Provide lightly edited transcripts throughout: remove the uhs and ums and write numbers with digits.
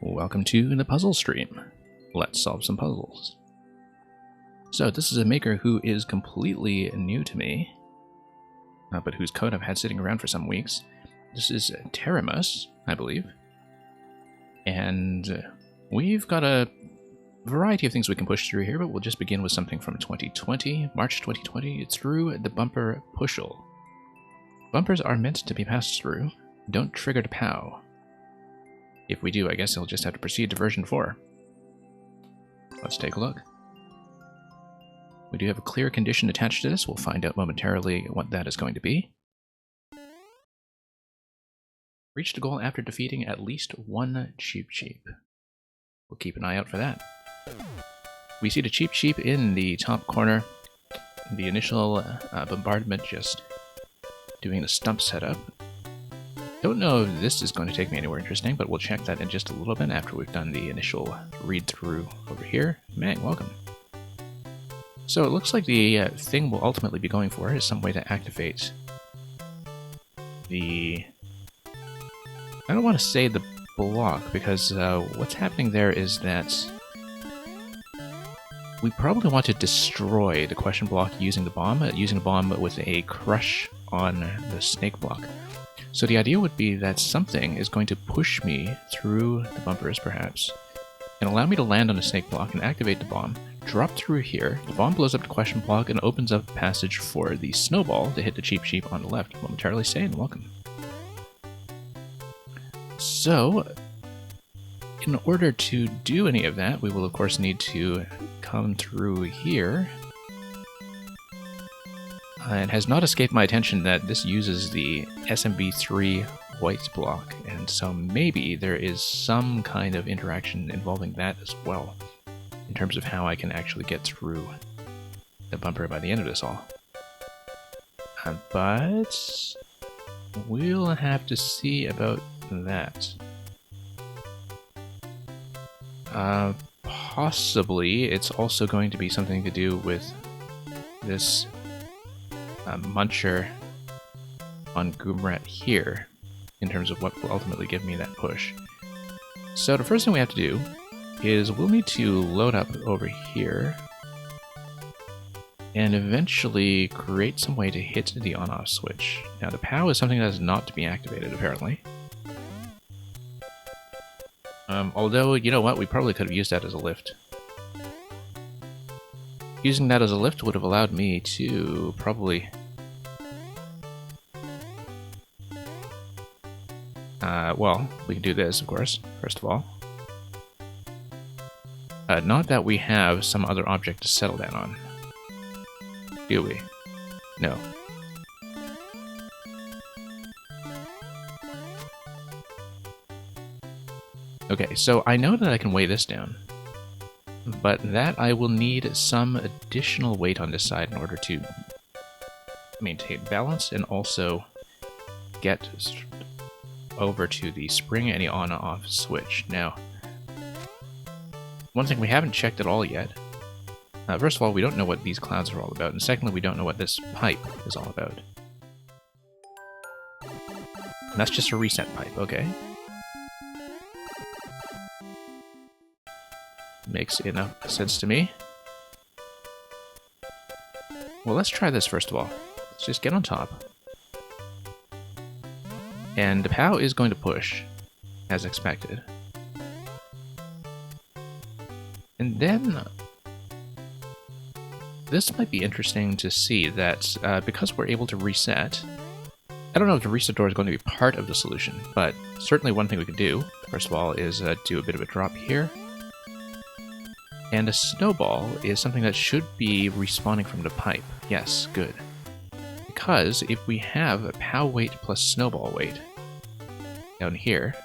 Welcome to the puzzle stream. Let's solve some puzzles. So this is a maker who is completely new to me, but whose code I've had sitting around for some weeks. This is Terramus, I believe. And we've got a variety of things we can push through here, but we'll just begin with something from 2020, March 2020. It's through the bumper pushel. Bumpers are meant to be passed through. Don't trigger to POW. If we do, I guess I'll just have to proceed to version 4. Let's take a look. We do have a clear condition attached to this. We'll find out momentarily what that is going to be. Reach the goal after defeating at least one Cheep Cheep. We'll keep an eye out for that. We see the Cheep Cheep in the top corner. The initial bombardment just doing the stump setup. Don't know if this is going to take me anywhere interesting, but we'll check that in just a little bit after we've done the initial read-through over here. Mang, welcome. So it looks like the thing we'll ultimately be going for is some way to activate the... I don't want to say the block, because what's happening there is that we probably want to destroy the question block using the bomb with a crush on the snake block. So the idea would be that something is going to push me through the bumpers, perhaps, and allow me to land on a snake block and activate the bomb, drop through here, the bomb blows up the question block and opens up a passage for the snowball to hit the Cheep Cheep on the left. Momentarily saying welcome. So, in order to do any of that, we will of course need to come through here. It has not escaped my attention that this uses the SMB3 white block, and so maybe there is some kind of interaction involving that as well, in terms of how I can actually get through the bumper by the end of this all. But we'll have to see about that. Possibly it's also going to be something to do with this muncher on Goomrat here, in terms of what will ultimately give me that push. So the first thing we have to do is we'll need to load up over here and eventually create some way to hit the on-off switch. Now the POW is something that is not to be activated, apparently. Although, you know what, we probably could have used that as a lift. Using that as a lift would have allowed me to probably... well, we can do this, of course, first of all. Not that we have some other object to settle that on. Do we? No. Okay, so I know that I can weigh this down, but that I will need some additional weight on this side in order to maintain balance and also get over to the spring and the on-off switch. Now, one thing we haven't checked at all yet, first of all, we don't know what these clouds are all about, and secondly, we don't know what this pipe is all about. And that's just a reset pipe, okay? Makes enough sense to me. Well, let's try this first of all. Let's just get on top. And the POW is going to push, as expected. And then... this might be interesting to see that because we're able to reset... I don't know if the reset door is going to be part of the solution, but certainly one thing we could do, first of all, is do a bit of a drop here. And a snowball is something that should be respawning from the pipe. Yes, good. Because if we have a POW weight plus snowball weight down here,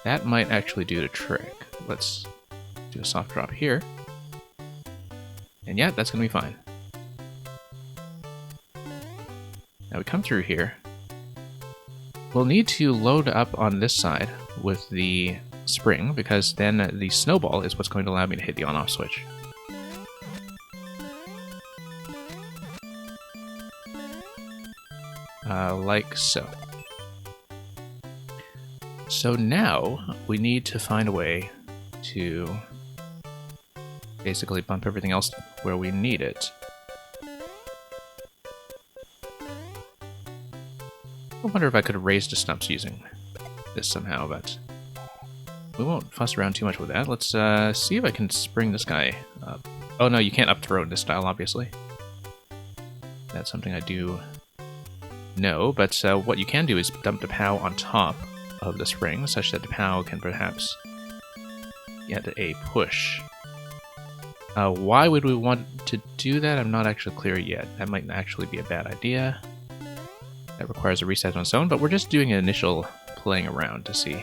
that might actually do the trick. Let's do a soft drop here. And yeah, that's going to be fine. Now we come through here. We'll need to load up on this side with the spring, because then the snowball is what's going to allow me to hit the on-off switch. Like so. So now we need to find a way to basically bump everything else where we need it. I wonder if I could have raised the stumps using this somehow, but we won't fuss around too much with that. Let's see if I can spring this guy up. Oh no, you can't up throw in this style, obviously. That's something I do know, but what you can do is dump the POW on top of the spring, such that the POW can perhaps get a push. Why would we want to do that? I'm not actually clear yet. That might actually be a bad idea. That requires a reset on its own, but we're just doing an initial playing around to see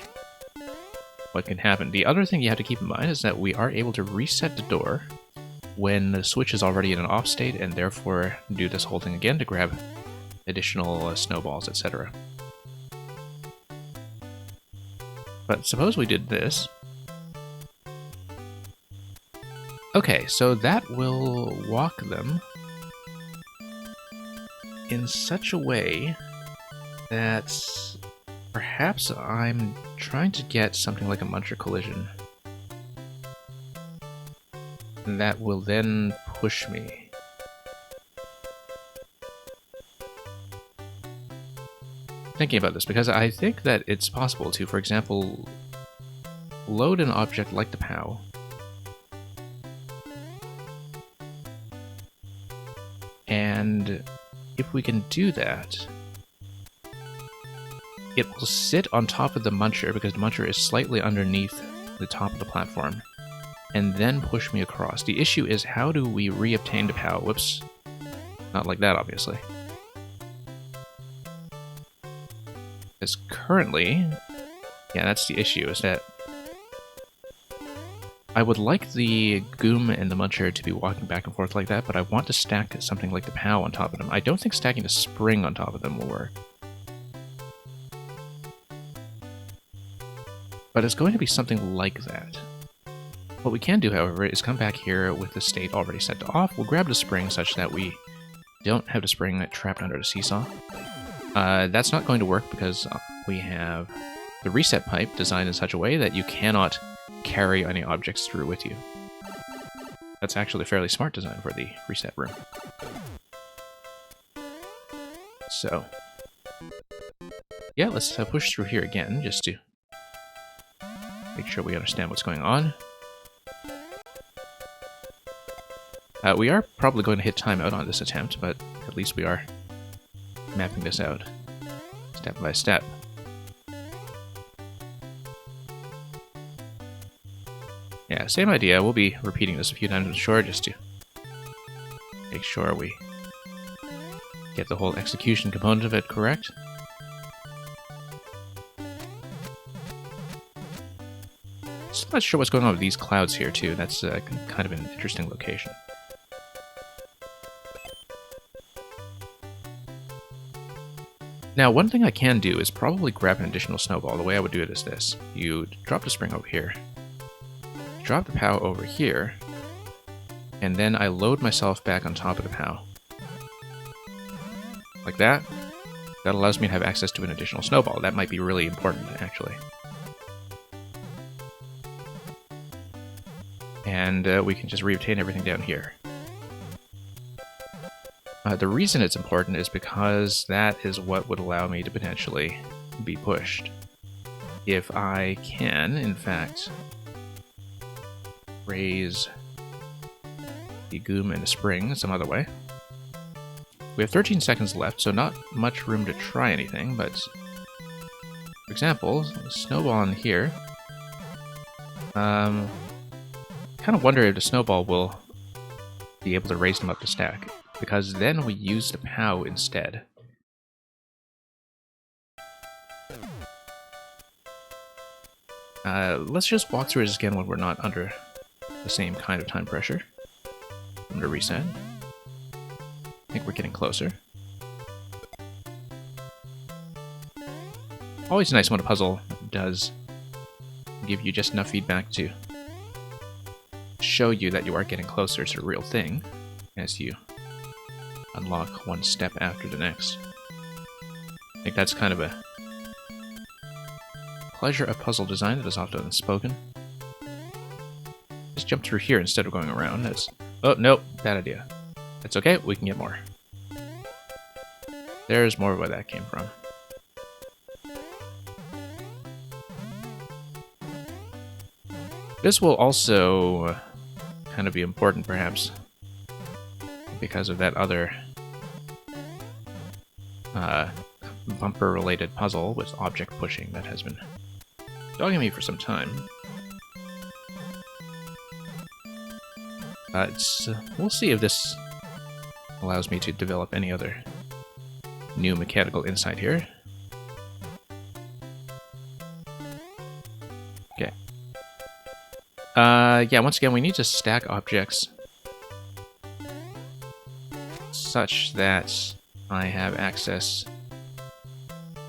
what can happen. The other thing you have to keep in mind is that we are able to reset the door when the switch is already in an off state, and therefore do this whole thing again to grab additional snowballs, etc. But suppose we did this. Okay, so that will walk them in such a way that perhaps I'm trying to get something like a Muncher collision that will then push me. Thinking about this, because I think that it's possible to, for example, load an object like the POW and if we can do that, it will sit on top of the Muncher, because the Muncher is slightly underneath the top of the platform, and then push me across. The issue is, how do we re-obtain the POW? Whoops. Not like that, obviously. Because currently, yeah, that's the issue, is that I would like the Goom and the Muncher to be walking back and forth like that, but I want to stack something like the POW on top of them. I don't think stacking the spring on top of them will work. But it's going to be something like that. What we can do, however, is come back here with the state already set to off. We'll grab the spring such that we don't have the spring trapped under the seesaw. That's not going to work because we have the reset pipe designed in such a way that you cannot carry any objects through with you. That's actually a fairly smart design for the reset room. So, yeah, let's push through here again, just to make sure we understand what's going on. We are probably going to hit timeout on this attempt, but at least we are mapping this out step by step. Yeah, same idea. We'll be repeating this a few times, I'm sure, just to make sure we get the whole execution component of it correct. Still not sure what's going on with these clouds here, too. That's kind of an interesting location. Now, one thing I can do is probably grab an additional snowball. The way I would do it is this. You drop the spring over here, drop the POW over here, and then I load myself back on top of the POW. Like that. That allows me to have access to an additional snowball. That might be really important, actually. And we can just reobtain everything down here. The reason it's important is because that is what would allow me to potentially be pushed. If I can, in fact, raise the Goom and the spring some other way. We have 13 seconds left, so not much room to try anything, but for example, snowball in here. Kind of wonder if the snowball will be able to raise them up to stack, because then we use the POW instead. Let's just walk through this again when we're not under the same kind of time pressure. I'm gonna reset. I think we're getting closer. Always nice when a puzzle does give you just enough feedback to show you that you are getting closer to the real thing as you unlock one step after the next. I think that's kind of a pleasure of puzzle design that is often unspoken. Just jump through here instead of going around. That's... Oh, nope. Bad idea. That's okay. We can get more. There's more where that came from. This will also kind of be important, perhaps, because of that other bumper-related puzzle with object pushing that has been dogging me for some time. We'll see if this allows me to develop any other new mechanical insight here. Okay. Yeah, once again, we need to stack objects such that I have access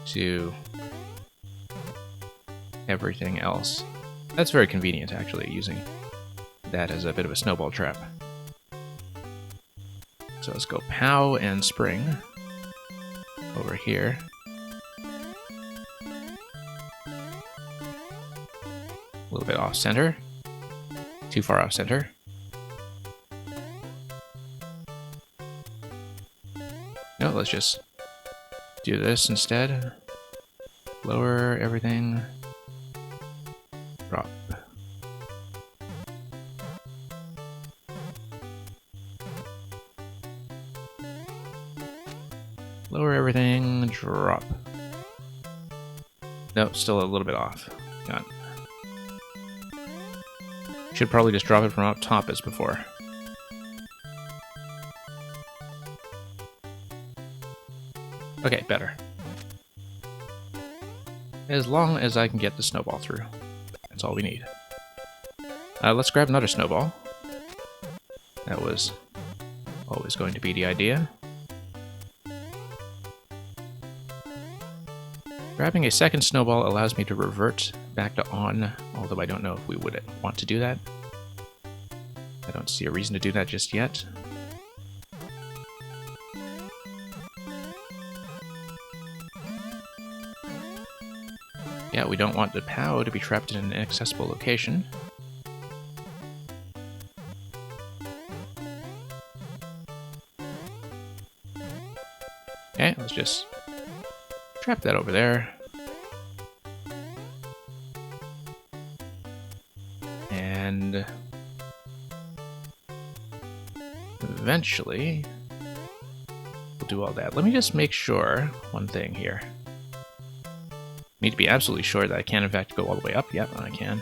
to everything else. That's very convenient, actually, using that as a bit of a snowball trap. So let's go POW and spring over here. A little bit off center. Too far off center. No, let's just do this instead. Lower everything. Drop. Lower everything, drop. No, still a little bit off. Got it. Should probably just drop it from up top as before. Okay, better. As long as I can get the snowball through. That's all we need. Let's grab another snowball. That was always going to be the idea. Grabbing a second snowball allows me to revert back to on, although I don't know if we would want to do that. I don't see a reason to do that just yet. Yeah, we don't want the POW to be trapped in an inaccessible location. Okay, let's just trap that over there. And eventually we'll do all that. Let me just make sure one thing here. Need to be absolutely sure that I can in fact go all the way up. Yep, I can.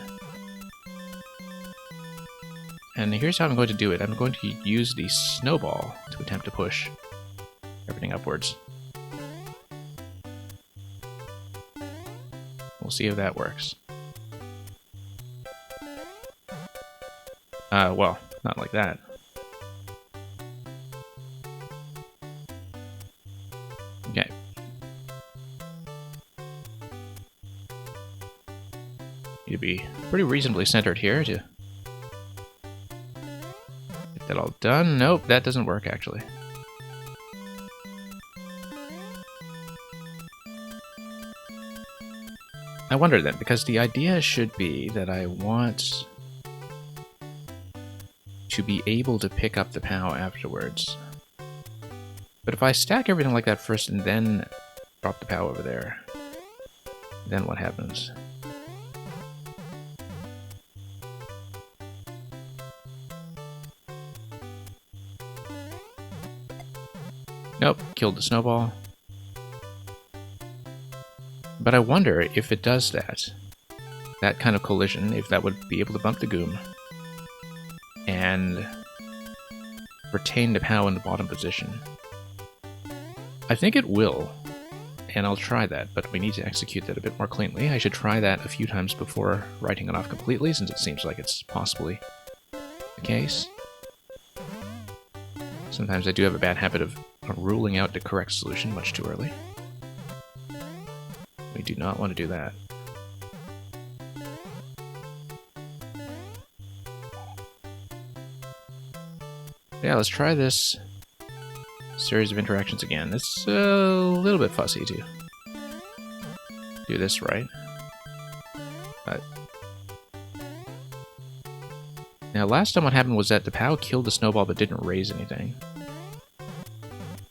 And here's how I'm going to do it. I'm going to use the snowball to attempt to push everything upwards. We'll see if that works. Well, not like that. Okay. Need to be pretty reasonably centered here to get that all done. Nope, that doesn't work actually. I wonder then, because the idea should be that I want to be able to pick up the POW afterwards. But if I stack everything like that first and then drop the POW over there, then what happens? Nope, killed the snowball. But I wonder if it does that kind of collision, if that would be able to bump the Goom and retain the POW in the bottom position. I think it will, and I'll try that, but we need to execute that a bit more cleanly. I should try that a few times before writing it off completely, since it seems like it's possibly the case. Sometimes I do have a bad habit of ruling out the correct solution much too early. We do not want to do that. Yeah, let's try this series of interactions again. It's a little bit fussy to do this right. But now, last time what happened was that the POW killed the snowball but didn't raise anything.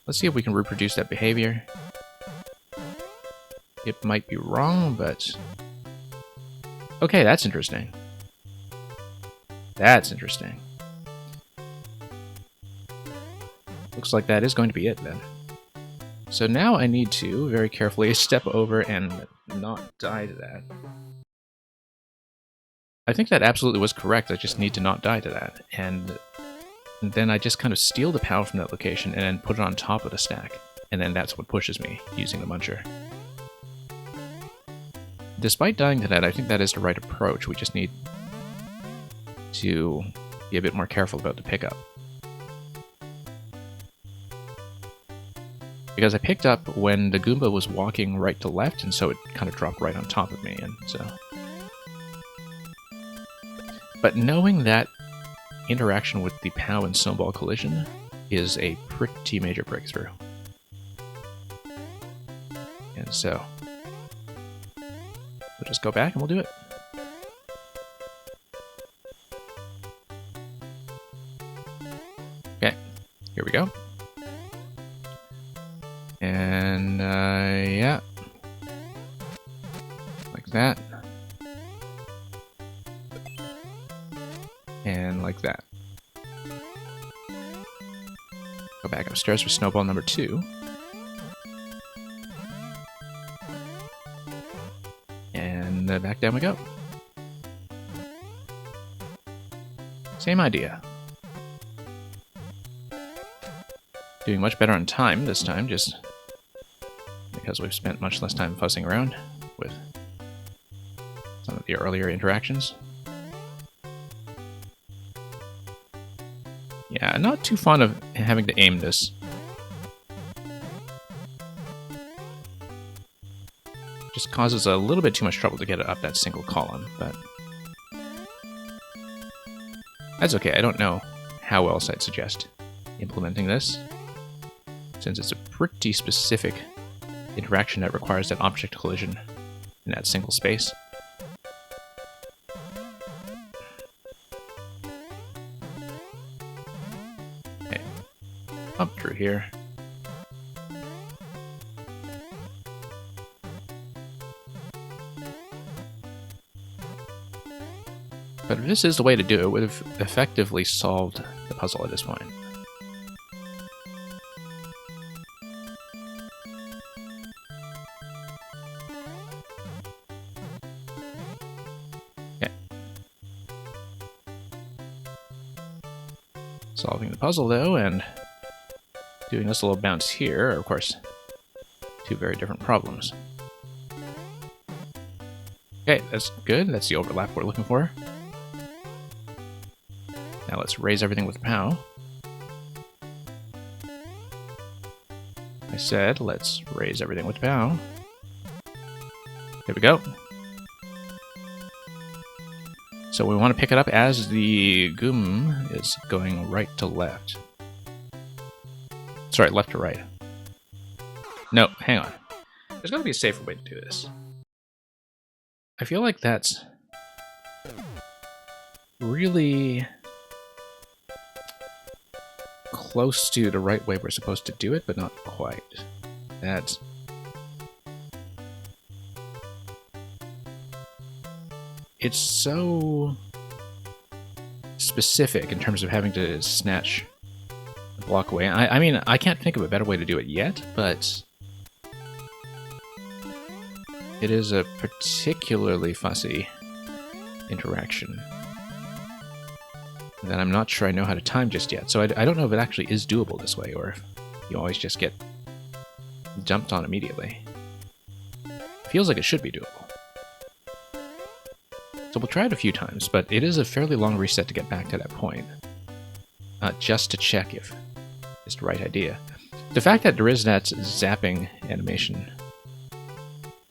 Let's see if we can reproduce that behavior. It might be wrong, but... Okay, that's interesting. That's interesting. Looks like that is going to be it, then. So now I need to, very carefully, step over and not die to that. I think that absolutely was correct, I just need to not die to that. And then I just kind of steal the POW from that location and then put it on top of the stack. And then that's what pushes me, using the muncher. Despite dying to that, I think that is the right approach. We just need to be a bit more careful about the pickup. Because I picked up when the Goomba was walking right to left, and so it kind of dropped right on top of me, and so... But knowing that interaction with the POW and snowball collision is a pretty major breakthrough. And so... we'll just go back and we'll do it. Okay, here we go. And, yeah. Like that. And like that. Go back upstairs for snowball number 2. And back down we go. Same idea. Doing much better on time this time, just because we've spent much less time fussing around with some of the earlier interactions. Yeah, not too fond of having to aim this. Just causes a little bit too much trouble to get it up that single column, but that's okay. I don't know how else I'd suggest implementing this, since it's a pretty specific interaction that requires that object collision in that single space. Okay, up through here. But if this is the way to do it, we've effectively solved the puzzle at this point. Okay. Solving the puzzle, though, and doing this little bounce here are, of course, two very different problems. Okay, that's good. That's the overlap we're looking for. Now let's raise everything with POW. I said, let's raise everything with POW. There we go. So we want to pick it up as the Goom is going right to left. Sorry, left to right. No, hang on. There's got to be a safer way to do this. I feel like that's really close to the right way we're supposed to do it, but not quite. That's... it's so specific in terms of having to snatch the block away. I mean, I can't think of a better way to do it yet, but it is a particularly fussy interaction that I'm not sure I know how to time just yet. So I don't know if it actually is doable this way, or if you always just get dumped on immediately. Feels like it should be doable. So we'll try it a few times, but it is a fairly long reset to get back to that point. Just to check if it's the right idea. The fact that there is that zapping animation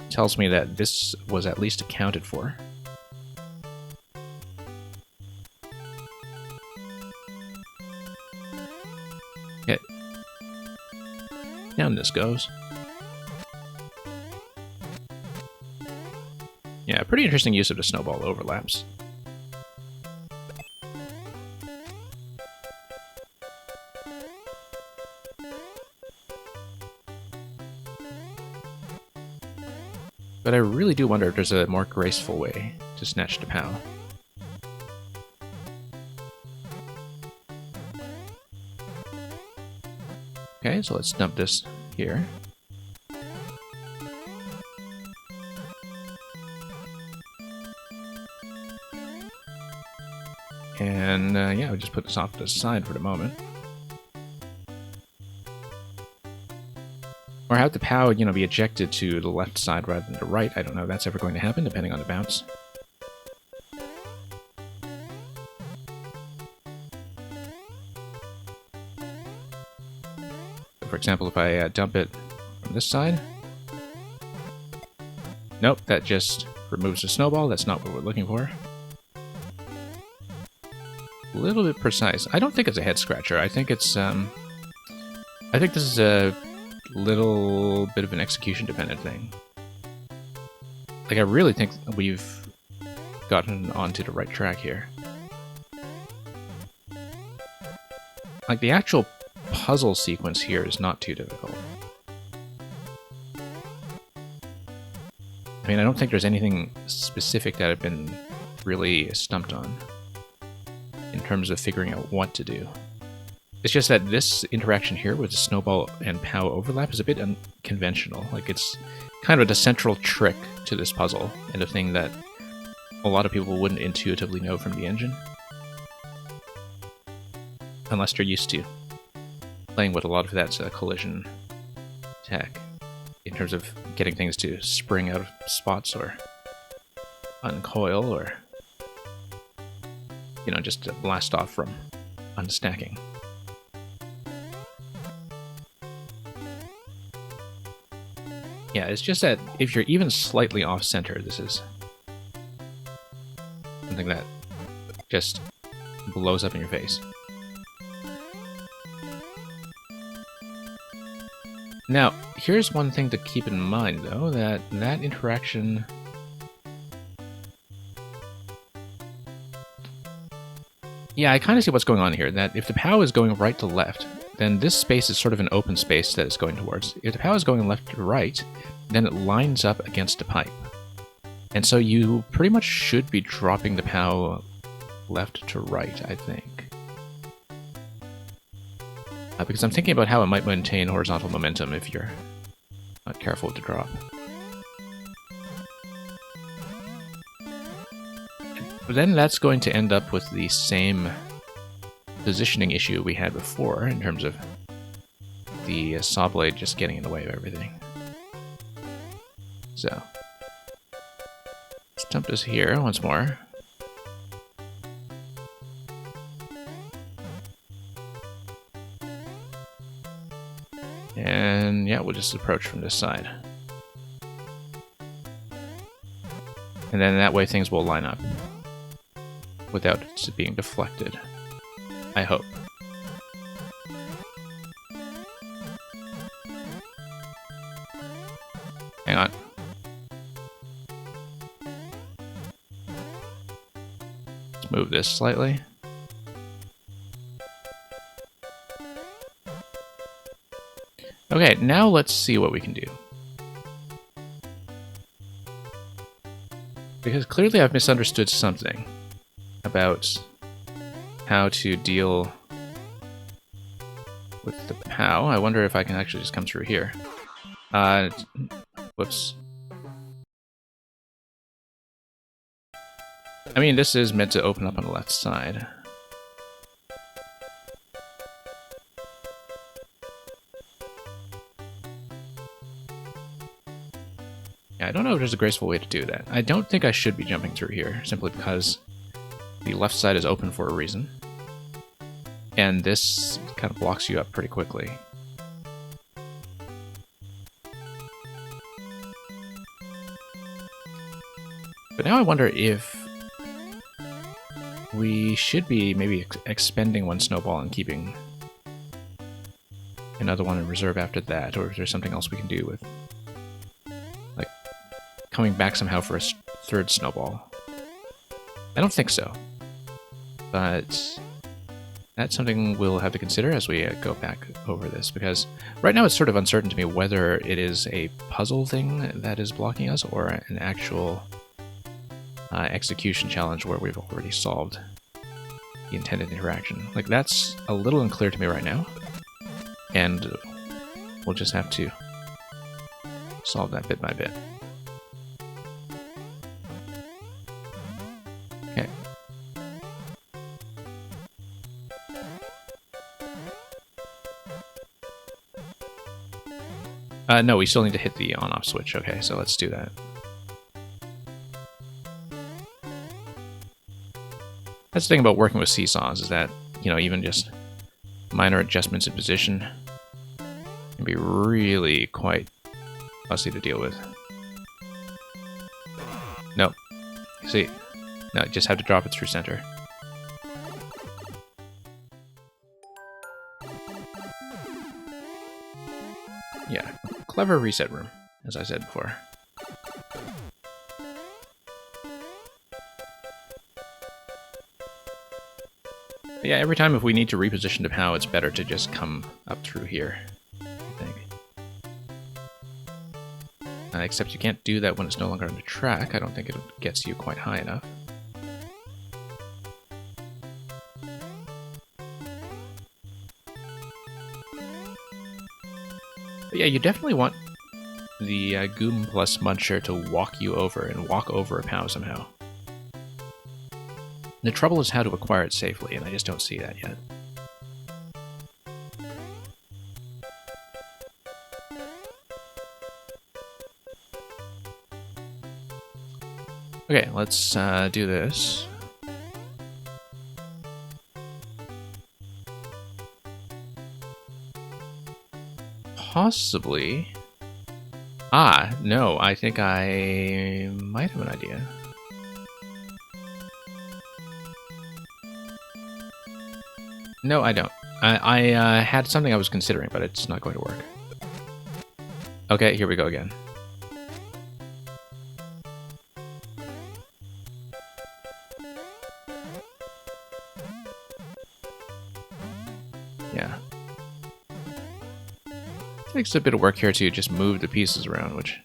tells me that this was at least accounted for. Okay. Down this goes. Yeah, pretty interesting use of the snowball overlaps. But I really do wonder if there's a more graceful way to snatch the POW. Okay, so let's dump this here. And yeah, we'll just put this off to the side for the moment. Or have the POW, you know, be ejected to the left side rather than the right. I don't know if that's ever going to happen, depending on the bounce. So for example, if I dump it from this side... Nope, that just removes the snowball. That's not what we're looking for. A little bit precise. I don't think it's a head scratcher. I think it's, I think this is a little bit of an execution dependent thing. Like, I really think we've gotten onto the right track here. Like, the actual puzzle sequence here is not too difficult. I mean, I don't think there's anything specific that I've been really stumped on in terms of figuring out what to do. It's just that this interaction here with the snowball and POW overlap is a bit unconventional. Like, it's kind of the central trick to this puzzle, and a thing that a lot of people wouldn't intuitively know from the engine. Unless they're used to playing with a lot of that collision tech, in terms of getting things to spring out of spots or uncoil or, you know, just blast off from unstacking. Yeah, it's just that if you're even slightly off-center, this is something that just blows up in your face. Now, here's one thing to keep in mind, though, that interaction... Yeah, I kind of see what's going on here, that if the POW is going right to left, then this space is sort of an open space that it's going towards. If the POW is going left to right, then it lines up against the pipe. And so you pretty much should be dropping the POW left to right, I think. Because I'm thinking about how it might maintain horizontal momentum if you're not careful with the drop. But then that's going to end up with the same positioning issue we had before, in terms of the saw blade just getting in the way of everything. So, let's dump this here once more. And yeah, we'll just approach from this side. And then that way things will line up without it being deflected. I hope. Hang on. Let's move this slightly. Okay, now let's see what we can do. Because clearly I've misunderstood something about how to deal with the POW. I wonder if I can actually just come through here. Whoops. I mean, this is meant to open up on the left side. Yeah, I don't know if there's a graceful way to do that. I don't think I should be jumping through here, simply because the left side is open for a reason. And this kind of blocks you up pretty quickly. But now I wonder if we should be maybe expending one snowball and keeping another one in reserve after that, or if there's something else we can do with, like, coming back somehow for a third snowball? I don't think so. But that's something we'll have to consider as we go back over this, because right now it's sort of uncertain to me whether it is a puzzle thing that is blocking us or an actual execution challenge where we've already solved the intended interaction. Like, that's a little unclear to me right now, and we'll just have to solve that bit by bit. Okay. No, we still need to hit the on-off switch. Okay, so let's do that. That's the thing about working with seesaws, is that, you know, even just minor adjustments in position can be really quite fussy to deal with. No. See? No, you just have to drop it through center. Yeah, clever reset room, as I said before. But yeah, every time if we need to reposition the POW, it's better to just come up through here, I think. Except you can't do that when it's no longer on the track. I don't think it gets you quite high enough. But yeah, you definitely want the Goom plus Muncher to walk you over and walk over a POW somehow. The trouble is how to acquire it safely, and I just don't see that yet. Okay, let's do this. Possibly. Ah, no, I think I might have an idea. No, I don't. I had something I was considering, but it's not going to work. Okay, here we go again. Yeah. Takes a bit of work here to just move the pieces around, which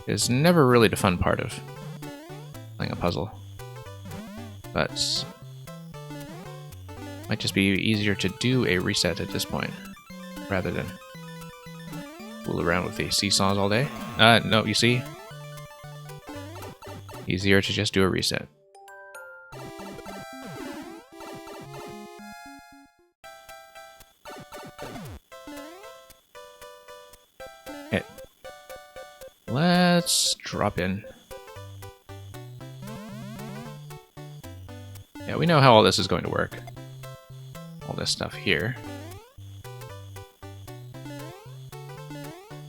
is never really the fun part of playing a puzzle. But might just be easier to do a reset at this point, rather than fool around with the seesaws all day. No, you see? Easier to just do a reset. Okay. Let's drop in. Yeah, we know how all this is going to work. All this stuff here.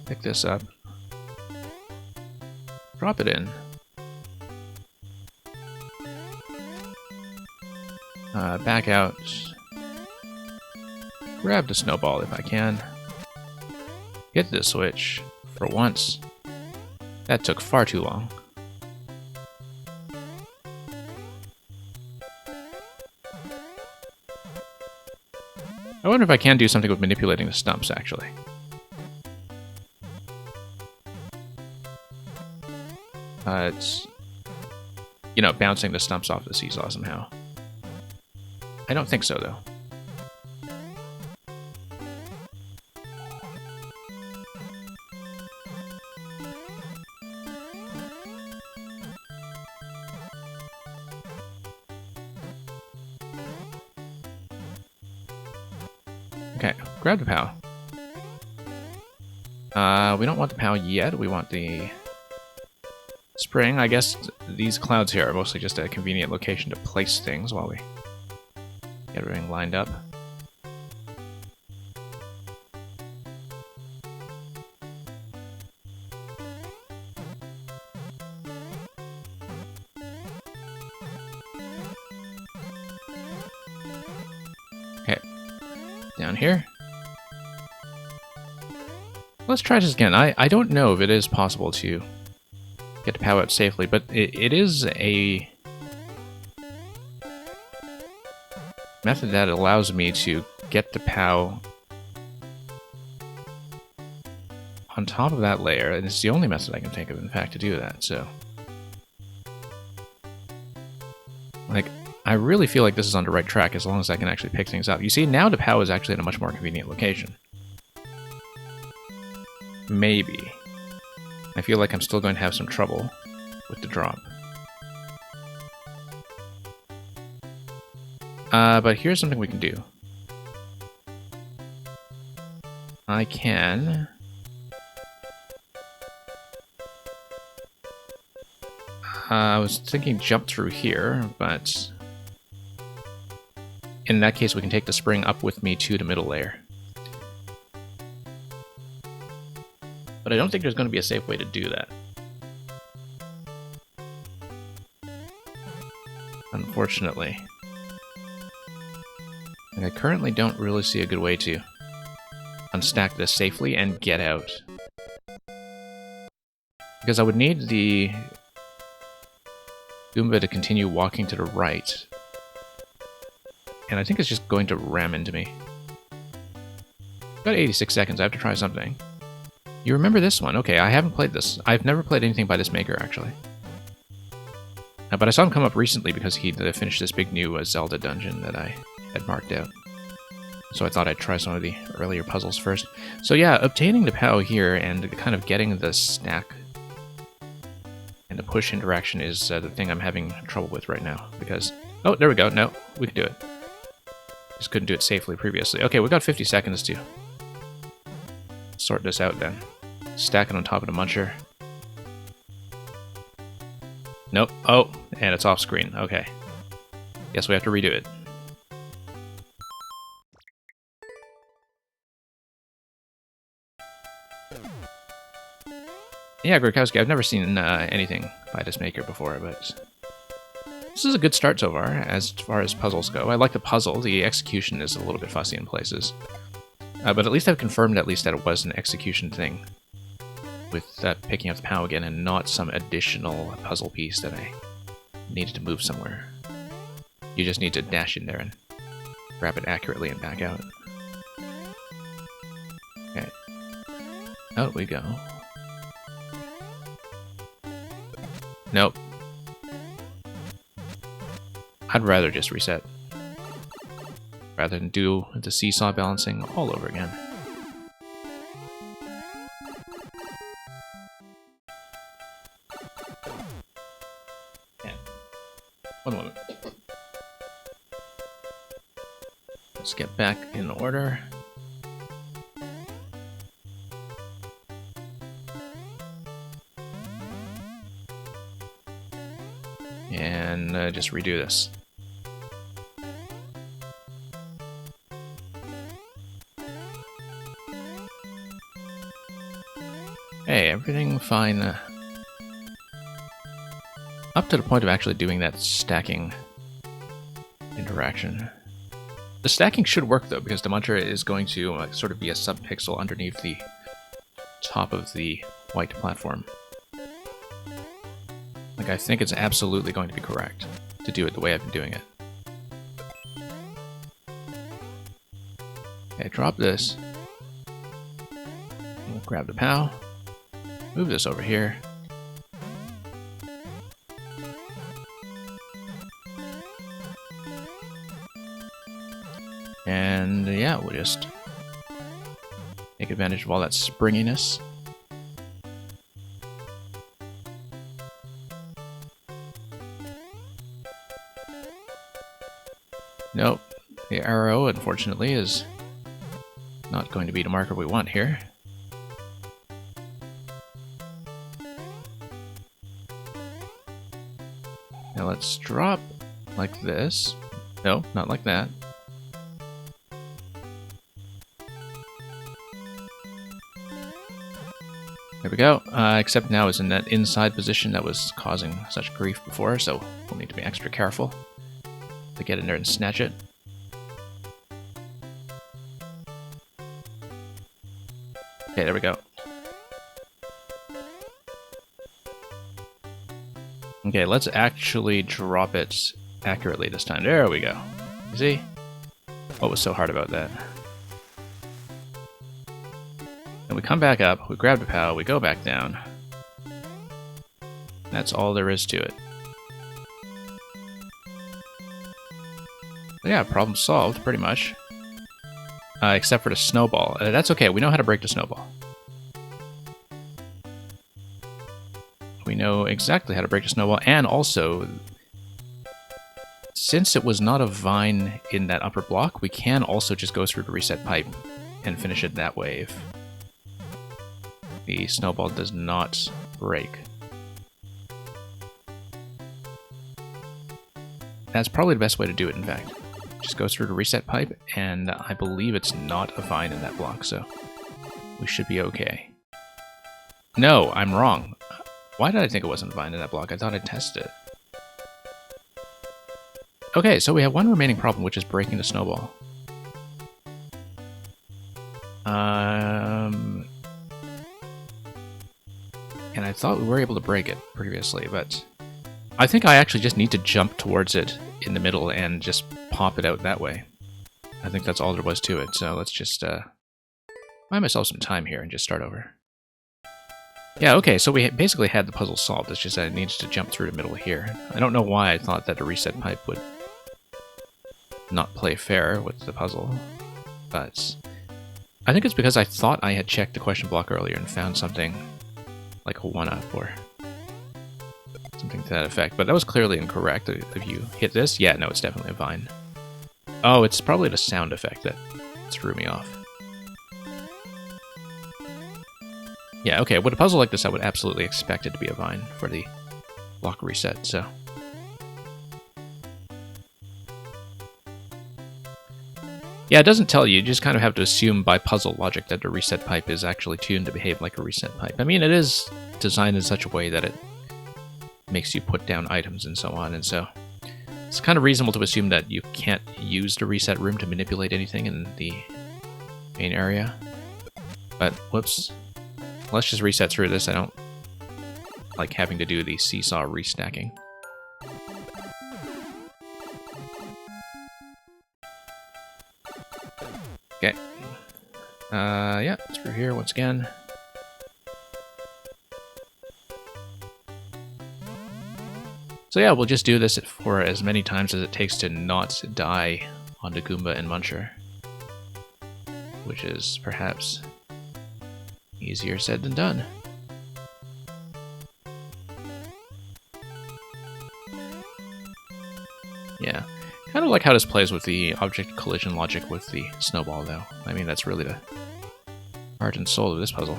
Pick this up. Drop it in. Back out. Grab the snowball if I can. Hit the switch. For once. That took far too long. I wonder if I can do something with manipulating the stumps, actually. It's, you know, bouncing the stumps off the seesaw somehow. I don't think so, though. Okay, grab the POW. We don't want the POW yet, we want the spring. I guess these clouds here are mostly just a convenient location to place things while we get everything lined up. Okay, down here. Let's try this again. I don't know if it is possible to get the POW out safely, but it is a method that allows me to get the POW on top of that layer, and it's the only method I can think of, in fact, to do that, so... Like, I really feel like this is on the right track as long as I can actually pick things up. You see, now the POW is actually in a much more convenient location. Maybe. I feel like I'm still going to have some trouble with the drop. But here's something we can do. I can... I was thinking jump through here, but... in that case, we can take the spring up with me to the middle layer. But I don't think there's going to be a safe way to do that. Unfortunately. And I currently don't really see a good way to unstack this safely and get out. Because I would need the Goomba to continue walking to the right. And I think it's just going to ram into me. Got 86 seconds, I have to try something. You remember this one? Okay, I haven't played this. I've never played anything by this maker, actually. But I saw him come up recently because he finished this big new Zelda dungeon that I had marked out. So I thought I'd try some of the earlier puzzles first. So yeah, obtaining the POW here and kind of getting the stack and the push interaction is the thing I'm having trouble with right now. Because... oh, there we go. No, we can do it. Just couldn't do it safely previously. Okay, we've got 50 seconds to sort this out then. Stack it on top of the muncher. Nope. Oh, and it's off screen. Okay. Guess we have to redo it. Yeah, Grokowski, I've never seen anything by this maker before, but this is a good start so far as puzzles go. I like the puzzle. The execution is a little bit fussy in places. But at least I've confirmed at least that it was an execution thing with picking up the POW again and not some additional puzzle piece that I needed to move somewhere. You just need to dash in there and grab it accurately and back out. Okay. Out we go. Nope. I'd rather just reset. Rather than do the seesaw balancing all over again. Yeah. One moment. Let's get back in order. And just redo this. Hey, everything fine. Up to the point of actually doing that stacking interaction. The stacking should work though, because the muncher is going to sort of be a sub-pixel underneath the top of the white platform. Like, I think it's absolutely going to be correct to do it the way I've been doing it. Okay, drop this. We'll grab the POW. Move this over here. And yeah, we'll just take advantage of all that springiness. Nope. The arrow, unfortunately, is not going to be the marker we want here. Now let's drop like this. No, not like that. There we go. Except now it's in that inside position that was causing such grief before, so we'll need to be extra careful to get in there and snatch it. Okay, there we go. Okay, let's actually drop it accurately this time. There we go. You see? What was so hard about that? And we come back up, we grab the POW, we go back down. That's all there is to it. Yeah, problem solved, pretty much. Except for the snowball. That's okay, we know how to break the snowball. We know exactly how to break the snowball, and also, since it was not a vine in that upper block, we can also just go through the reset pipe and finish it that way if the snowball does not break. That's probably the best way to do it, in fact. Just go through the reset pipe, and I believe it's not a vine in that block, so we should be okay. No, I'm wrong. Why did I think it wasn't a vine in that block? I thought I tested it. Okay, so we have one remaining problem, which is breaking the snowball. And I thought we were able to break it previously, but I think I actually just need to jump towards it in the middle and just pop it out that way. I think that's all there was to it, so let's just buy myself some time here and just start over. Yeah, okay, so we basically had the puzzle solved. It's just that it needs to jump through the middle here. I don't know why I thought that the reset pipe would not play fair with the puzzle, but I think it's because I thought I had checked the question block earlier and found something like a 1-up or something to that effect, but that was clearly incorrect. If you hit this, yeah, no, it's definitely a vine. Oh, it's probably the sound effect that threw me off. Yeah, okay, with a puzzle like this, I would absolutely expect it to be a vine for the block reset, so. Yeah, it doesn't tell you. You just kind of have to assume by puzzle logic that the reset pipe is actually tuned to behave like a reset pipe. I mean, it is designed in such a way that it makes you put down items and so on, and so it's kind of reasonable to assume that you can't use the reset room to manipulate anything in the main area. But, whoops. Let's just reset through this. I don't like having to do the seesaw restacking. Okay. Yeah, through here once again. So yeah, we'll just do this for as many times as it takes to not die on the Goomba and Muncher. Which is perhaps easier said than done. Yeah. Kind of like how this plays with the object collision logic with the snowball, though. I mean, that's really the heart and soul of this puzzle.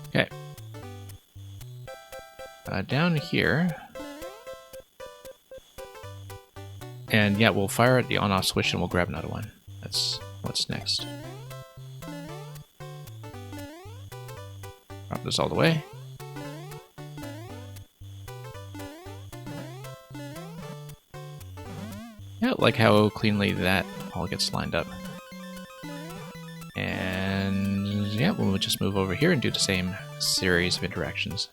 Okay. Down here. And yeah, we'll fire at the on-off switch and we'll grab another one. That's what's next. Drop this all the way. Yeah, like how cleanly that all gets lined up. And yeah, we'll just move over here and do the same series of interactions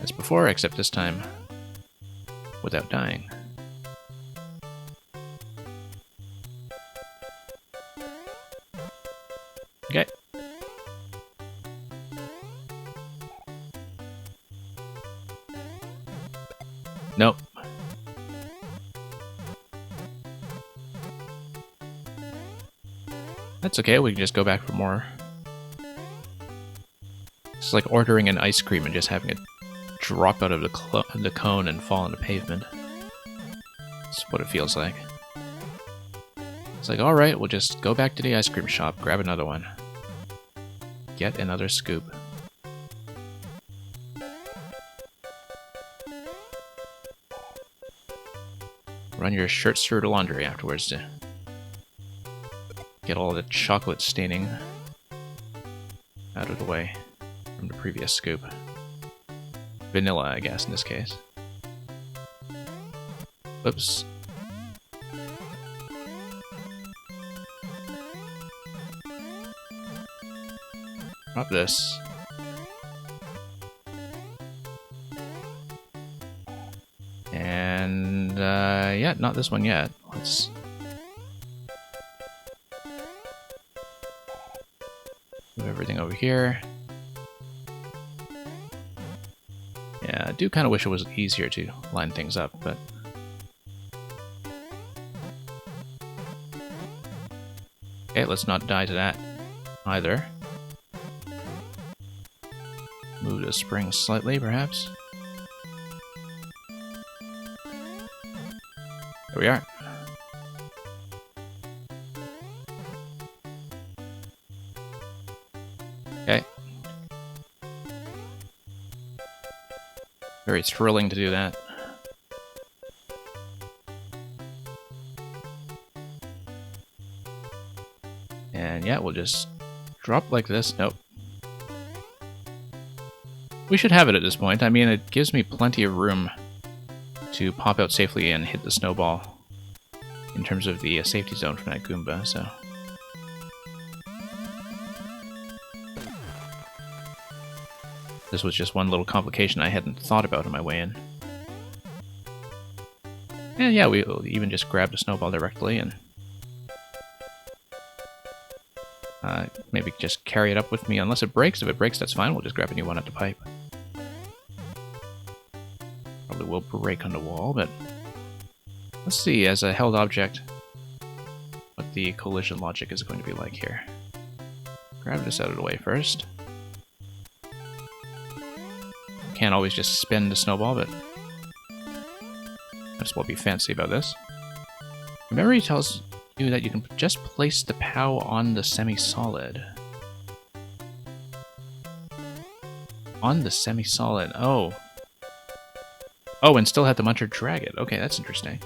as before, except this time without dying. Okay. Nope. That's okay, we can just go back for more. It's like ordering an ice cream and just having it drop out of the cone and fall on the pavement. That's what it feels like. It's like, alright, we'll just go back to the ice cream shop, grab another one. Get another scoop. Run your shirts through the laundry afterwards to get all the chocolate staining out of the way from the previous scoop. Vanilla, I guess, in this case. Oops. Drop this. Yeah, not this one yet. Let's... move everything over here. Yeah, I do kind of wish it was easier to line things up, but... okay, let's not die to that either. Move the spring slightly, perhaps. There we are. Okay. Very thrilling to do that. And yeah, we'll just drop like this. Nope. We should have it at this point. I mean, it gives me plenty of room to pop out safely and hit the snowball in terms of the safety zone from that Goomba, so... this was just one little complication I hadn't thought about on my way in. And yeah, we even just grabbed a snowball directly and... maybe just carry it up with me unless it breaks. If it breaks, that's fine. We'll just grab a new one at the pipe. Probably will break on the wall, but... let's see, as a held object, what the collision logic is going to be like here. Grab this out of the way first. Can't always just spin the snowball, but... might as well be fancy about this. Memory tells you that you can just place the POW on the semi-solid. On the semi-solid, oh. Oh, and still have the Muncher drag it. Okay, that's interesting.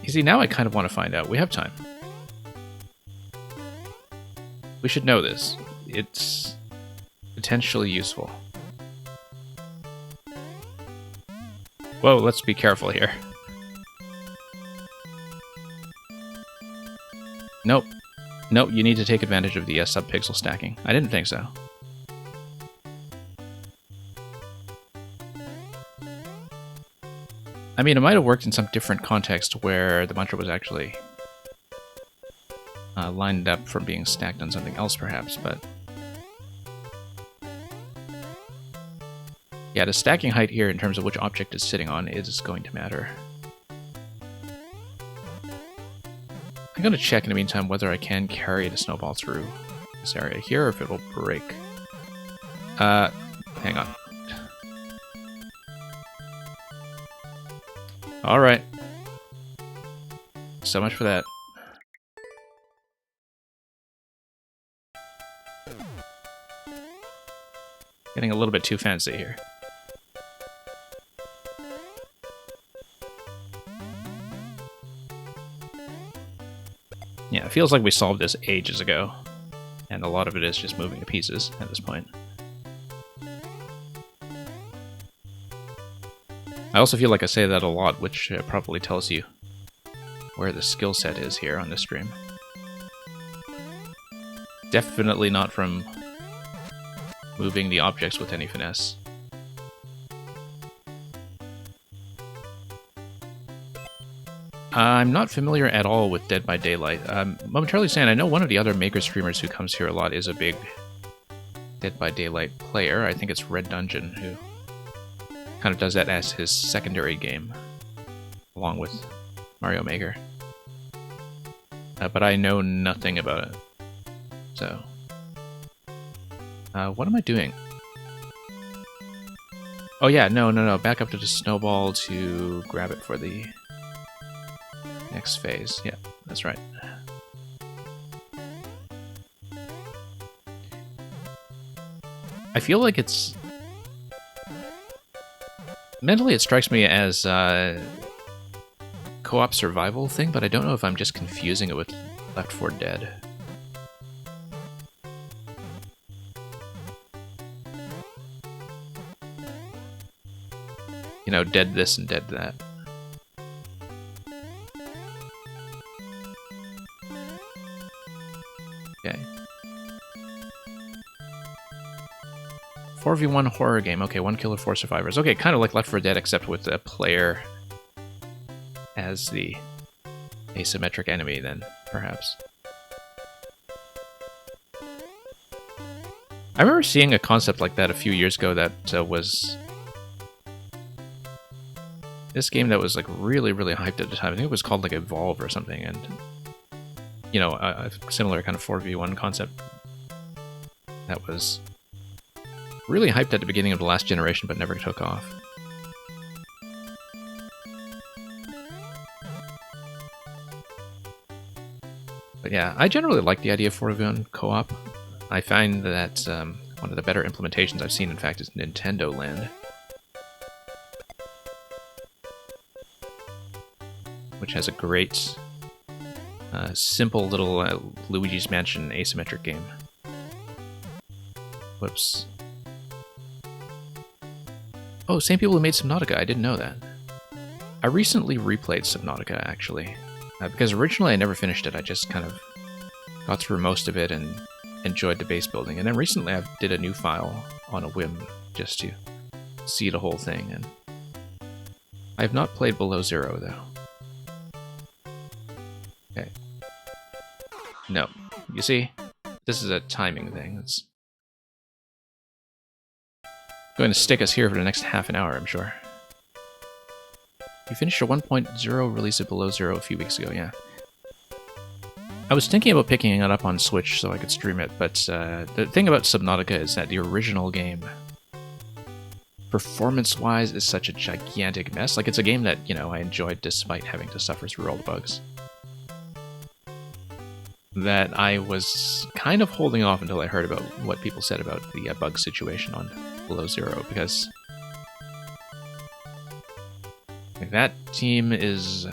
You see, now I kind of want to find out. We have time. We should know this. It's potentially useful. Whoa, let's be careful here. Nope. Nope, you need to take advantage of the sub-pixel stacking. I didn't think so. I mean, it might have worked in some different context where the Muncher was actually lined up from being stacked on something else, perhaps, but... yeah, the stacking height here in terms of which object is sitting on is going to matter. I'm going to check in the meantime whether I can carry the snowball through this area here or if it'll break. Hang on. Alright. So much for that. Getting a little bit too fancy here. Yeah, it feels like we solved this ages ago, and a lot of it is just moving to pieces at this point. I also feel like I say that a lot, which probably tells you where the skill set is here on this stream. Definitely not from moving the objects with any finesse. I'm not familiar at all with Dead by Daylight. Momentarily saying, I know one of the other Maker streamers who comes here a lot is a big Dead by Daylight player. I think it's Red Dungeon, who kind of does that as his secondary game, along with Mario Maker. But I know nothing about it. So, what am I doing? Oh yeah, no, back up to the snowball to grab it for the next phase. Yeah, that's right. I feel like it's... mentally it strikes me as a co-op survival thing, but I don't know if I'm just confusing it with Left 4 Dead. You know, dead this and dead that. Okay. 4v1 horror game. Okay, 1 killer, 4 survivors. Okay, kind of like Left 4 Dead, except with a player as the asymmetric enemy, then, perhaps. I remember seeing a concept like that a few years ago that was... this game that was like really, really hyped at the time. I think it was called like Evolve or something, and you know, a similar kind of 4v1 concept that was really hyped at the beginning of the last generation, but never took off. But yeah, I generally like the idea of 4v1 co-op. I find that one of the better implementations I've seen, in fact, is Nintendo Land, which has a great, simple little Luigi's Mansion asymmetric game. Whoops. Oh, same people who made Subnautica, I didn't know that. I recently replayed Subnautica, actually. Because originally I never finished it, I just kind of got through most of it and enjoyed the base building. And then recently I did a new file on a whim, just to see the whole thing. And I have not played Below Zero, though. Okay. No. You see? This is a timing thing. It's going to stick us here for the next half an hour, I'm sure. You finished your 1.0 release of Below Zero a few weeks ago, yeah. I was thinking about picking it up on Switch so I could stream it, but the thing about Subnautica is that the original game, performance-wise, is such a gigantic mess. Like, it's a game that, you know, I enjoyed despite having to suffer through all the bugs. That I was kind of holding off until I heard about what people said about the bug situation on Below Zero, because that team is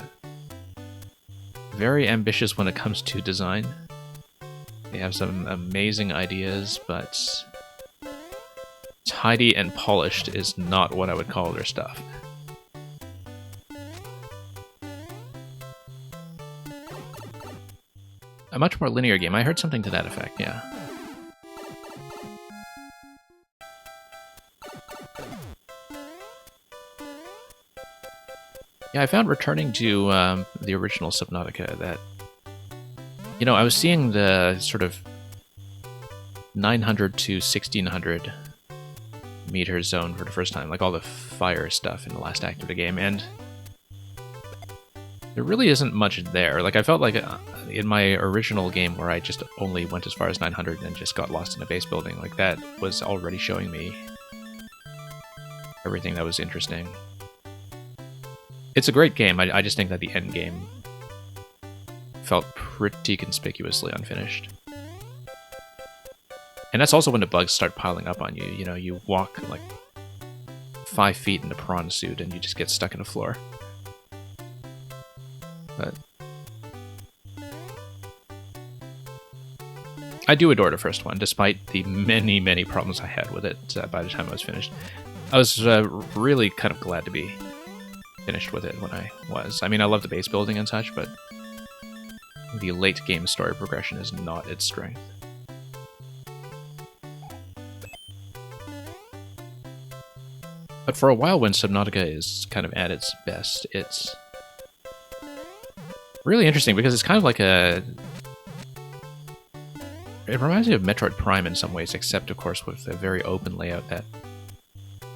very ambitious when it comes to design. They have some amazing ideas, but tidy and polished is not what I would call their stuff. A much more linear game. I heard something to that effect, yeah. Yeah, I found returning to the original Subnautica that, you know, I was seeing the sort of 900 to 1600 meter zone for the first time, like all the fire stuff in the last act of the game, and there really isn't much there. Like, I felt like in my original game where I just only went as far as 900 and just got lost in a base building, like that was already showing me everything that was interesting. It's a great game, I just think that the end game felt pretty conspicuously unfinished. And that's also when the bugs start piling up on you. You know, you walk like 5 feet in a prawn suit and you just get stuck in the floor. But I do adore the first one, despite the many, many problems I had with it by the time I was finished. I was really kind of glad to be finished with it when I was. I mean, I love the base building and such, but the late game story progression is not its strength. But for a while, when Subnautica is kind of at its best, it's really interesting because it's kind of like a... It reminds me of Metroid Prime in some ways, except, of course, with a very open layout that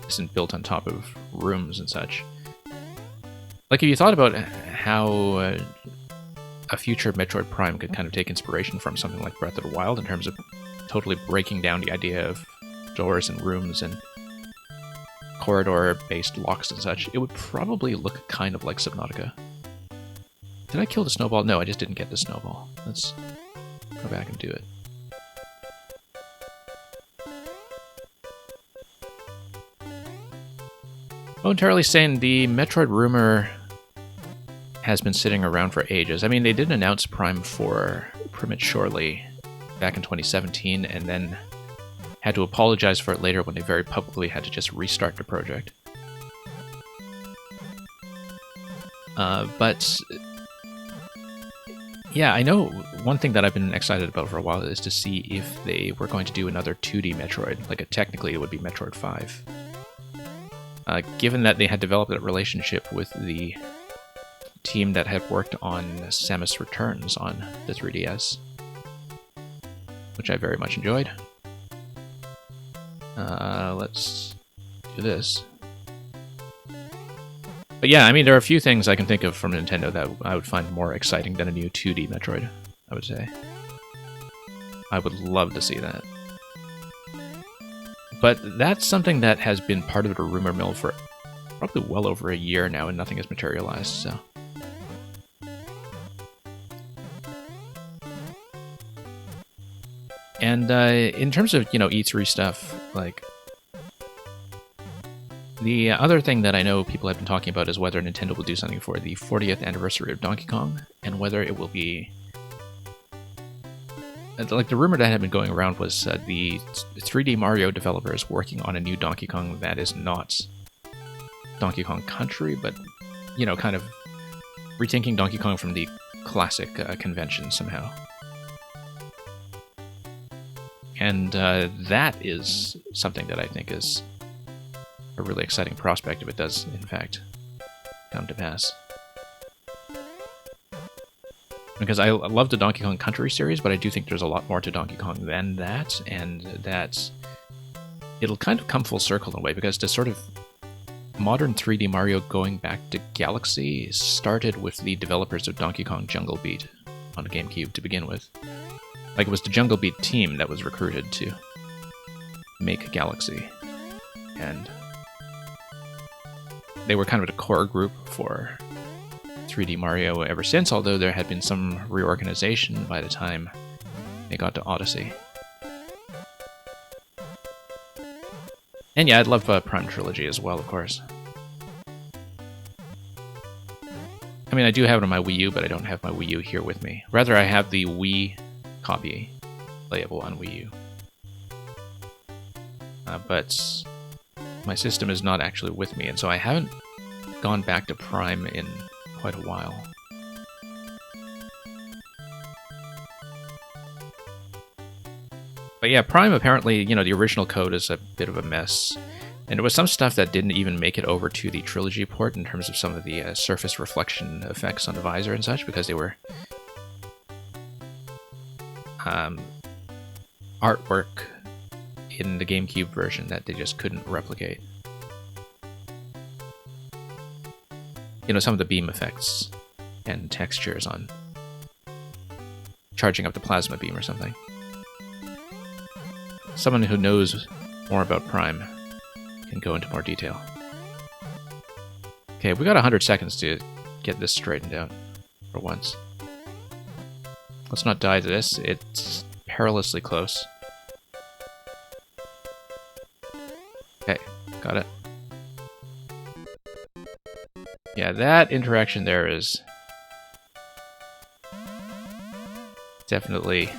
isn't built on top of rooms and such. Like, if you thought about how a future Metroid Prime could kind of take inspiration from something like Breath of the Wild in terms of totally breaking down the idea of doors and rooms and corridor-based locks and such, it would probably look kind of like Subnautica. Did I kill the snowball? No, I just didn't get the snowball. Let's go back and do it. Momentarily saying the Metroid rumor has been sitting around for ages. I mean, they did announce Prime 4 prematurely back in 2017, and then had to apologize for it later when they very publicly had to just restart the project. But Yeah, I know one thing that I've been excited about for a while is to see if they were going to do another 2D Metroid. Like, technically it would be Metroid 5. Given that they had developed that relationship with the team that had worked on Samus Returns on the 3DS, which I very much enjoyed. Let's do this. But yeah, I mean, there are a few things I can think of from Nintendo that I would find more exciting than a new 2D Metroid, I would say. I would love to see that. But that's something that has been part of the rumor mill for probably well over a year now, and nothing has materialized, so... And in terms of, you know, E3 stuff, like... The other thing that I know people have been talking about is whether Nintendo will do something for the 40th anniversary of Donkey Kong, and whether it will be... Like, the rumor that had been going around was the 3D Mario developers working on a new Donkey Kong that is not Donkey Kong Country, but, you know, kind of rethinking Donkey Kong from the classic convention somehow. And that is something that I think is a really exciting prospect if it does, in fact, come to pass. Because I love the Donkey Kong Country series, but I do think there's a lot more to Donkey Kong than that, and that it'll kind of come full circle in a way, because the sort of modern 3D Mario going back to Galaxy started with the developers of Donkey Kong Jungle Beat on the GameCube to begin with. Like, it was the Jungle Beat team that was recruited to make Galaxy, and they were kind of the core group for 3D Mario ever since, although there had been some reorganization by the time they got to Odyssey. And yeah, I'd love Prime Trilogy as well, of course. I mean, I do have it on my Wii U, but I don't have my Wii U here with me. Rather, I have the Wii copy playable on Wii U. But my system is not actually with me, and so I haven't gone back to Prime in quite a while. But yeah, Prime apparently, you know, the original code is a bit of a mess. And there was some stuff that didn't even make it over to the Trilogy port in terms of some of the surface reflection effects on the visor and such, because they were artwork in the GameCube version that they just couldn't replicate. You know, some of the beam effects and textures on charging up the plasma beam or something. Someone who knows more about Prime can go into more detail. Okay, we got 100 seconds to get this straightened out for once. Let's not die to this. It's perilously close. Okay, got it. Yeah, that interaction there is definitely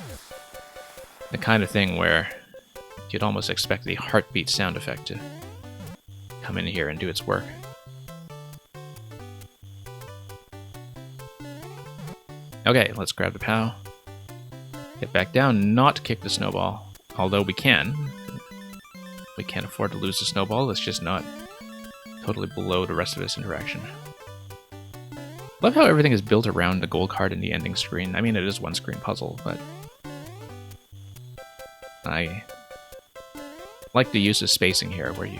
the kind of thing where you'd almost expect the heartbeat sound effect to come in here and do its work. Okay, let's grab the POW. Get back down, not kick the snowball. Although we can. We can't afford to lose the snowball, let's just not totally blow the rest of this interaction. Love how everything is built around the goal card in the ending screen. I mean, it is one screen puzzle, but I like the use of spacing here, where you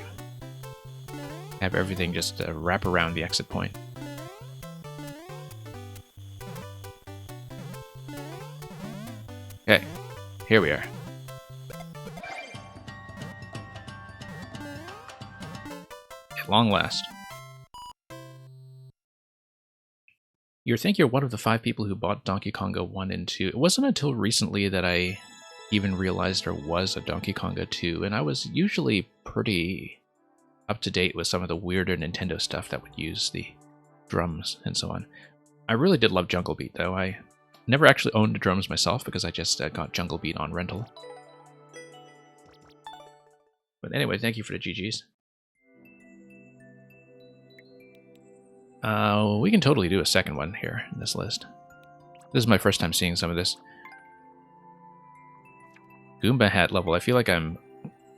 have everything just wrap around the exit point. Okay, here we are. At long last. You think you're one of the 5 people who bought Donkey Konga 1 and 2. It wasn't until recently that I even realized there was a Donkey Konga 2, and I was usually pretty up to date with some of the weirder Nintendo stuff that would use the drums and so on. I really did love Jungle Beat, though. I never actually owned the drums myself because I just got Jungle Beat on rental. But anyway, thank you for the GGs. We can totally do a second one here in this list. This is my first time seeing some of this. Goomba hat level. I feel like I'm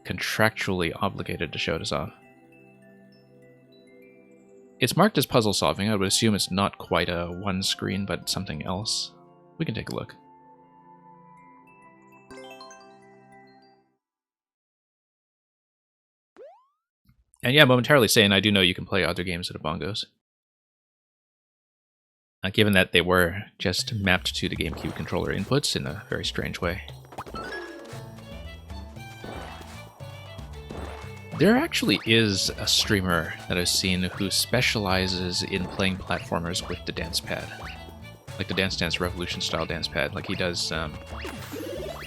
contractually obligated to show this off. It's marked as puzzle solving. I would assume it's not quite a one screen, but something else. We can take a look. And yeah, momentarily saying I do know you can play other games at the bongos. Given that they were just mapped to the GameCube controller inputs in a very strange way. There actually is a streamer that I've seen who specializes in playing platformers with the dance pad. Like the Dance Dance Revolution style dance pad. Like he does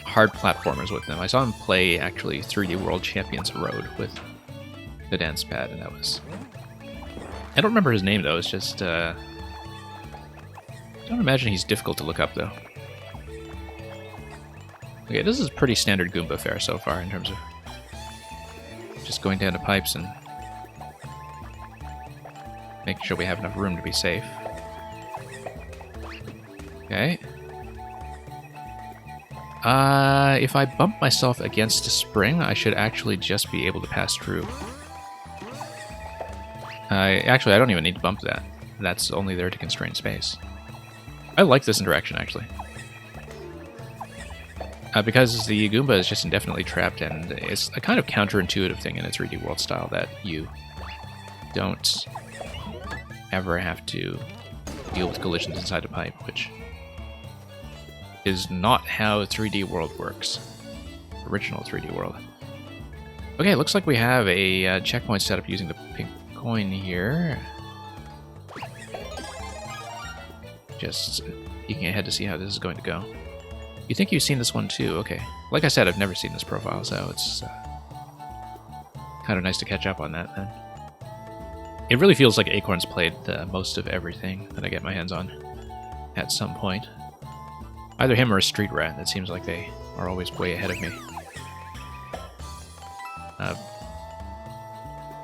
hard platformers with them. I saw him play actually 3D World Champions Road with the dance pad, and that was... I don't remember his name though, it's just... I don't imagine he's difficult to look up though. Okay, this is pretty standard Goomba fare so far in terms of just going down the pipes and making sure we have enough room to be safe. Okay. If I bump myself against a spring, I should actually just be able to pass through. Actually, I don't even need to bump that. That's only there to constrain space. I like this interaction, actually. Because the Goomba is just indefinitely trapped, and it's a kind of counterintuitive thing in a 3D World style that you don't ever have to deal with collisions inside a pipe, which is not how 3D World works. Original 3D World. Okay, looks like we have a checkpoint set up using the pink coin here. Just peeking ahead to see how this is going to go. You think you've seen this one too? Okay. Like I said, I've never seen this profile, so it's kind of nice to catch up on that then. It really feels like Acorn's played most of everything that I get my hands on at some point. Either him or a Street Rat. It seems like they are always way ahead of me.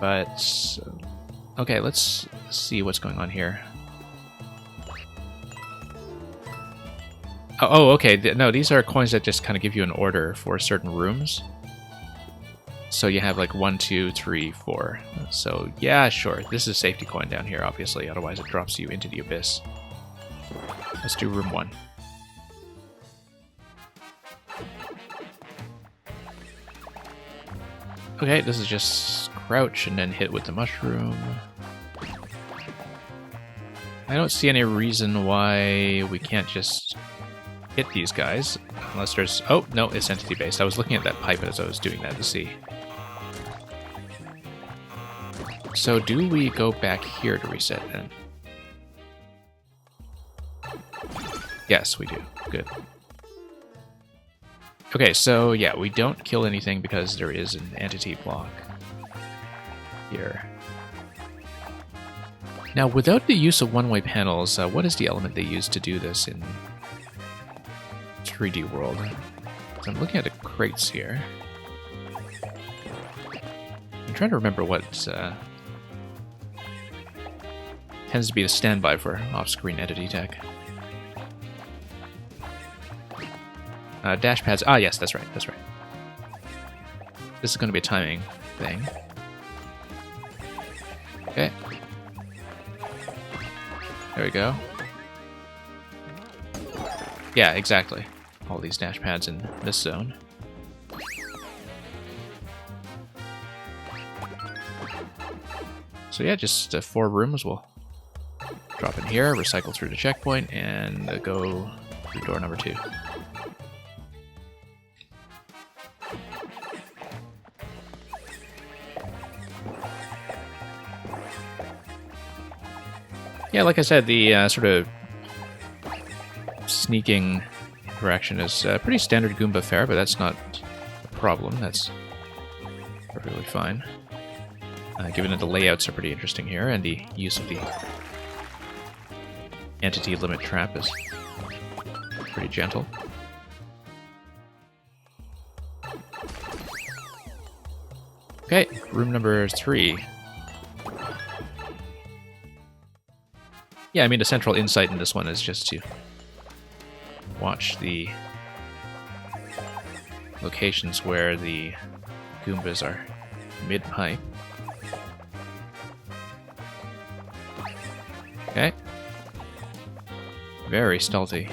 But okay, let's see what's going on here. Oh, okay. No, these are coins that just kind of give you an order for certain rooms. So you have like 1, 2, 3, 4. So yeah, sure. This is a safety coin down here, obviously. Otherwise it drops you into the abyss. Let's do room 1. Okay, this is just crouch and then hit with the mushroom. I don't see any reason why we can't just hit these guys, unless there's... Oh, no, it's entity-based. I was looking at that pipe as I was doing that to see. So do we go back here to reset then? Yes, we do. Good. Okay, so yeah, we don't kill anything because there is an entity block here. Now, without the use of one-way panels, what is the element they use to do this in 3D World? So I'm looking at the crates here. I'm trying to remember what tends to be the standby for off-screen entity tech. Dash pads. Ah, yes, that's right. That's right. This is going to be a timing thing. Okay. There we go. Yeah, exactly. All these dash pads in this zone. So yeah, just 4 rooms. We'll drop in here, recycle through the checkpoint, and go through door number 2. Yeah, like I said, the sort of sneaking interaction is pretty standard Goomba fare, but that's not a problem. That's perfectly fine. Given that the layouts are pretty interesting here, and the use of the entity limit trap is pretty gentle. Okay, room number 3. Yeah, I mean, the central insight in this one is just to watch the locations where the Goombas are mid-pipe. Okay. Very stealthy.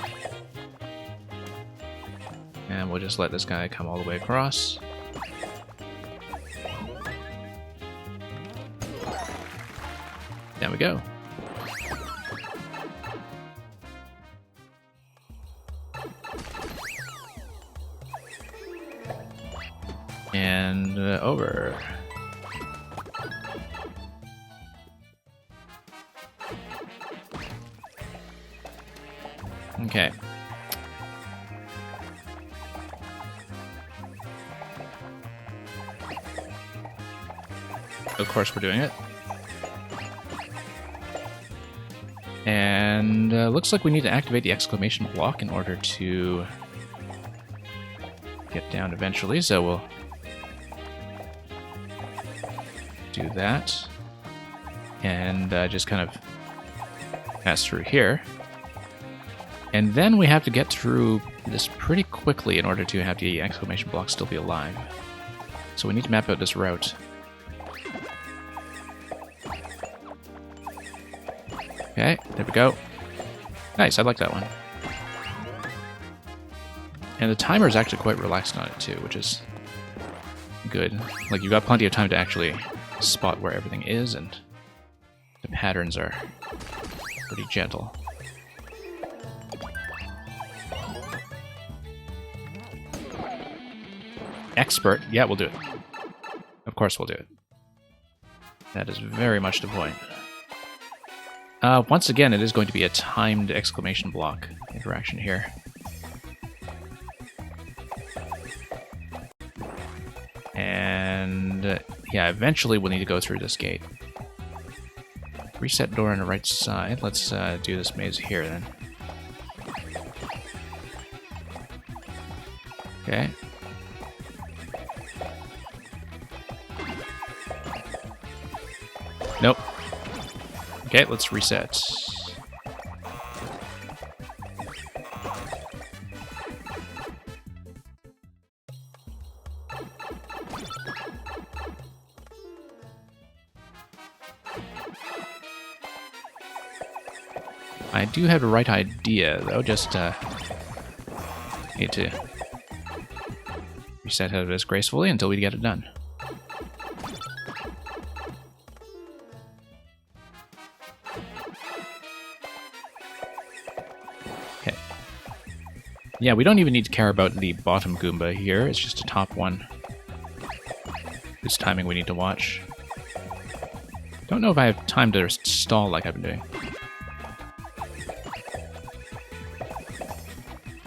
And we'll just let this guy come all the way across. There we go. And over. Okay. Of course we're doing it. And looks like we need to activate the exclamation block in order to get down eventually, so we'll do that. And just kind of pass through here. And then we have to get through this pretty quickly in order to have the exclamation block still be alive. So we need to map out this route. Okay, there we go. Nice, I like that one. And the timer is actually quite relaxed on it too, which is good. Like, you've got plenty of time to actually spot where everything is, and the patterns are pretty gentle. Expert. Yeah, we'll do it. Of course we'll do it. That is very much the point. Once again, it is going to be a timed exclamation block interaction here. And yeah, eventually we'll need to go through this gate. Reset door on the right side. Let's do this maze here then. Okay. Nope. Okay, let's reset. I do have the right idea, though, just need to reset how it is gracefully until we get it done. Okay. Yeah, we don't even need to care about the bottom Goomba here, it's just a top one. Whose timing we need to watch. Don't know if I have time to stall like I've been doing.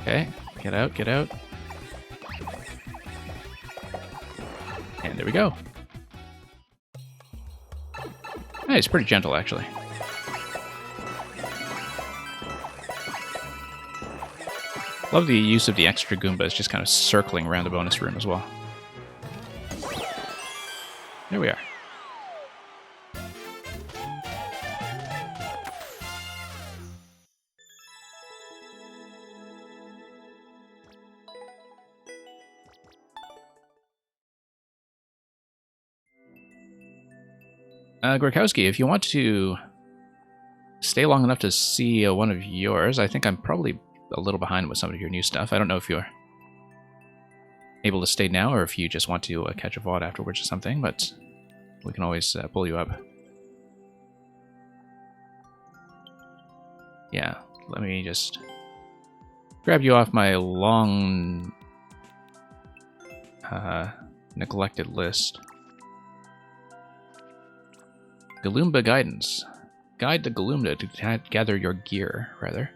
Okay, get out, get out. And there we go. Hey, it's pretty gentle, actually. Love the use of the extra Goombas just kind of circling around the bonus room as well. There we are. Gorkowski, if you want to stay long enough to see one of yours, I think I'm probably a little behind with some of your new stuff. I don't know if you're able to stay now or if you just want to catch a VOD afterwards or something, but we can always pull you up. Yeah, let me just grab you off my long neglected list. Galoomba Guidance. Guide the Galoomba to gather your gear, rather.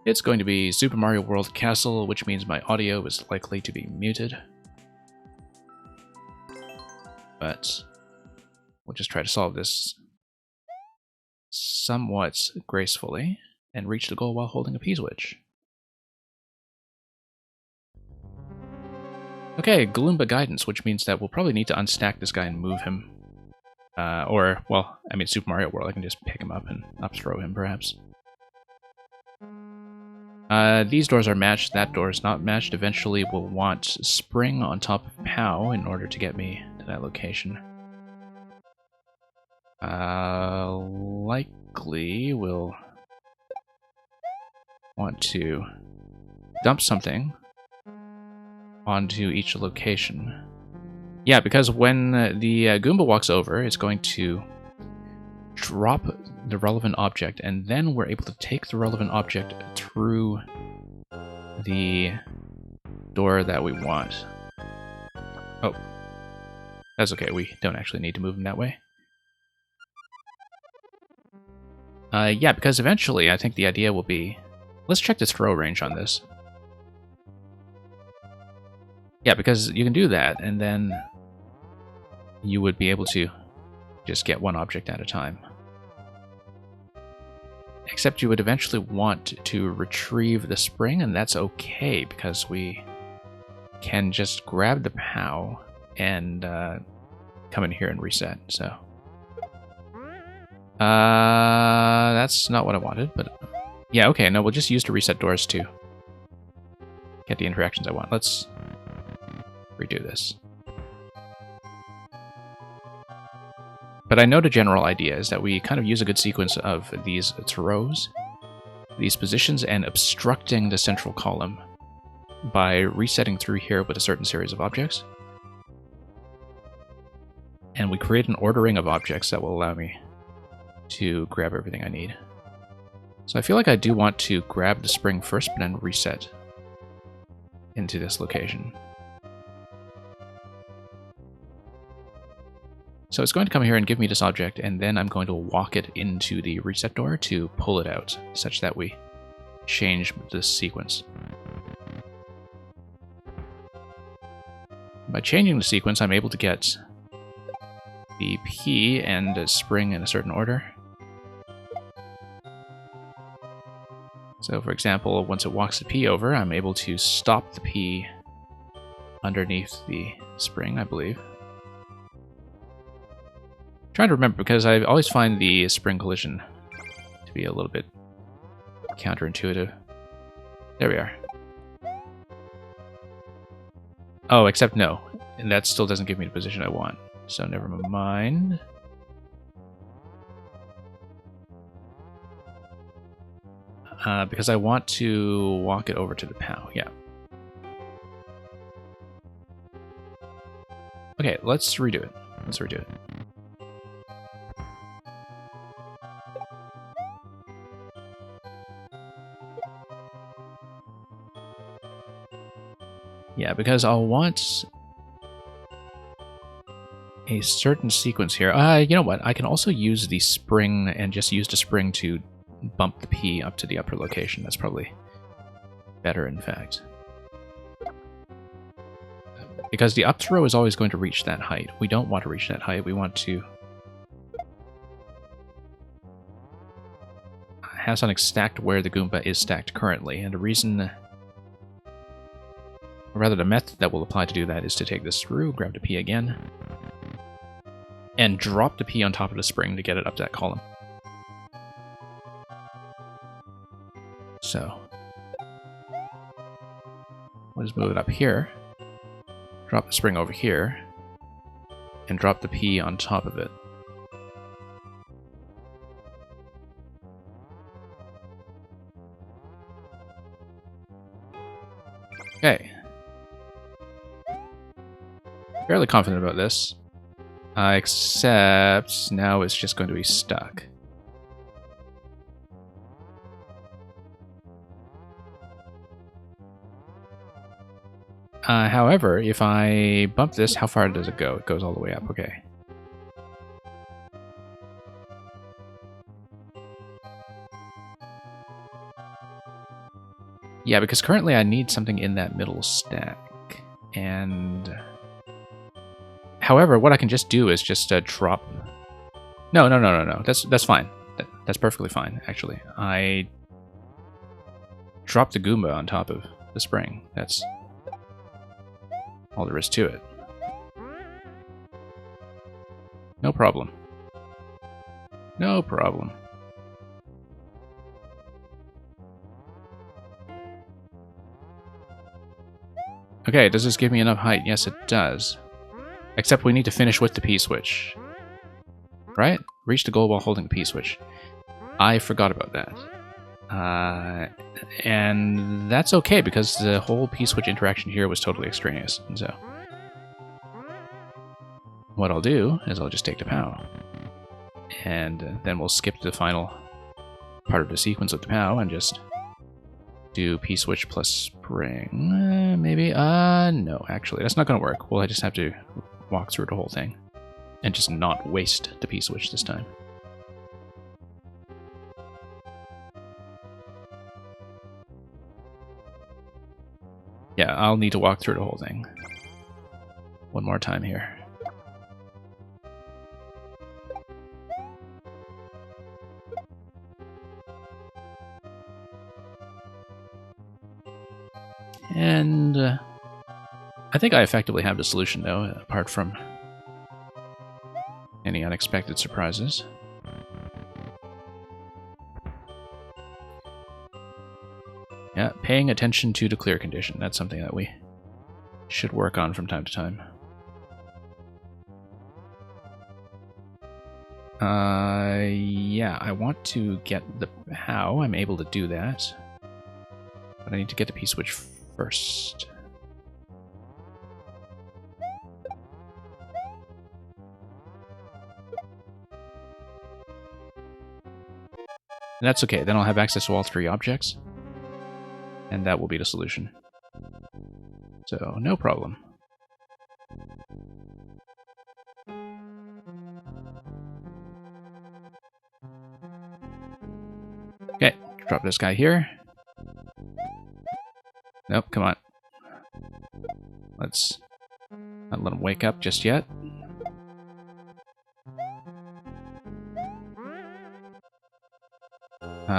It's going to be Super Mario World Castle, which means my audio is likely to be muted. But we'll just try to solve this somewhat gracefully and reach the goal while holding a P-switch. Okay, Galoomba Guidance, which means that we'll probably need to unstack this guy and move him. Or, well, I mean, Super Mario World, I can just pick him up and up throw him, perhaps. These doors are matched. That door is not matched. Eventually, we'll want spring on top of POW in order to get me to that location. Likely we'll want to dump something onto each location. Yeah, because when the Goomba walks over, it's going to drop the relevant object, and then we're able to take the relevant object through the door that we want. Oh, that's okay. We don't actually need to move him that way. Yeah, because eventually I think the idea will be... Let's check the throw range on this. Yeah, because you can do that, and then you would be able to just get one object at a time. Except you would eventually want to retrieve the spring, and that's okay, because we can just grab the POW and come in here and reset, so... that's not what I wanted, but... Yeah, okay, no, we'll just use to reset doors to get the interactions I want. Let's redo this. But I know the general idea is that we kind of use a good sequence of these throws, these positions, and obstructing the central column by resetting through here with a certain series of objects. And we create an ordering of objects that will allow me to grab everything I need. So I feel like I do want to grab the spring first, but then reset into this location. So it's going to come here and give me this object, and then I'm going to walk it into the reset door to pull it out, such that we change this sequence. By changing the sequence, I'm able to get the P and the spring in a certain order. So for example, once it walks the P over, I'm able to stop the P underneath the spring, I believe. Trying to remember, because I always find the spring collision to be a little bit counterintuitive. There we are. Oh, except no. And that still doesn't give me the position I want. So never mind. Because I want to walk it over to the POW, yeah. Okay, let's redo it. Let's redo it. Yeah, because I'll want a certain sequence here. You know what? I can also use the spring and just use the spring to bump the P up to the upper location. That's probably better, in fact. Because the up throw is always going to reach that height. We don't want to reach that height. We want to have something stacked where the Goomba is stacked currently. And the reason... or rather, the method that will apply to do that is to take this through, grab the P again, and drop the P on top of the spring to get it up that column. So, we'll just move it up here, drop the spring over here, and drop the P on top of it. Okay. Fairly confident about this, except now it's just going to be stuck. However, if I bump this, how far does it go? It goes all the way up, okay. Yeah, because currently I need something in that middle stack, and... However, what I can just do is just drop... No. That's fine. That's perfectly fine, actually. I drop the Goomba on top of the spring. That's all there is to it. No problem. No problem. Okay, does this give me enough height? Yes, it does. Except we need to finish with the P-switch. Right? Reach the goal while holding the P-switch. I forgot about that. And that's okay, because the whole P-switch interaction here was totally extraneous. And so what I'll do is I'll just take the POW. And then we'll skip to the final part of the sequence with the POW and just do P-switch plus spring, maybe? No, actually, that's not going to work. Well, I just have to walk through the whole thing and just not waste the P-switch this time. Yeah, I'll need to walk through the whole thing one more time here. And I think I effectively have the solution, though, apart from any unexpected surprises. Yeah, paying attention to the clear condition. That's something that we should work on from time to time. Yeah, I want to get the POW. I'm able to do that. But I need to get the P-switch first. And that's okay, then I'll have access to all three objects. And that will be the solution. So, no problem. Okay, drop this guy here. Nope, come on. Let's not let him wake up just yet.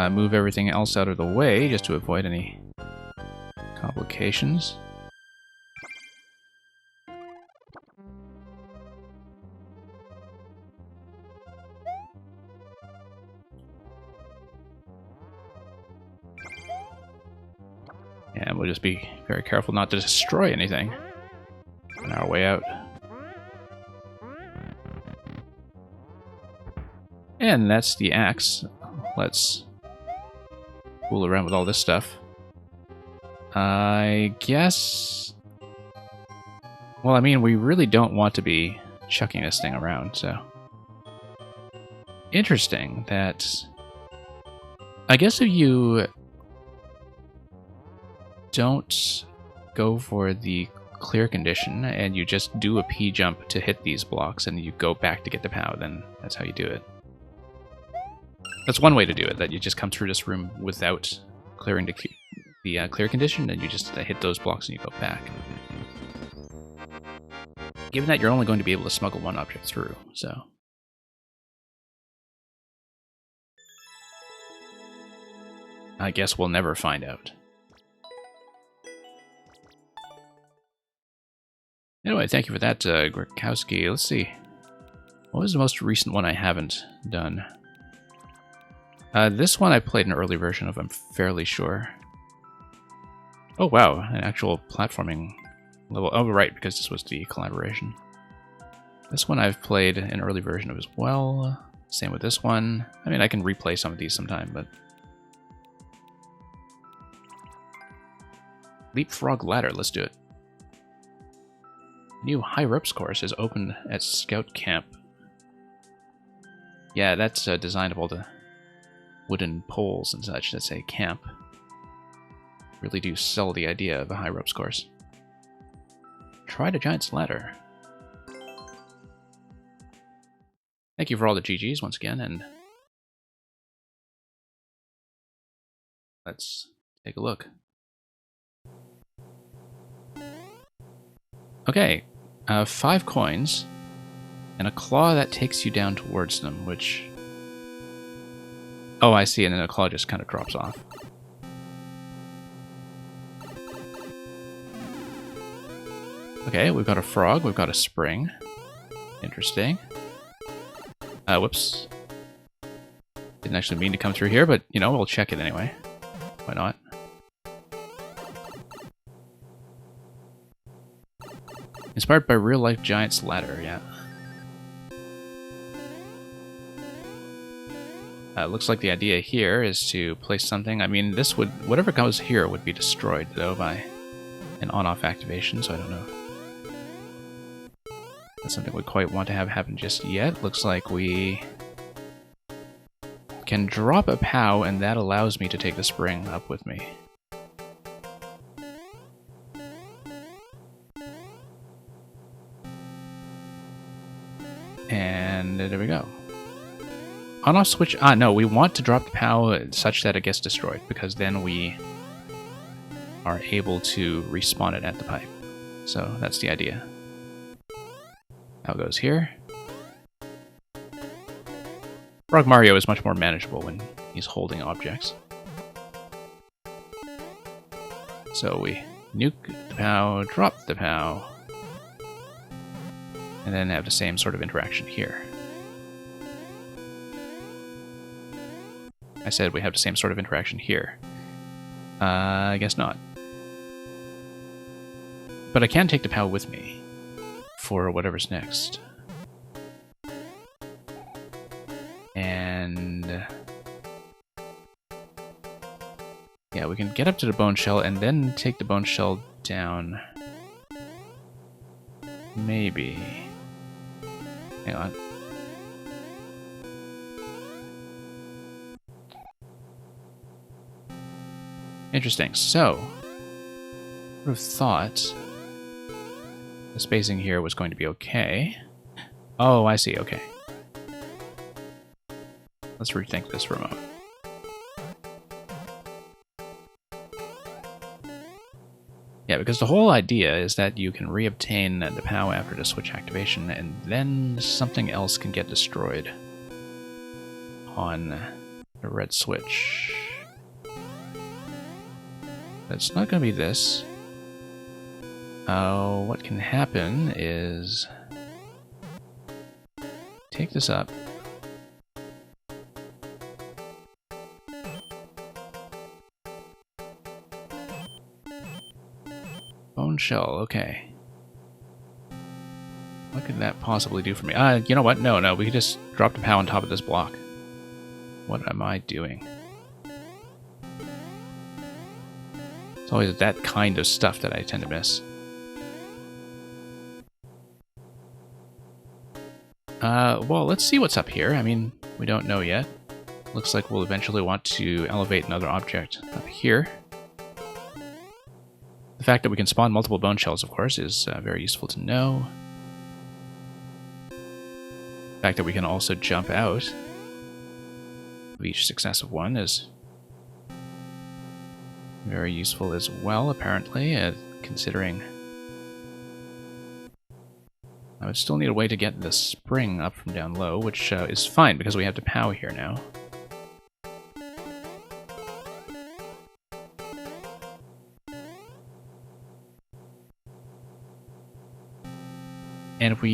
Move everything else out of the way just to avoid any complications. And we'll just be very careful not to destroy anything on our way out. And that's the axe. Let's fool around with all this stuff. I guess... Well, I mean, we really don't want to be chucking this thing around, so... Interesting that... I guess if you don't go for the clear condition and you just do a P jump to hit these blocks and you go back to get the POW, then that's how you do it. That's one way to do it, that you just come through this room without clearing the clear condition, and you just hit those blocks and you go back. Given that you're only going to be able to smuggle one object through, so... I guess we'll never find out. Anyway, thank you for that, Grekowski. Let's see. What was the most recent one I haven't done? This one I played an early version of, I'm fairly sure. Oh wow, an actual platforming level. Oh right, because this was the collaboration. This one I've played an early version of as well. Same with this one. I mean, I can replay some of these sometime, but... Leapfrog Ladder, let's do it. New High Ropes course is open at Scout Camp. Yeah, that's designed of all the wooden poles and such that say camp. Really do sell the idea of a High Ropes course. Try the Giant's Ladder. Thank you for all the GGs once again, and let's take a look. Okay, 5 coins, and a claw that takes you down towards them, which... Oh, I see, and then a claw just kind of drops off. Okay, we've got a frog, we've got a spring. Interesting. Whoops. Didn't actually mean to come through here, but, you know, we'll check it anyway. Why not? Inspired by real-life Giant's Ladder, yeah. Looks like the idea here is to place something. I mean, this would... whatever goes here would be destroyed, though, by an on-off activation, so I don't know. That's something we quite want to have happen just yet. Looks like we can drop a POW, and that allows me to take the spring up with me. And there we go. On-off switch... ah, no, we want to drop the POW such that it gets destroyed, because then we are able to respawn it at the pipe. So that's the idea. POW goes here. Frog Mario is much more manageable when he's holding objects. So we nuke the POW, drop the POW, and then have the same sort of interaction here. I said we have the same sort of interaction here. I guess not. But I can take the POW with me for whatever's next. And... yeah, we can get up to the bone shell and then take the bone shell down. Maybe. Hang on. Interesting. So, I would have thought the spacing here was going to be okay. Oh, I see. Okay. Let's rethink this for a moment. Yeah, because the whole idea is that you can reobtain the POW after the switch activation, and then something else can get destroyed on the red switch. It's not going to be this. What can happen is take this up. Bone shell, okay. What could that possibly do for me? You know what? No, we could just drop the POW on top of this block. What am I doing? It's always that kind of stuff that I tend to miss. Well, let's see what's up here. I mean, we don't know yet. Looks like we'll eventually want to elevate another object up here. The fact that we can spawn multiple bone shells, of course, is very useful to know. The fact that we can also jump out of each successive one is very useful as well, apparently, considering I would still need a way to get the spring up from down low, which is fine because we have the POW here now. And if we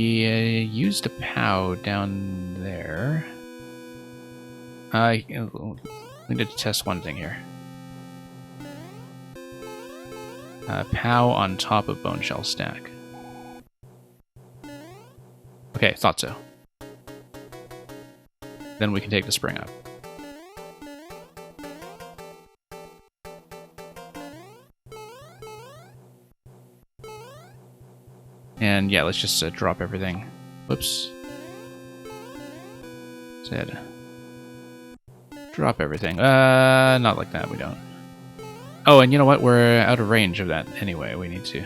use the POW down there... we need to test one thing here. POW on top of bone shell stack. Okay, thought so. Then we can take the spring up. And yeah, let's just drop everything. Whoops. Said. Drop everything. Not like that, we don't. Oh, and you know what? We're out of range of that anyway. We need to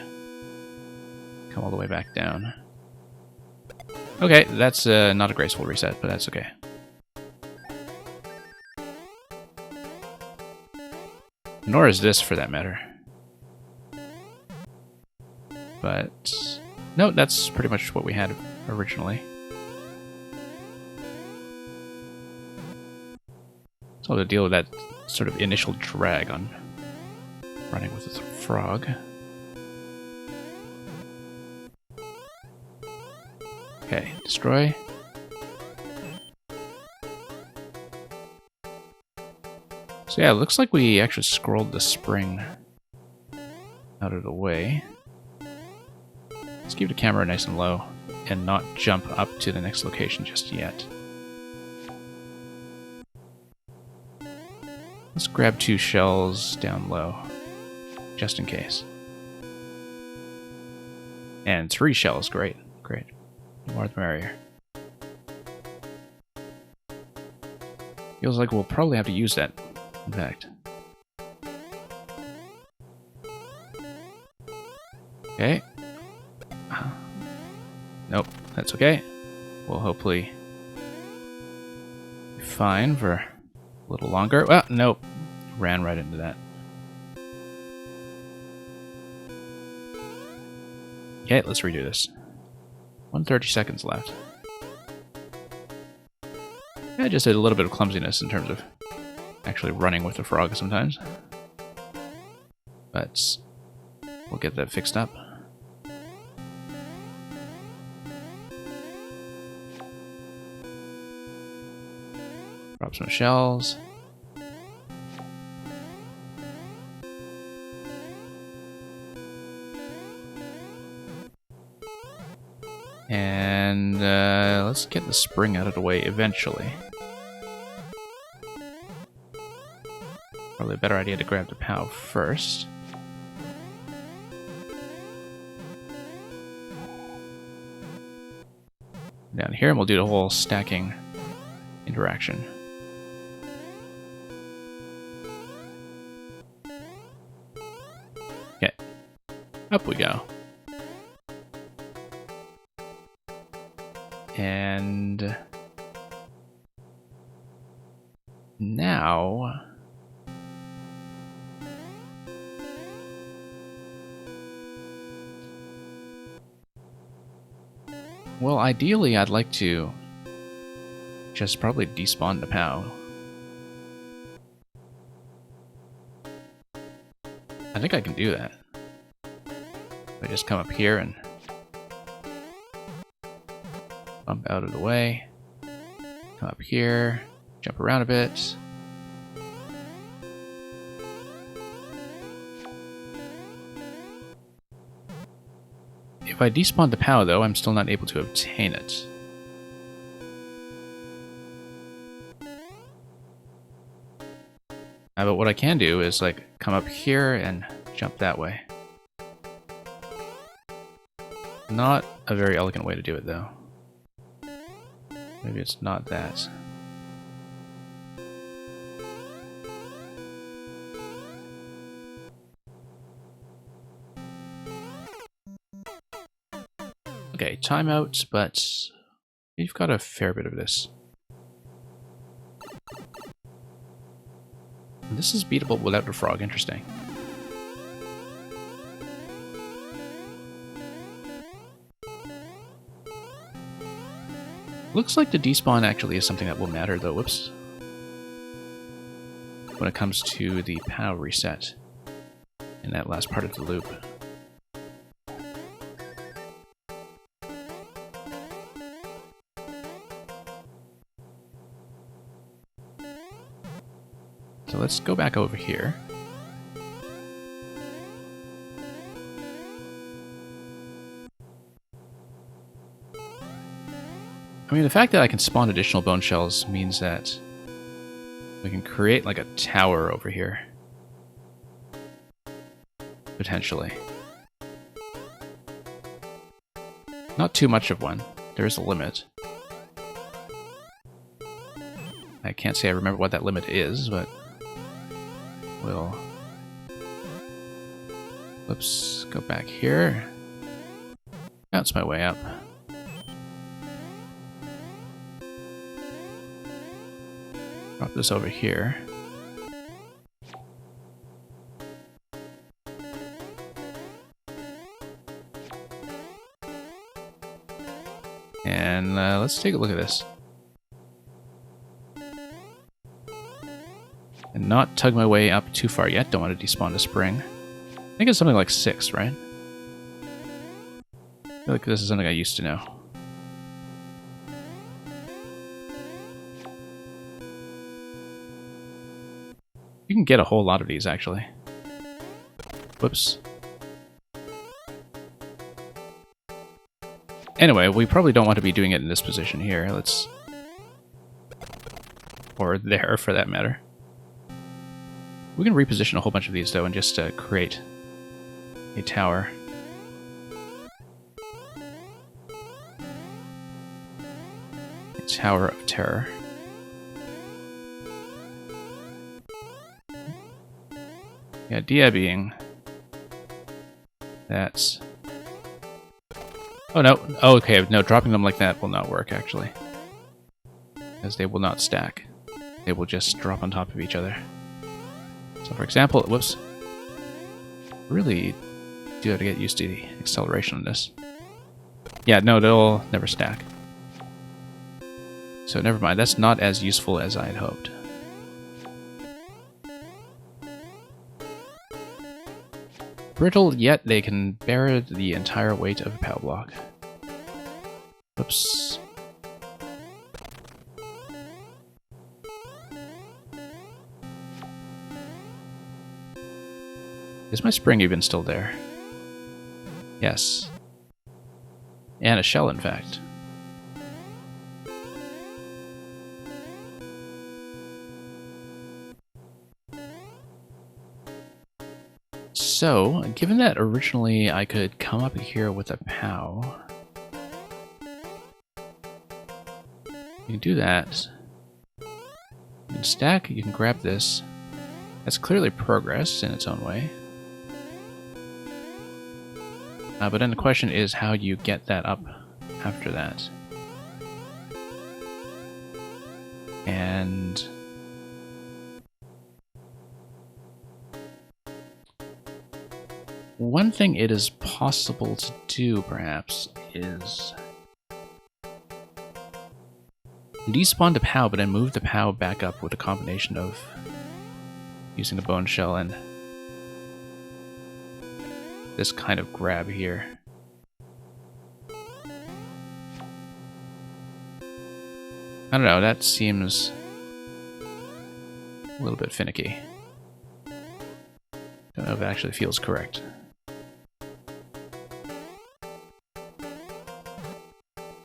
come all the way back down. Okay, that's not a graceful reset, but that's okay. Nor is this, for that matter. But... no, that's pretty much what we had originally. So to deal with that sort of initial drag on running with the frog. Okay, destroy. So yeah, it looks like we actually scrolled the spring out of the way. Let's keep the camera nice and low and not jump up to the next location just yet. Let's grab 2 shells down low, just in case. And 3 shells, great, great. The more the merrier. Feels like we'll probably have to use that, in fact. Okay. Nope, that's okay. We'll hopefully be fine for a little longer. Well, nope. Ran right into that. Okay, let's redo this. 130 seconds left. Yeah, just a little bit of clumsiness in terms of actually running with the frog sometimes. But we'll get that fixed up. Drop some shells. And let's get the spring out of the way eventually. Probably a better idea to grab the POW first. Down here, and we'll do the whole stacking interaction. Okay, up we go. And now well, ideally I'd like to just probably despawn the POW. I think I can do that. I just come up here and bump out of the way. Come up here, jump around a bit. If I despawn the POW, though, I'm still not able to obtain it. But what I can do is, like, come up here and jump that way. Not a very elegant way to do it, though. Maybe it's not that. Okay, timeout, but you've got a fair bit of this. This is beatable without the frog, interesting. Looks like the despawn actually is something that will matter, though. Whoops. When it comes to the POW reset in that last part of the loop. So let's go back over here. I mean, the fact that I can spawn additional bone shells means that we can create like a tower over here. Potentially. Not too much of one. There is a limit. I can't say I remember what that limit is, but we'll... Whoops, go back here. That's my way up. Drop this over here. And let's take a look at this. And not tug my way up too far yet. Don't want to despawn the spring. I think it's something like 6, right? I feel like this is something I used to know. You can get a whole lot of these, actually. Anyway, we probably don't want to be doing it in this position here. Let's... Or there, for that matter. We can reposition a whole bunch of these, though, and just create a tower. A Tower of Terror. The idea being that... Oh, no. Oh, okay. No, dropping them like that will not work, actually. Because they will not stack. They will just drop on top of each other. So, for example... Whoops. Really do have to get used to the acceleration on this. Yeah, no, they'll never stack. So, never mind. That's not as useful as I had hoped. Brittle, yet they can bear the entire weight of a POW block. Oops. Is my spring even still there? Yes. And a shell, in fact. So, given that originally I could come up here with a POW, you can do that. You can stack, you can grab this. That's clearly progress in its own way. But then the question is how you get that up after that. And... one thing it is possible to do, perhaps, is despawn the POW, but then move the POW back up with a combination of using the bone shell and this kind of grab here. I don't know, that seems a little bit finicky. Don't know if it actually feels correct.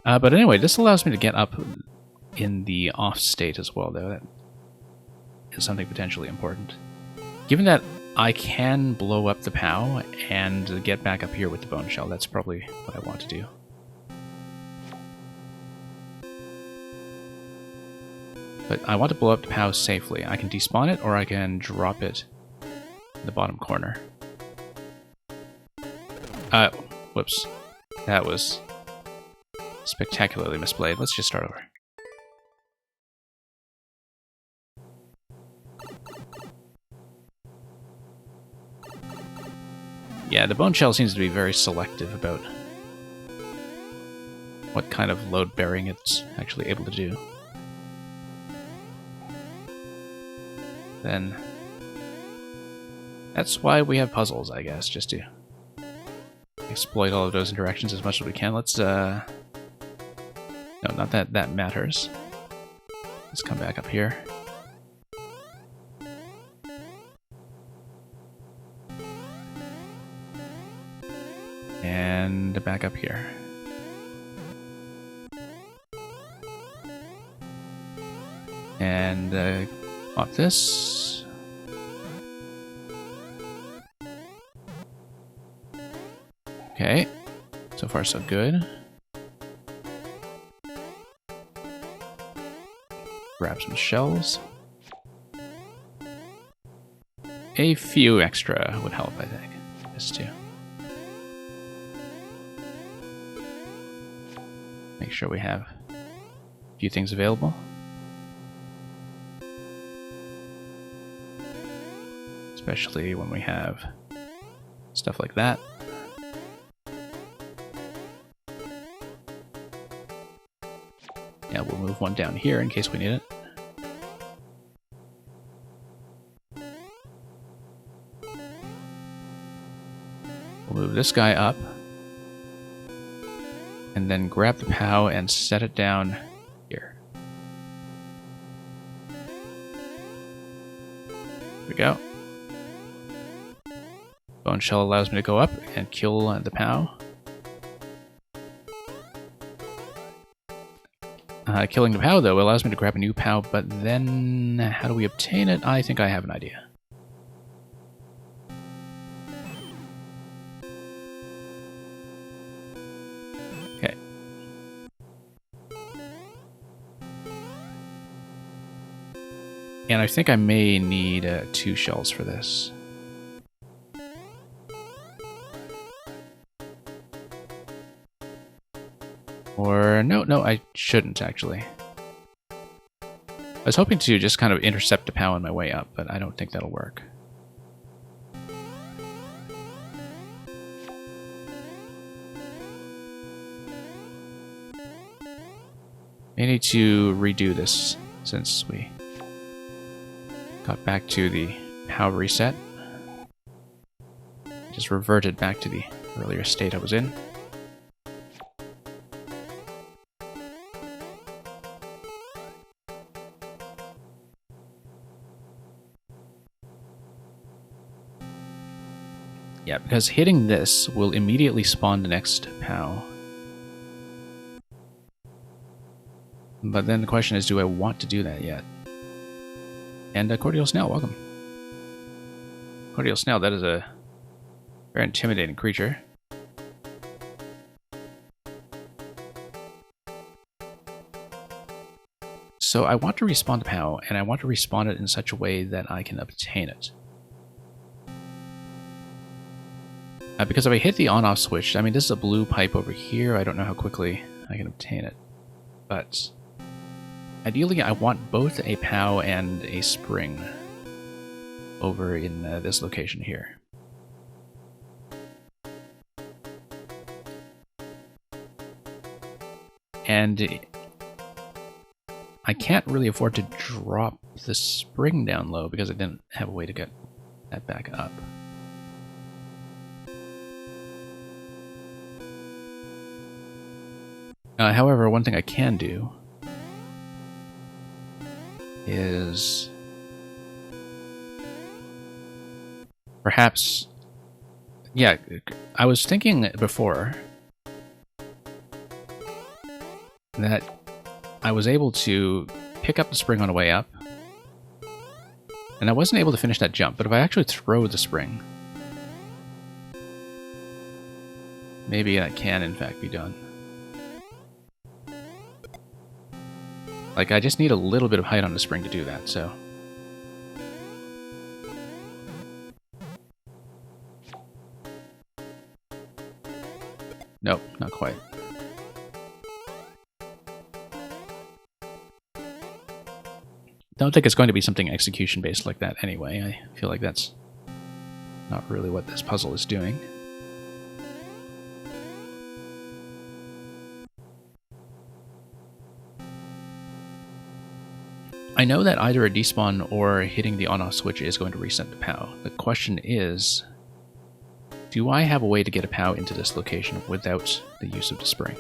But anyway, this allows me to get up in the off state as well, though. That is something potentially important. Given that I can blow up the POW and get back up here with the bone shell, that's probably what I want to do. But I want to blow up the POW safely. I can despawn it, or I can drop it in the bottom corner. Whoops. That was spectacularly misplayed. Let's just start over. Yeah, the bone shell seems to be very selective about what kind of load bearing it's actually able to do. Then that's why we have puzzles, I guess, just to exploit all of those interactions as much as we can. Let's no, not that that matters. Let's come back up here. And back up here. And pop this. Okay, so far so good. Grab some shells. A few extra would help, I think. Just to make sure we have a few things available. Especially when we have stuff like that. Yeah, we'll move one down here in case we need it. We'll move this guy up. And then grab the POW and set it down here. There we go. Bone shell allows me to go up and kill the POW. Killing the POW, though, allows me to grab a new POW, but then how do we obtain it? I think I have an idea. Okay. And I think I may need 2 shells for this. Or, no, I shouldn't, actually. I was hoping to just kind of intercept a POW on my way up, but I don't think that'll work. May need to redo this since we got back to the POW reset. Just reverted back to the earlier state I was in. Yeah, because hitting this will immediately spawn the next POW. But then the question is, do I want to do that yet? And Cordial Snail, welcome. Cordial Snail, that is a very intimidating creature. So I want to respawn the POW, and I want to respawn it in such a way that I can obtain it. Because if I hit the on-off switch, I mean, this is a blue pipe over here. I don't know how quickly I can obtain it. But ideally, I want both a POW and a spring over in this location here. And I can't really afford to drop the spring down low because I didn't have a way to get that back up. However, one thing I can do is perhaps, yeah, I was thinking before that I was able to pick up the spring on the way up, and I wasn't able to finish that jump, but if I actually throw the spring, maybe that can in fact be done. Like, I just need a little bit of height on the spring to do that, so. Nope, not quite. Don't think it's going to be something execution-based like that anyway. I feel like that's not really what this puzzle is doing. I know that either a despawn or hitting the on-off switch is going to reset the POW. The question is, do I have a way to get a POW into this location without the use of the spring?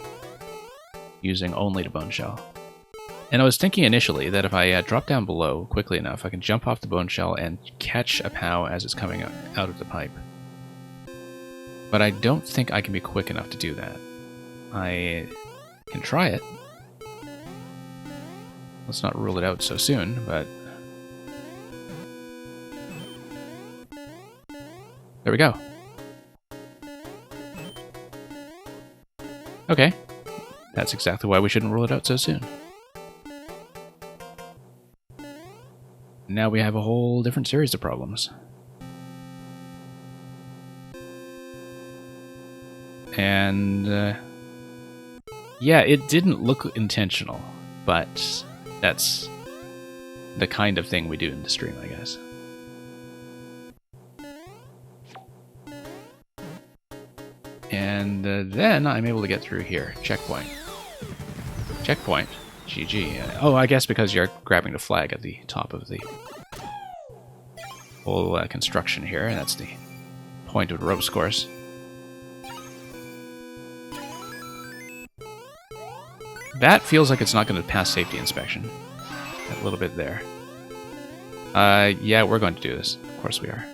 Using only the bone shell. And I was thinking initially that if I drop down below quickly enough, I can jump off the bone shell and catch a POW as it's coming out of the pipe. But I don't think I can be quick enough to do that. I can try it. Let's not rule it out so soon, but... there we go. Okay. That's exactly why we shouldn't rule it out so soon. Now we have a whole different series of problems. And, yeah, it didn't look intentional, but that's the kind of thing we do in the stream, I guess. And then I'm able to get through here. Checkpoint. Checkpoint. GG. Oh, I guess because you're grabbing the flag at the top of the whole construction here, and that's the point of the ropes course. That feels like it's not going to pass safety inspection. A little bit there. Yeah, we're going to do this. Of course we are.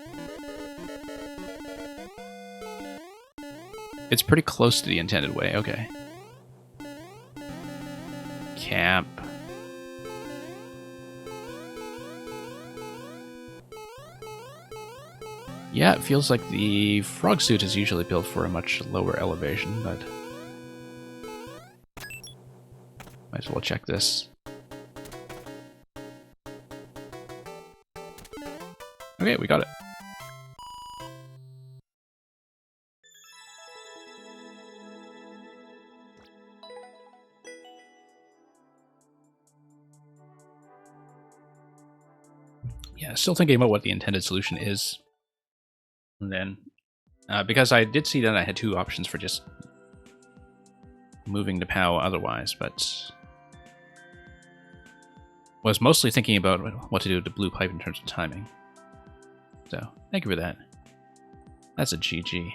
It's pretty close to the intended way. Okay. camp. Yeah, it feels like the frog suit is usually built for a much lower elevation, but might as well check this. Okay, we got it. Yeah, still thinking about what the intended solution is. And then, because I did see that I had two options for just moving to POW otherwise, but was mostly thinking about what to do with the blue pipe in terms of timing. So, thank you for that. That's a GG.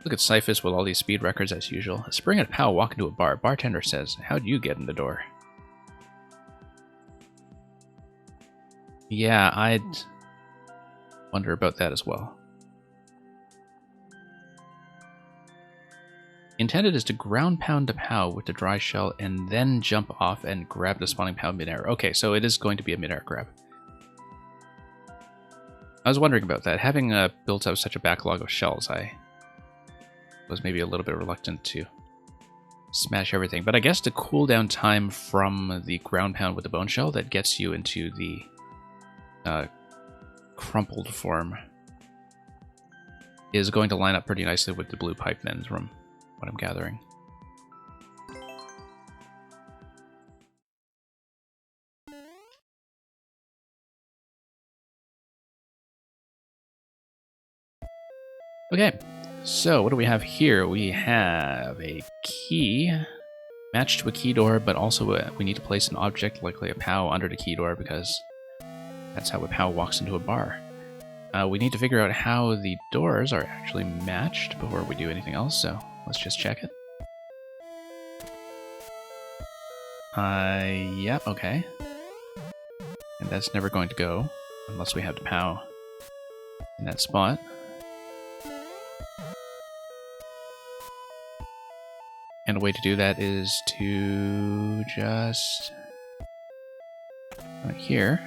Look at Cyphus with all these speed records as usual. A spring and POW walk into a bar. Bartender says, "How'd you get in the door?" Yeah, I'd wonder about that as well. Intended is to ground pound to POW with the dry shell and then jump off and grab the spawning POW midair. Okay, so it is going to be a midair grab. I was wondering about that. Having built up such a backlog of shells, I was maybe a little bit reluctant to smash everything. But I guess the cooldown time from the ground pound with the bone shell that gets you into the crumpled form is going to line up pretty nicely with the blue pipe then, from what I'm gathering. Okay, so what do we have here? We have a key matched to a key door, but also we need to place an object, likely a POW, under the key door because that's how a POW walks into a bar. We need to figure out how the doors are actually matched before we do anything else, so let's just check it. Yep, okay. And that's never going to go unless we have the POW in that spot. And a way to do that is to just right here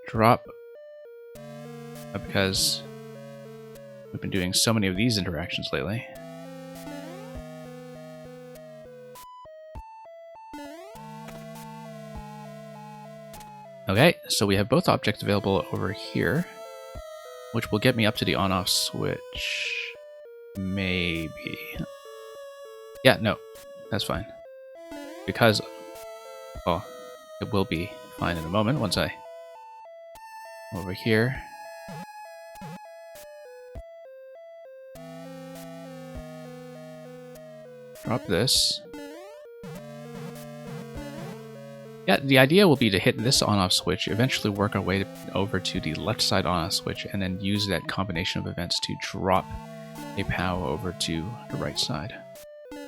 drop, because we've been doing so many of these interactions lately. Okay, so we have both objects available over here, which will get me up to the on-off switch. Maybe. Yeah, no, that's fine. Because, well, it will be fine in a moment once I over here. Drop this. Yeah, the idea will be to hit this on-off switch, eventually work our way over to the left side on-off switch, and then use that combination of events to drop a POW over to the right side. I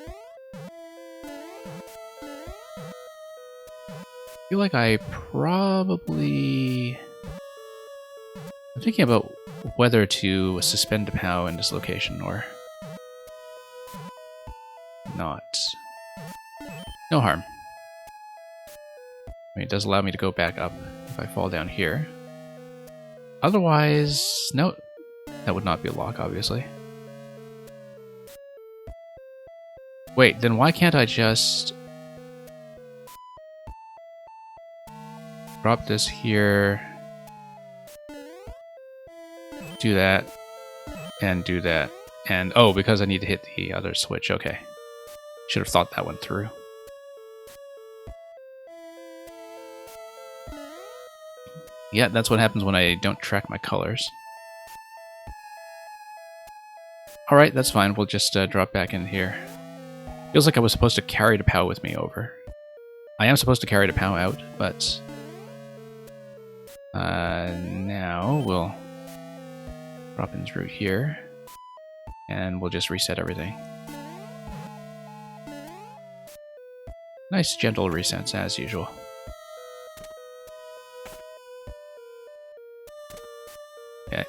feel like I probably... I'm thinking about whether to suspend a POW in this location or not. No harm. I mean, it does allow me to go back up if I fall down here. Otherwise, no, that would not be a lock, obviously. Wait, then why can't I just drop this here, do that, and do that, and oh, because I need to hit the other switch, okay. Should have thought that one through. Yeah, that's what happens when I don't track my colors. Alright, that's fine, we'll just drop back in here. Feels like I was supposed to carry the POW with me over. I am supposed to carry the POW out, but now we'll drop in through here, and we'll just reset everything. Nice gentle resets as usual. Okay.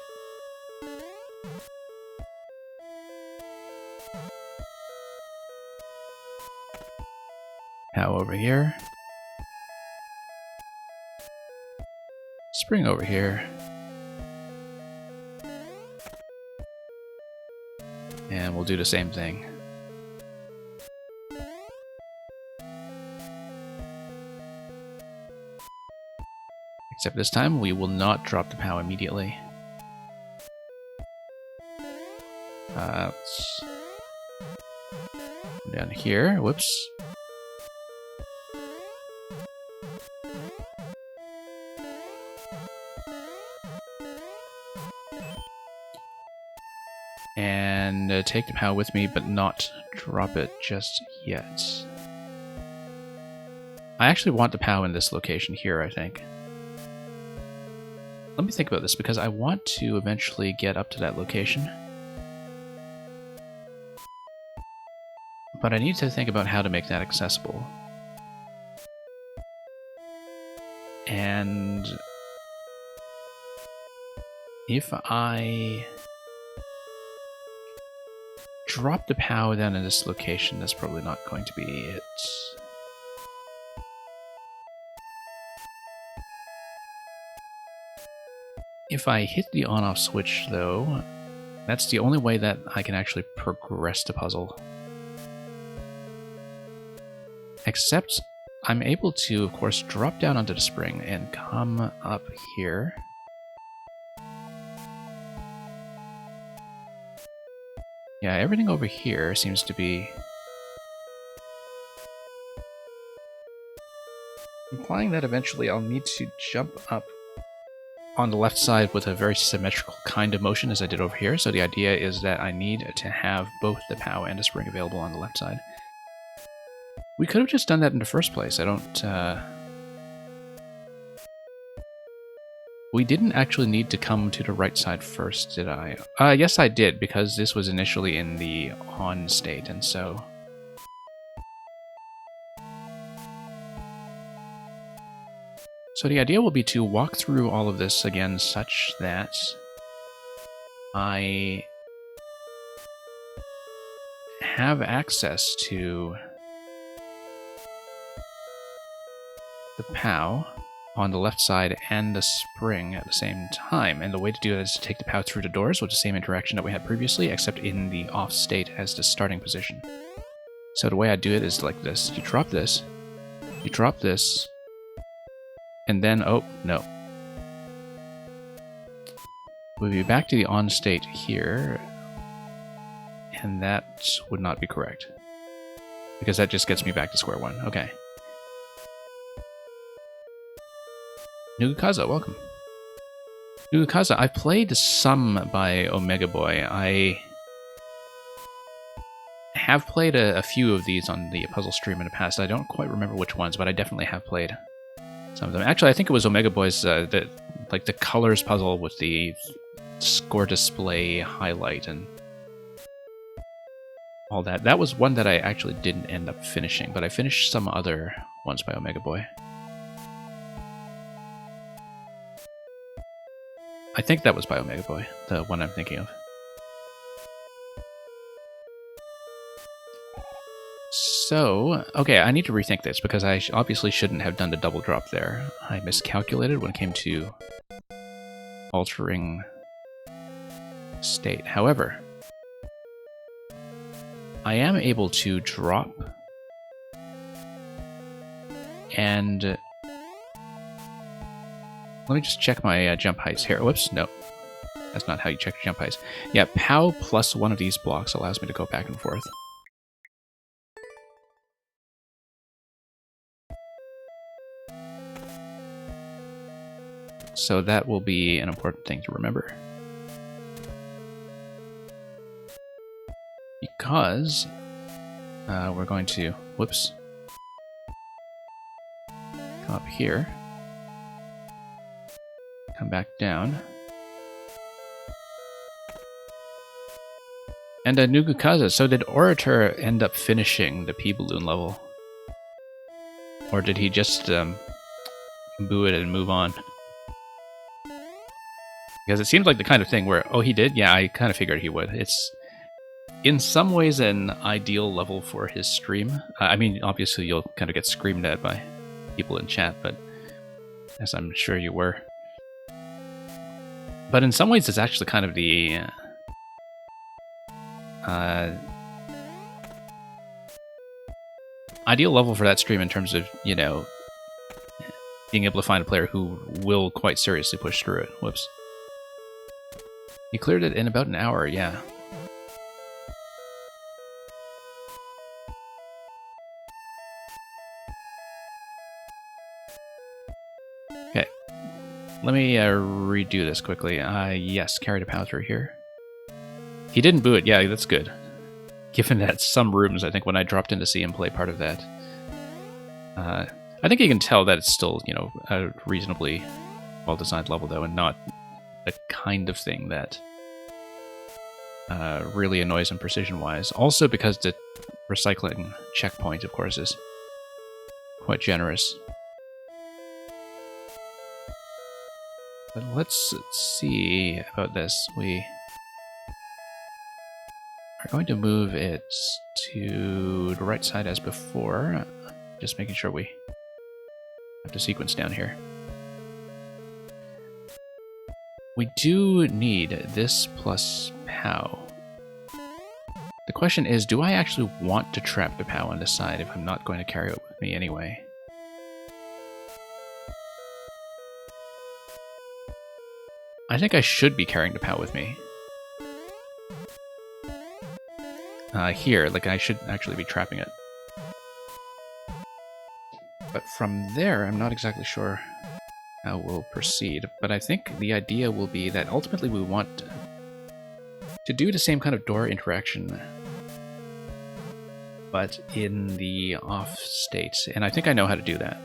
Pow over here. Spring over here. And we'll do the same thing. Except this time we will not drop the POW immediately. Let's go down here. Whoops. And take the POW with me, but not drop it just yet. I actually want the POW in this location here, I think. Let me think about this, because I want to eventually get up to that location. But I need to think about how to make that accessible. And if I drop the POW down in this location, that's probably not going to be it. If I hit the on-off switch, though, that's the only way that I can actually progress the puzzle. Except I'm able to, of course, drop down onto the spring and come up here. Yeah, everything over here seems to be implying that eventually I'll need to jump up on the left side with a very symmetrical kind of motion as I did over here. So the idea is that I need to have both the POW and the spring available on the left side. We could have just done that in the first place. I don't... We didn't actually need to come to the right side first, did I? Yes, I did, because this was initially in the on state, and so... So the idea will be to walk through all of this again such that I have access to the POW on the left side and the spring at the same time. And the way to do that is to take the POW through the doors with the same interaction that we had previously, except in the off state as the starting position. So the way I do it is like this. You drop this, and then, oh, no. We'll be back to the on state here, and that would not be correct, because that just gets me back to square one. Okay. Nugukaza, welcome. Nugukaza, I've played some by Omega Boy. I have played a few of these on the puzzle stream in the past. I don't quite remember which ones, but I definitely have played some of them. Actually, I think it was Omega Boy's the colors puzzle with the score display highlight and all that. That was one that I actually didn't end up finishing, but I finished some other ones by Omega Boy. I think that was by Omega Boy, the one I'm thinking of. So, okay, I need to rethink this, because I obviously shouldn't have done the double drop there. I miscalculated when it came to altering state. However, I am able to drop and... Let me just check my jump heights here. Whoops, no. That's not how you check your jump heights. Yeah, POW plus one of these blocks allows me to go back and forth. So that will be an important thing to remember. Because we're going to, whoops, come up here. Come back down. And Nugukaza, so did Orator end up finishing the P-Balloon level? Or did he just boo it and move on? Because it seems like the kind of thing where, oh, he did? Yeah, I kind of figured he would. It's in some ways an ideal level for his stream. I mean, obviously you'll kind of get screamed at by people in chat, but as I'm sure you were. But in some ways it's actually kind of the ideal level for that stream in terms of, you know, being able to find a player who will quite seriously push through it. Whoops. You cleared it in about an hour, yeah. Okay. Let me redo this quickly. Yes, carried a POW through here. He didn't boo it. Yeah, that's good. Given that some rooms, I think when I dropped in to see him play part of that, I think you can tell that it's still, you know, a reasonably well-designed level, though, and not the kind of thing that really annoys him precision-wise. Also because the recycling checkpoint, of course, is quite generous. But let's see about this. We are going to move it to the right side as before. Just making sure we have to sequence down here. We do need this plus POW. The question is, do I actually want to trap the POW on this side if I'm not going to carry it with me anyway? I think I should be carrying the POW with me. Here, like I should actually be trapping it. But from there, I'm not exactly sure how we'll proceed. But I think the idea will be that ultimately we want to do the same kind of door interaction, but in the off state. And I think I know how to do that.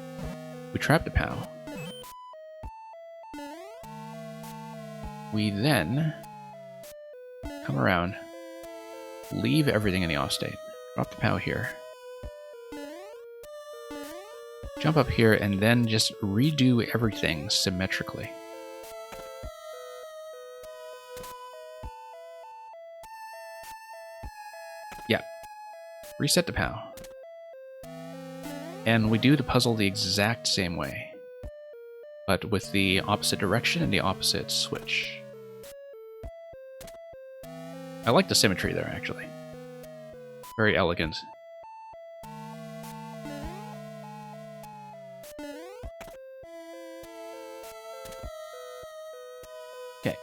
We trap the POW. We then come around, leave everything in the off state, drop the POW here, jump up here, and then just redo everything symmetrically. Yeah. Reset the POW. And we do the puzzle the exact same way, but with the opposite direction and the opposite switch. I like the symmetry there, actually. Very elegant. Okay.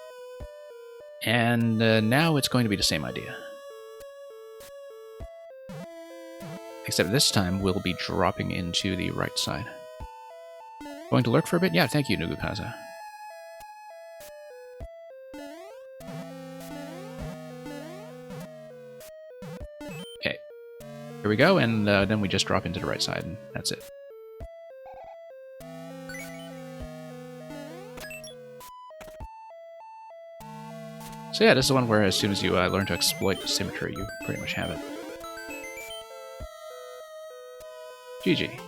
And now it's going to be the same idea. Except this time we'll be dropping into the right side. Going to lurk for a bit? Yeah, thank you, Nugukaza. Okay. Here we go, and then we just drop into the right side, and that's it. So yeah, this is the one where as soon as you learn to exploit the symmetry, you pretty much have it. GG.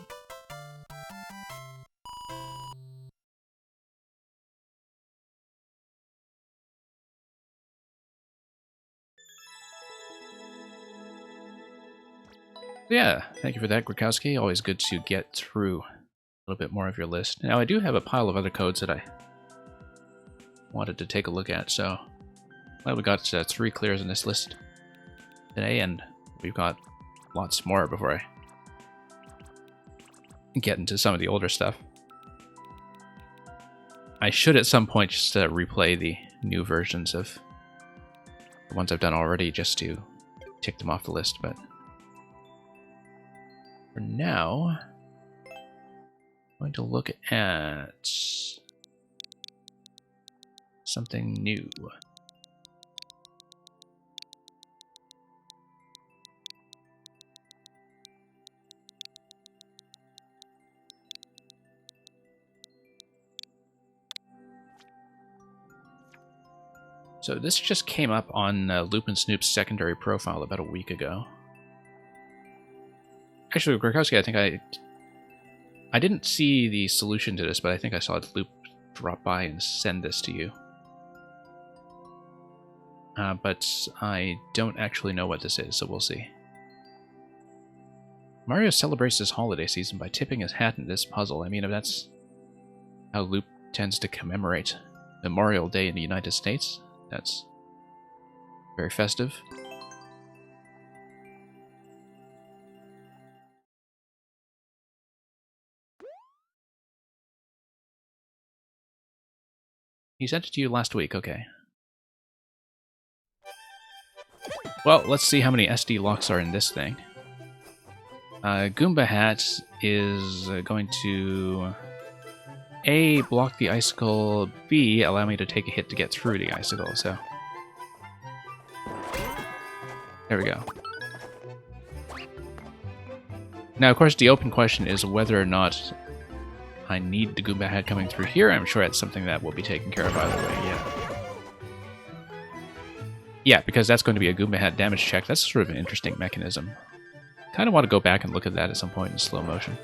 Yeah, thank you for that, Grukowski. Always good to get through a little bit more of your list. Now, I do have a pile of other codes that I wanted to take a look at, so glad we got 3 clears in this list today, and we've got lots more before I get into some of the older stuff. I should at some point just replay the new versions of the ones I've done already just to tick them off the list, but for now, I'm going to look at something new. So this just came up on Lupin Snoop's secondary profile about a week ago. Actually, Grukowski, I think I didn't see the solution to this, but I think I saw Loop drop by and send this to you. but I don't actually know what this is, so we'll see. Mario celebrates this holiday season by tipping his hat in this puzzle. I mean, if that's how Loop tends to commemorate Memorial Day in the United States, that's very festive. He sent it to you last week, okay. Well, let's see how many SD locks are in this thing. Goomba Hat is going to A, block the icicle, B, allow me to take a hit to get through the icicle, so... There we go. Now, of course, the open question is whether or not I need the Goomba Hat coming through here. I'm sure that's something that will be taken care of either way, yeah. Yeah, because that's going to be a Goomba Hat damage check. That's sort of an interesting mechanism. Kind of want to go back and look at that at some point in slow motion.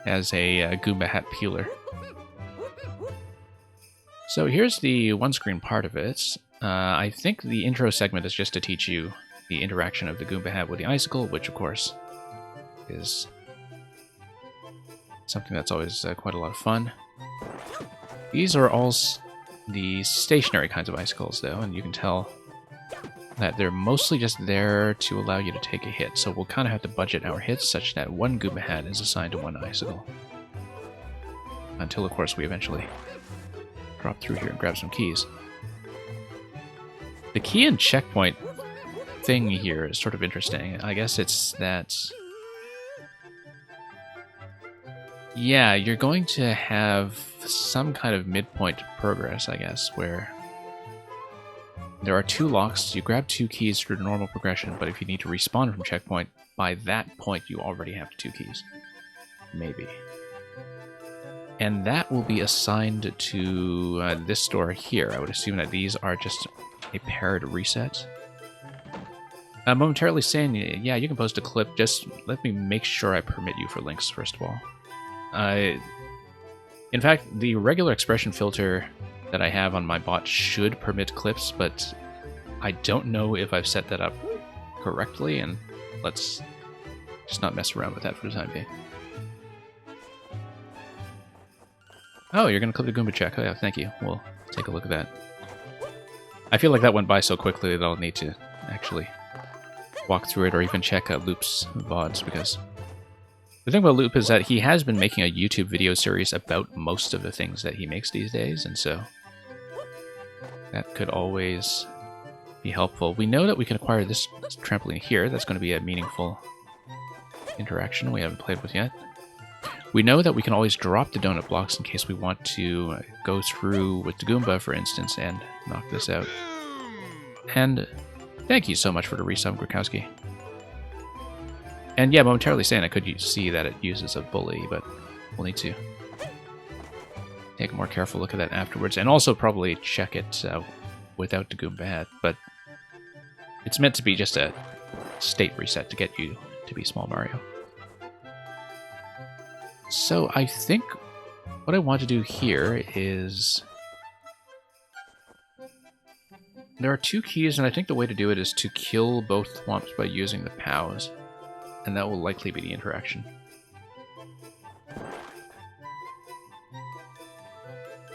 As a Goomba Hat peeler. So here's the one-screen part of it. I think the intro segment is just to teach you the interaction of the Goomba Hat with the icicle, which of course is something that's always quite a lot of fun. These are all the stationary kinds of icicles, though, and you can tell that they're mostly just there to allow you to take a hit, so we'll kind of have to budget our hits such that one Goomba Hat is assigned to one icicle. Until, of course, we eventually drop through here and grab some keys. The key and checkpoint thing here is sort of interesting. I guess it's that... Yeah, you're going to have some kind of midpoint progress, I guess, where there are two locks, you grab two keys through the normal progression, but if you need to respawn from checkpoint, by that point you already have two keys. Maybe. And that will be assigned to this door here. I would assume that these are just a paired reset. Momentarily saying, yeah, you can post a clip, just let me make sure I permit you for links, first of all. In fact, the regular expression filter that I have on my bot should permit clips, but I don't know if I've set that up correctly, and let's just not mess around with that for the time being. Oh, you're going to clip the Goomba check. Oh yeah, thank you. We'll take a look at that. I feel like that went by so quickly that I'll need to actually walk through it or even check Loop's VODs, because the thing about Loop is that he has been making a YouTube video series about most of the things that he makes these days, and so that could always be helpful. We know that we can acquire this trampoline here. That's going to be a meaningful interaction we haven't played with yet. We know that we can always drop the donut blocks in case we want to go through with the Goomba, for instance, and knock this out. And thank you so much for the resub, Grakowski. And yeah, momentarily saying I could see that it uses a bully, but we'll need to take a more careful look at that afterwards, and also probably check it without the Goomba Hat, but it's meant to be just a state reset to get you to be Small Mario. So I think what I want to do here is... There are two keys, and I think the way to do it is to kill both Thwomps by using the POWs. And that will likely be the interaction.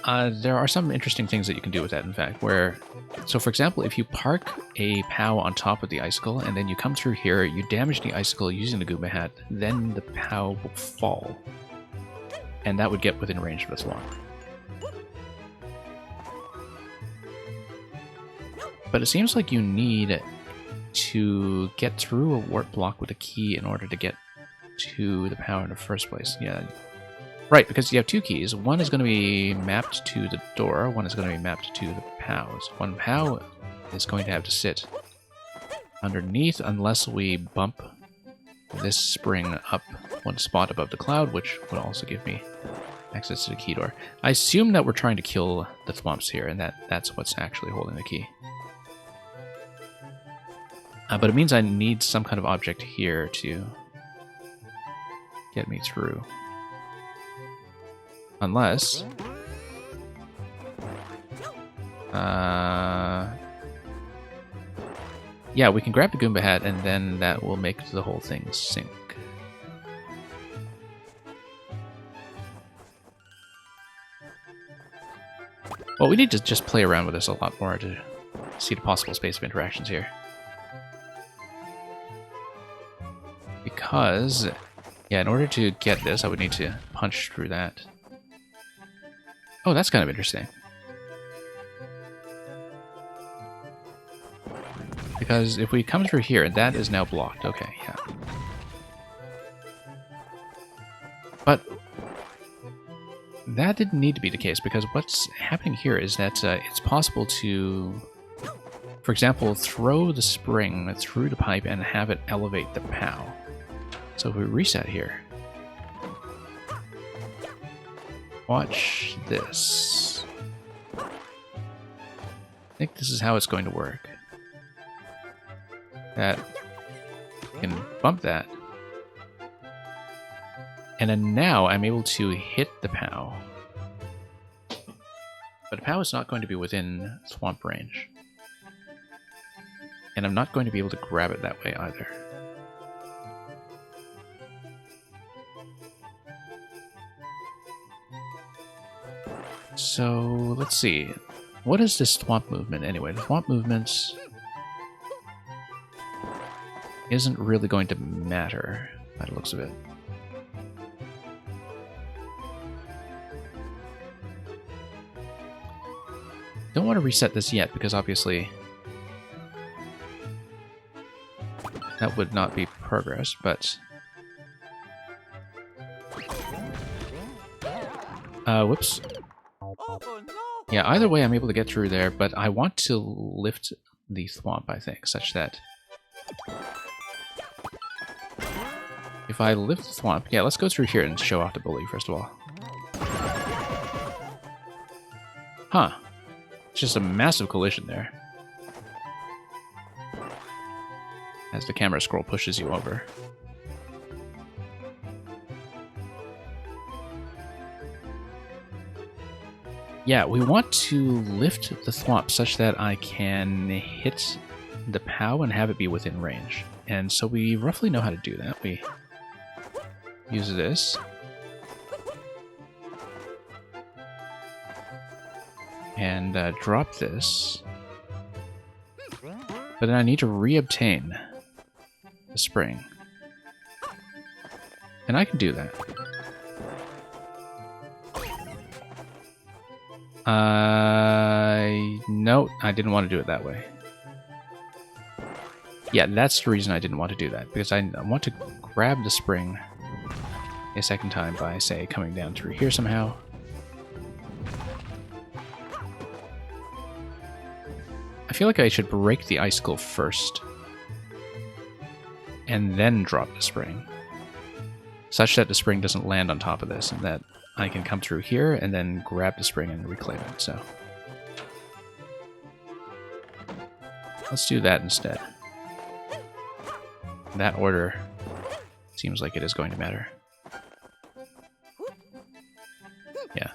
There are some interesting things that you can do with that, in fact, where... So, for example, if you park a POW on top of the icicle, and then you come through here, you damage the icicle using the Goomba Hat, then the POW will fall. And that would get within range of the Thwomp. But it seems like you need to get through a warp block with a key in order to get to the POW in the first place. Yeah, right, because you have two keys. One is going to be mapped to the door, one is going to be mapped to the POWs. One POW is going to have to sit underneath unless we bump this spring up one spot above the cloud, which would also give me access to the key door. I assume that we're trying to kill the Thwomps here, and that's what's actually holding the key. But it means I need some kind of object here to get me through. Yeah, we can grab the Goomba hat, and then that will make the whole thing sync. Well, we need to just play around with this a lot more to see the possible space of interactions here. Because, yeah, in order to get this, I would need to punch through that. Oh, that's kind of interesting. Because if we come through here, that is now blocked. Okay, yeah. But that didn't need to be the case, because what's happening here is that it's possible to, for example, throw the spring through the pipe and have it elevate the POW. So if we reset here, watch this. I think this is how it's going to work. That you can bump that. And then now I'm able to hit the POW. But the POW is not going to be within swamp range. And I'm not going to be able to grab it that way either. So, let's see. What is this swamp movement anyway? The swamp movement isn't really going to matter by the looks of it. Don't want to reset this yet, because obviously that would not be progress, but... whoops. Yeah, either way I'm able to get through there, but I want to lift the thwomp, I think, such that... If I lift the thwomp... Yeah, let's go through here and show off the bully, first of all. Huh. It's just a massive collision there. As the camera scroll pushes you over. Yeah, we want to lift the thwomp such that I can hit the POW and have it be within range. And so we roughly know how to do that. We use this. And drop this. But then I need to reobtain the spring. And I can do that. No, I didn't want to do it that way. Yeah, that's the reason I didn't want to do that, because I want to grab the spring a second time by, say, coming down through here somehow. I feel like I should break the icicle first, and then drop the spring, such that the spring doesn't land on top of this, and that I can come through here and then grab the spring and reclaim it, so... Let's do that instead. That order seems like it is going to matter. Yeah.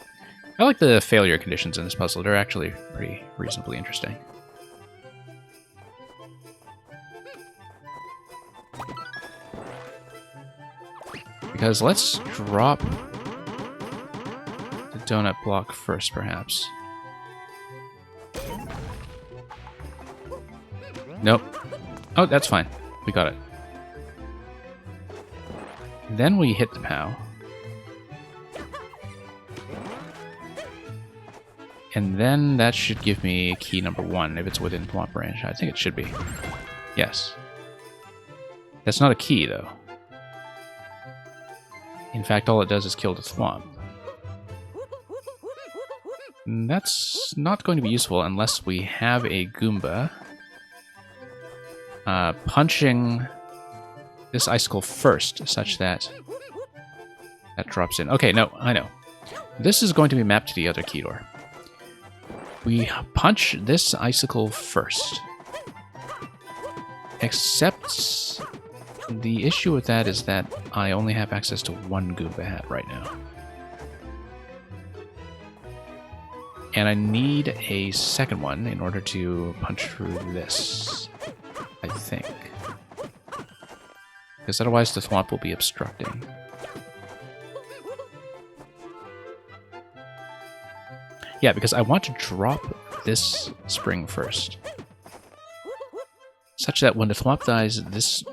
I like the failure conditions in this puzzle. They're actually pretty reasonably interesting. Because let's drop the donut block first, perhaps. Nope. Oh, that's fine. We got it. Then we hit the POW. And then that should give me key number 1 if it's within thwomp range. I think it should be. Yes. That's not a key, though. In fact, all it does is kill the thwomp. And that's not going to be useful unless we have a Goomba punching this icicle first, such that that drops in. Okay, no, I know. This is going to be mapped to the other key door. We punch this icicle first. Except the issue with that is that I only have access to one Goomba hat right now. And I need a second one in order to punch through this, I think. Because otherwise the thwomp will be obstructing. Yeah, because I want to drop this spring first. Such that when the thwomp dies, this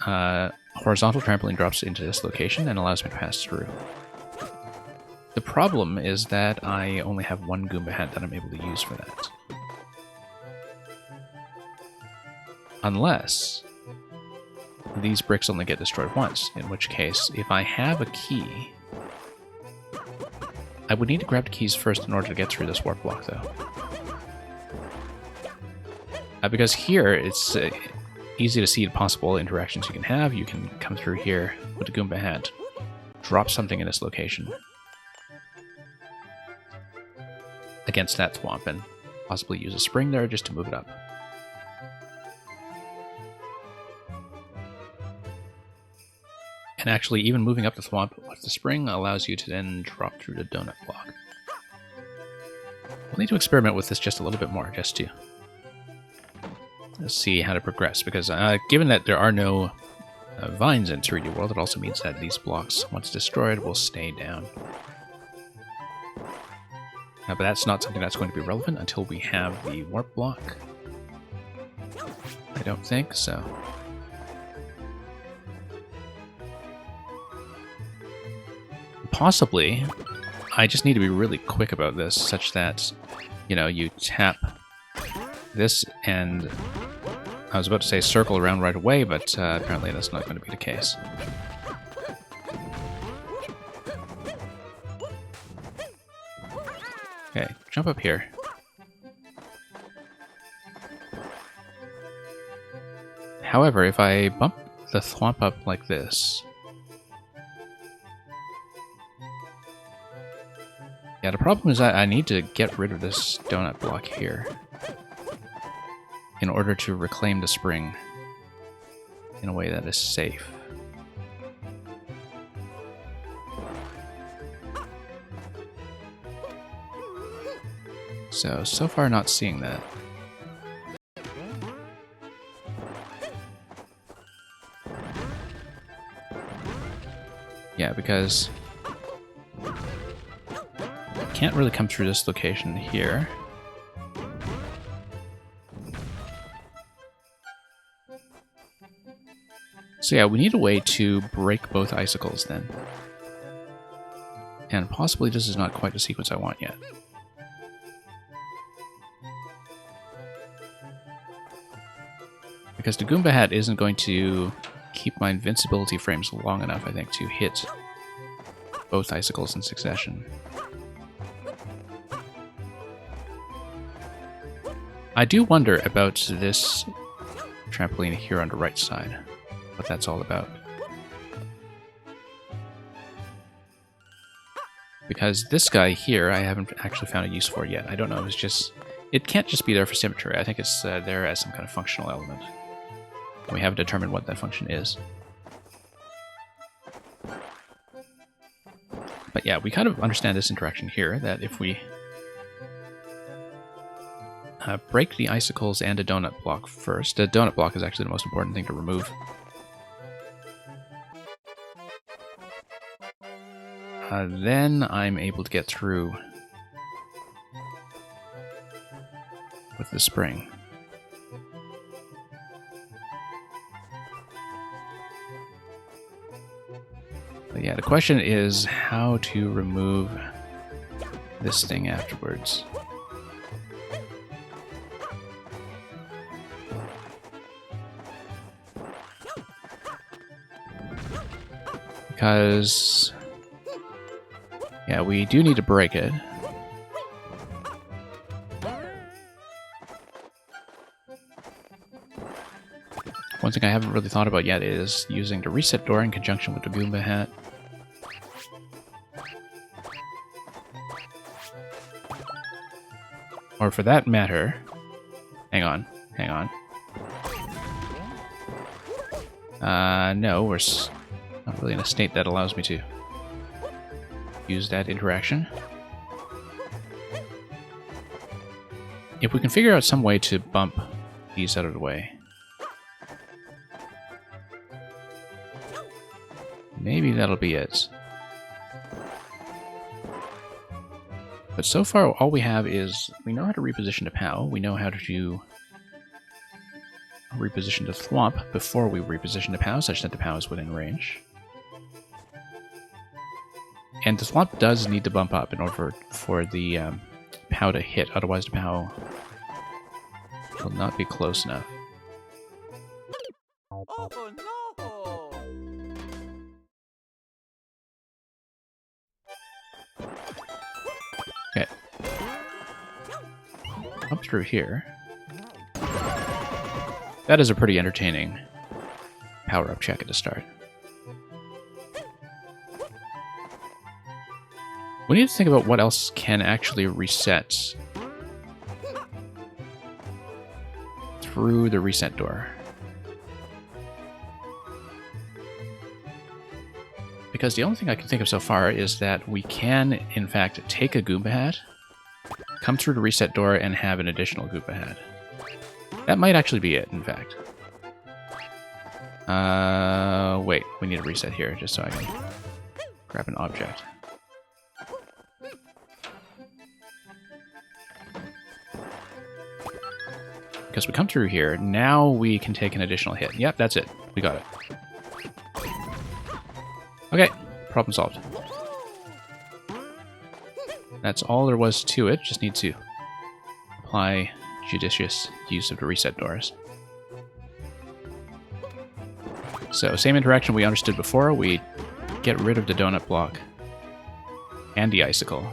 horizontal trampoline drops into this location and allows me to pass through. The problem is that I only have one Goomba hat that I'm able to use for that. Unless these bricks only get destroyed once, in which case, if I have a key... I would need to grab the keys first in order to get through this warp block, though. Because here, it's easy to see the possible interactions you can have. You can come through here with the Goomba hat, drop something in this location against that thwomp, and possibly use a spring there just to move it up. And actually, even moving up the thwomp with the spring allows you to then drop through the donut block. We'll need to experiment with this just a little bit more, just to see how to progress, because given that there are no vines in 3D World, it also means that these blocks, once destroyed, will stay down. But that's not something that's going to be relevant until we have the warp block. I don't think so. Possibly, I just need to be really quick about this, such that, you know, you tap this and... I was about to say circle around right away, but apparently that's not going to be the case. Okay, jump up here. However, if I bump the thwomp up like this... Yeah, the problem is that I need to get rid of this donut block here in order to reclaim the spring in a way that is safe. So far not seeing that. Yeah, because I can't really come through this location here. So yeah, we need a way to break both icicles then. And possibly this is not quite the sequence I want yet. Because the Goomba hat isn't going to keep my invincibility frames long enough, I think, to hit both icicles in succession. I do wonder about this trampoline here on the right side, what that's all about. Because this guy here, I haven't actually found a use for yet. I don't know, it's just... It can't just be there for symmetry. I think it's there as some kind of functional element. We haven't determined what that function is. But yeah, we kind of understand this interaction here, that if we break the icicles and a donut block first, the donut block is actually the most important thing to remove. Then I'm able to get through with the spring. But yeah, the question is how to remove this thing afterwards. Because... yeah, we do need to break it. One thing I haven't really thought about yet is using the reset door in conjunction with the Goomba hat. Or for that matter... Hang on. No, we're not really in a state that allows me to use that interaction. if we can figure out some way to bump these out of the way. Maybe that'll be it. But so far, all we have is, we know how to reposition the POW, we know how to reposition the Thwomp before we reposition the POW, such that the POW is within range. And the Thwomp does need to bump up in order for the POW to hit, otherwise the POW will not be close enough. Oh no! Okay. Up through here. That is a pretty entertaining power-up check at the start. We need to think about what else can actually reset through the reset door. Because the only thing I can think of so far is that we can, in fact, take a Goomba hat, come through the reset door, and have an additional Goomba hat. That might actually be it, in fact. Wait, we need a reset here, just so I can grab an object. Because we come through here, now we can take an additional hit. Yep, that's it. We got it. Okay, problem solved. That's all there was to it. Just need to apply judicious use of the reset doors. So, same interaction we understood before. We get rid of the donut block and the icicle.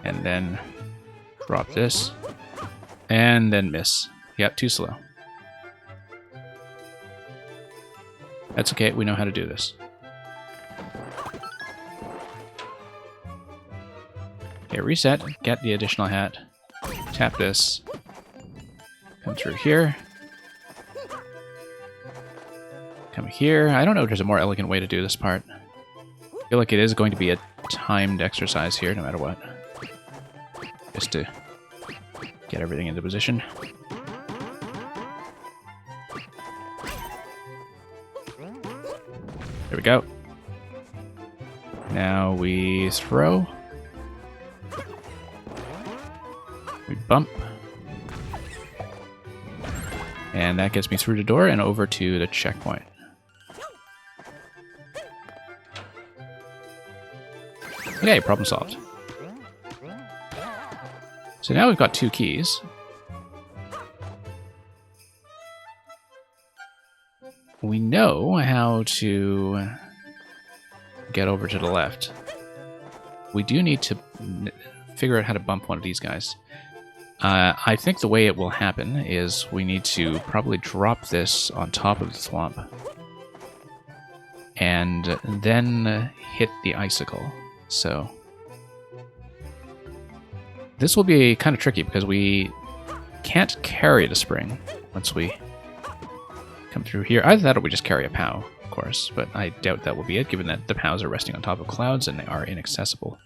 And then drop this. And then miss. Yep, too slow. That's okay, we know how to do this. Okay, reset, get the additional hat, tap this, come through here, come here. I don't know if there's a more elegant way to do this part. I feel like it is going to be a timed exercise here, no matter what. Just to get everything into position. There we go. Now we throw. We bump. And that gets me through the door and over to the checkpoint. Okay, problem solved. So now we've got 2 keys. We know how to get over to the left. We do need to figure out how to bump one of these guys. I think the way it will happen is we need to probably drop this on top of the Thwomp. And then hit the icicle. So this will be kind of tricky because we can't carry the spring once we come through here. Either that or we just carry a POW, of course, but I doubt that will be it, given that the POWs are resting on top of clouds and they are inaccessible.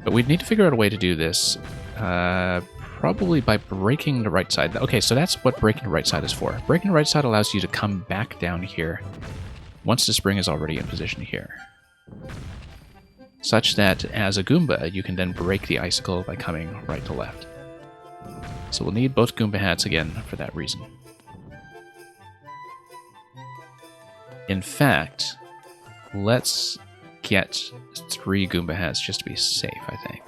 But we'd need to figure out a way to do this, probably by breaking the right side. Okay, so that's what breaking the right side is for. Breaking the right side allows you to come back down here once the spring is already in position here. Such that, as a Goomba, you can then break the icicle by coming right to left. So we'll need both Goomba hats again for that reason. In fact, let's get 3 Goomba hats just to be safe, I think.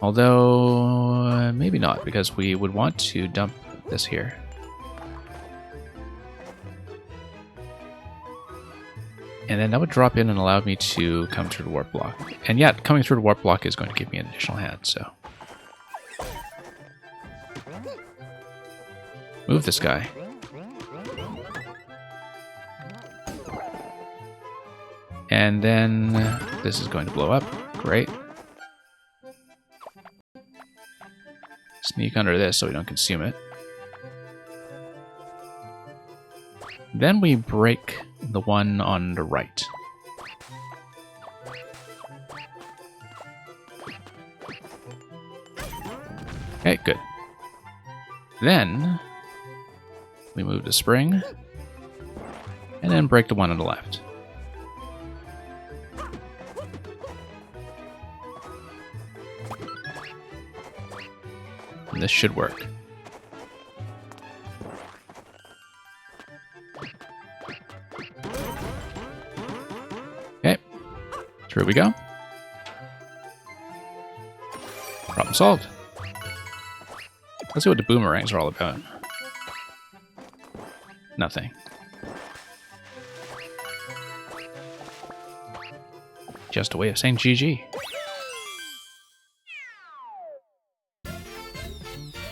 Although, maybe not, because we would want to dump this here. And then that would drop in and allow me to come through the warp block. And yeah, coming through the warp block is going to give me an additional hat, so. Move this guy. And then this is going to blow up. Great. Sneak under this so we don't consume it. Then we break the one on the right. Okay, good. Then we move the spring, and then break the one on the left. And this should work. Okay, through we go. Problem solved. Let's see what the boomerangs are all about. Nothing. Just a way of saying GG.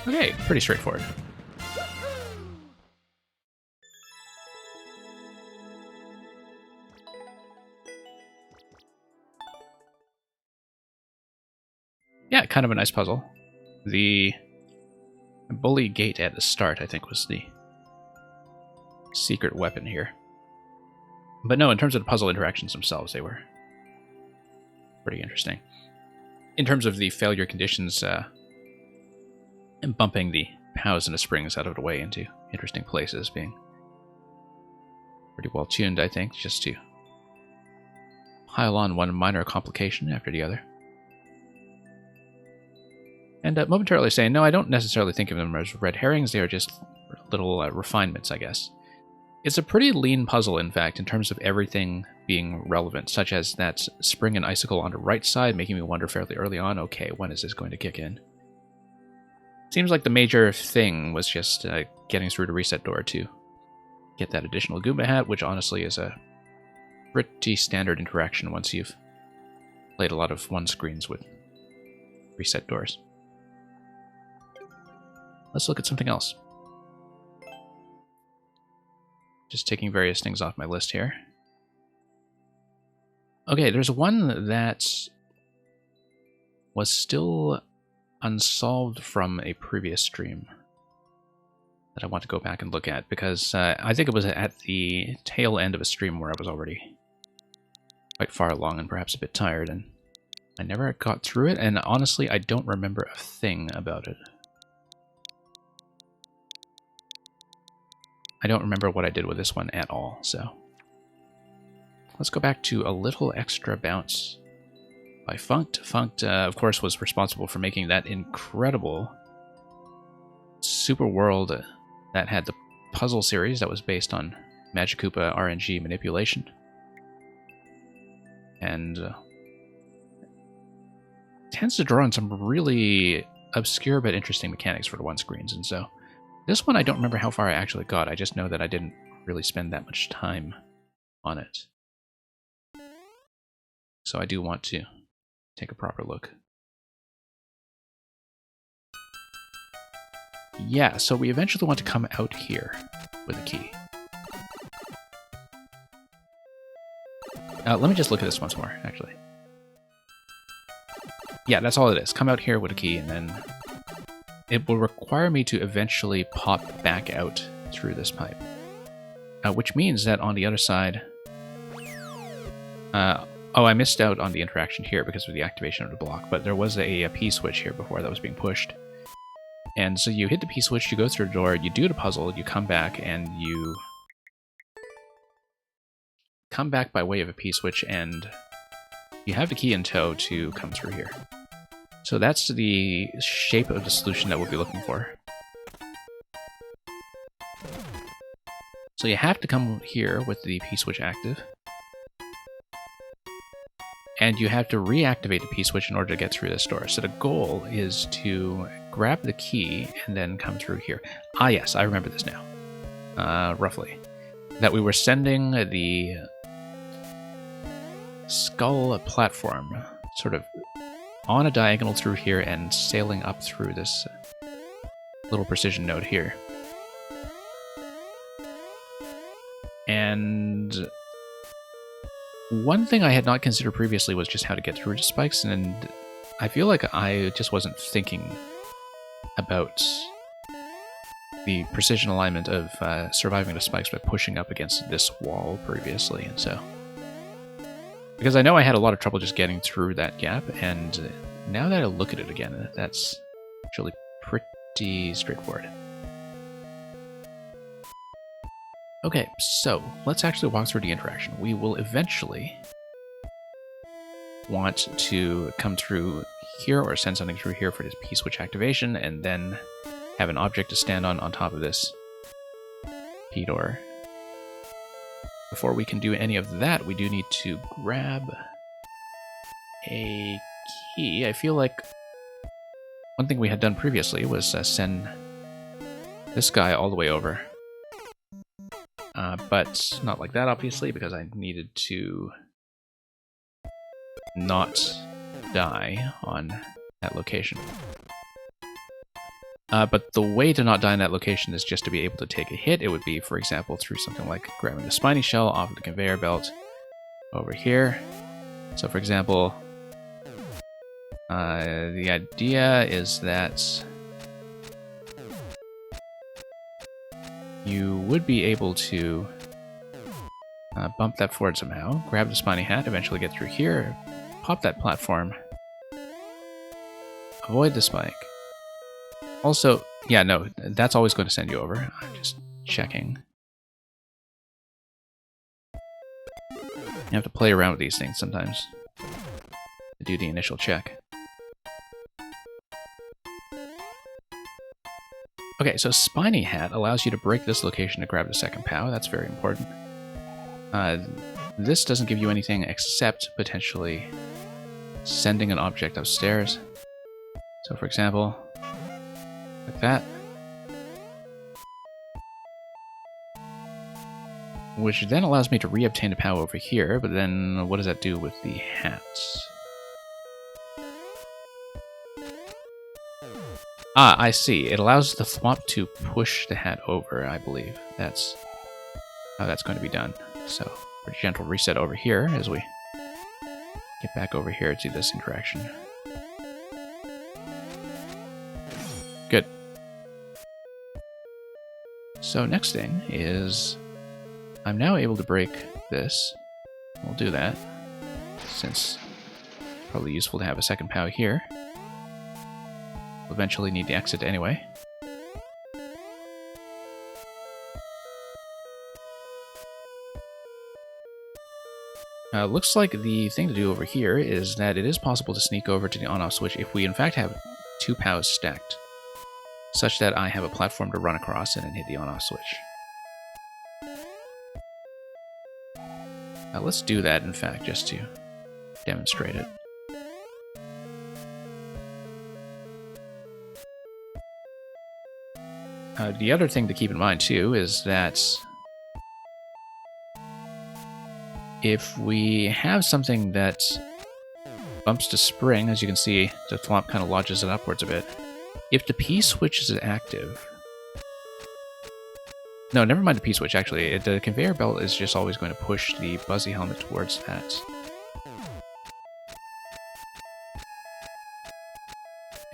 Okay, pretty straightforward. Yeah, kind of a nice puzzle. The bully gate at the start, I think, was the secret weapon here. But no, in terms of the puzzle interactions themselves, they were pretty interesting. In terms of the failure conditions, and bumping the pows and the springs out of the way into interesting places, being pretty well tuned, I think, just to pile on one minor complication after the other. And momentarily saying, no, I don't necessarily think of them as red herrings, they are just little refinements, I guess. It's a pretty lean puzzle, in fact, in terms of everything being relevant, such as that spring and icicle on the right side, making me wonder fairly early on, okay, when is this going to kick in? Seems like the major thing was just getting through the reset door to get that additional Goomba hat, which honestly is a pretty standard interaction once you've played a lot of one-screens with reset doors. Let's look at something else. Just taking various things off my list here. Okay, there's one that was still unsolved from a previous stream that I want to go back and look at, because I think it was at the tail end of a stream where I was already quite far along and perhaps a bit tired, and I never got through it, and honestly, I don't remember a thing about it. I don't remember what I did with this one at all, so let's go back to A Little Extra Bounce by Funked. Funked, of course, was responsible for making that incredible Super World that had the puzzle series that was based on Magikoopa RNG manipulation. And tends to draw on some really obscure but interesting mechanics for the one-screens, and so this one I don't remember how far I actually got. I just know that I didn't really spend that much time on it. So I do want to take a proper look. Yeah, so we eventually want to come out here with a key. Let me just look at this once more, actually. Yeah, that's all it is. Come out here with a key, and then it will require me to eventually pop back out through this pipe. Which means that on the other side... oh, I missed out on the interaction here because of the activation of the block, but there was a P-switch here before that was being pushed. And so you hit the P-switch, you go through the door, you do the puzzle, you come back, and you come back by way of a P-switch, and you have the key in tow to come through here. So that's the shape of the solution that we'll be looking for. So you have to come here with the P-switch active. And you have to reactivate the P-switch in order to get through this door. So the goal is to grab the key and then come through here. Ah yes, I remember this now. Roughly. That we were sending the skull platform sort of on a diagonal through here and sailing up through this little precision node here. And one thing I had not considered previously was just how to get through the spikes, and I feel like I just wasn't thinking about the precision alignment of surviving the spikes by pushing up against this wall previously, and so... Because I know I had a lot of trouble just getting through that gap, and now that I look at it again, that's actually pretty straightforward. Okay, so let's actually walk through the interaction. We will eventually want to come through here or send something through here for this P-switch activation, and then have an object to stand on top of this P-door. Before we can do any of that, we do need to grab a key. I feel like one thing we had done previously was send this guy all the way over. But not like that, obviously, because I needed to not die on that location. But the way to not die in that location is just to be able to take a hit. It would be, for example, through something like grabbing the spiny shell off of the conveyor belt over here. So, for example, the idea is that you would be able to bump that forward somehow, grab the spiny hat, eventually get through here, pop that platform, avoid the spike. Also, yeah, no, that's always going to send you over. I'm just checking. You have to play around with these things sometimes to do the initial check. Okay, so Spiny Hat allows you to break this location to grab the second POW. That's very important. This doesn't give you anything except potentially sending an object upstairs. So, for example, like that. Which then allows me to re-obtain a POW over here, but then what does that do with the hats? Ah, I see. It allows the thwomp to push the hat over, I believe. That's how that's going to be done. So, a gentle reset over here as we get back over here to this interaction. Good. So next thing is I'm now able to break this. We'll do that, since it's probably useful to have a second POW here. We'll eventually need to exit anyway. Looks like the thing to do over here is that it is possible to sneak over to the on-off switch if we in fact have two POWs stacked, such that I have a platform to run across and then hit the on-off switch. Let's do that, in fact, just to demonstrate it. The other thing to keep in mind, too, is that if we have something that bumps to spring, as you can see, the thwomp kind of lodges it upwards a bit. If the P-switch is active... No, never mind the P-switch, actually. The conveyor belt is just always going to push the Buzzy helmet towards that.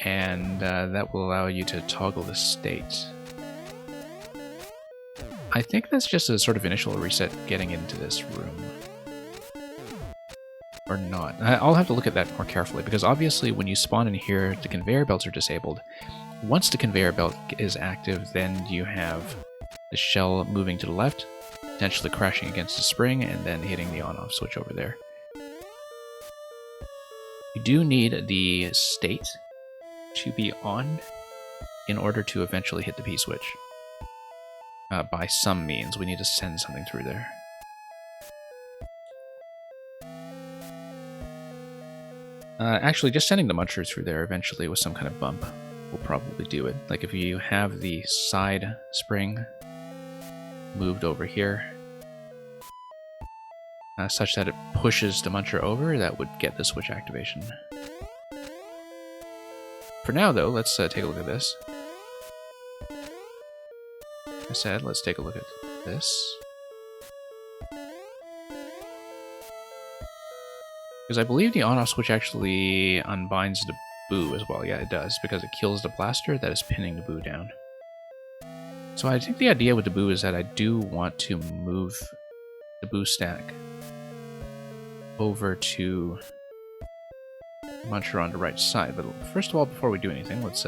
And that will allow you to toggle the state. I think that's just a sort of initial reset getting into this room. Or not. I'll have to look at that more carefully, because obviously when you spawn in here, the conveyor belts are disabled. Once the conveyor belt is active, then you have the shell moving to the left, potentially crashing against the spring, and then hitting the on-off switch over there. You do need the state to be on in order to eventually hit the P-switch. By some means, we need to send something through there. Actually, just sending the muncher through there eventually with some kind of bump will probably do it. Like if you have the side spring moved over here, such that it pushes the muncher over, that would get the switch activation. For now, though, let's take a look at this. Like I said, let's take a look at this. Because I believe the on-off switch actually unbinds the boo as well. Yeah, it does, because it kills the blaster that is pinning the boo down. So I think the idea with the boo is that I do want to move the boo stack over to Muncher on the right side. But first of all, before we do anything, let's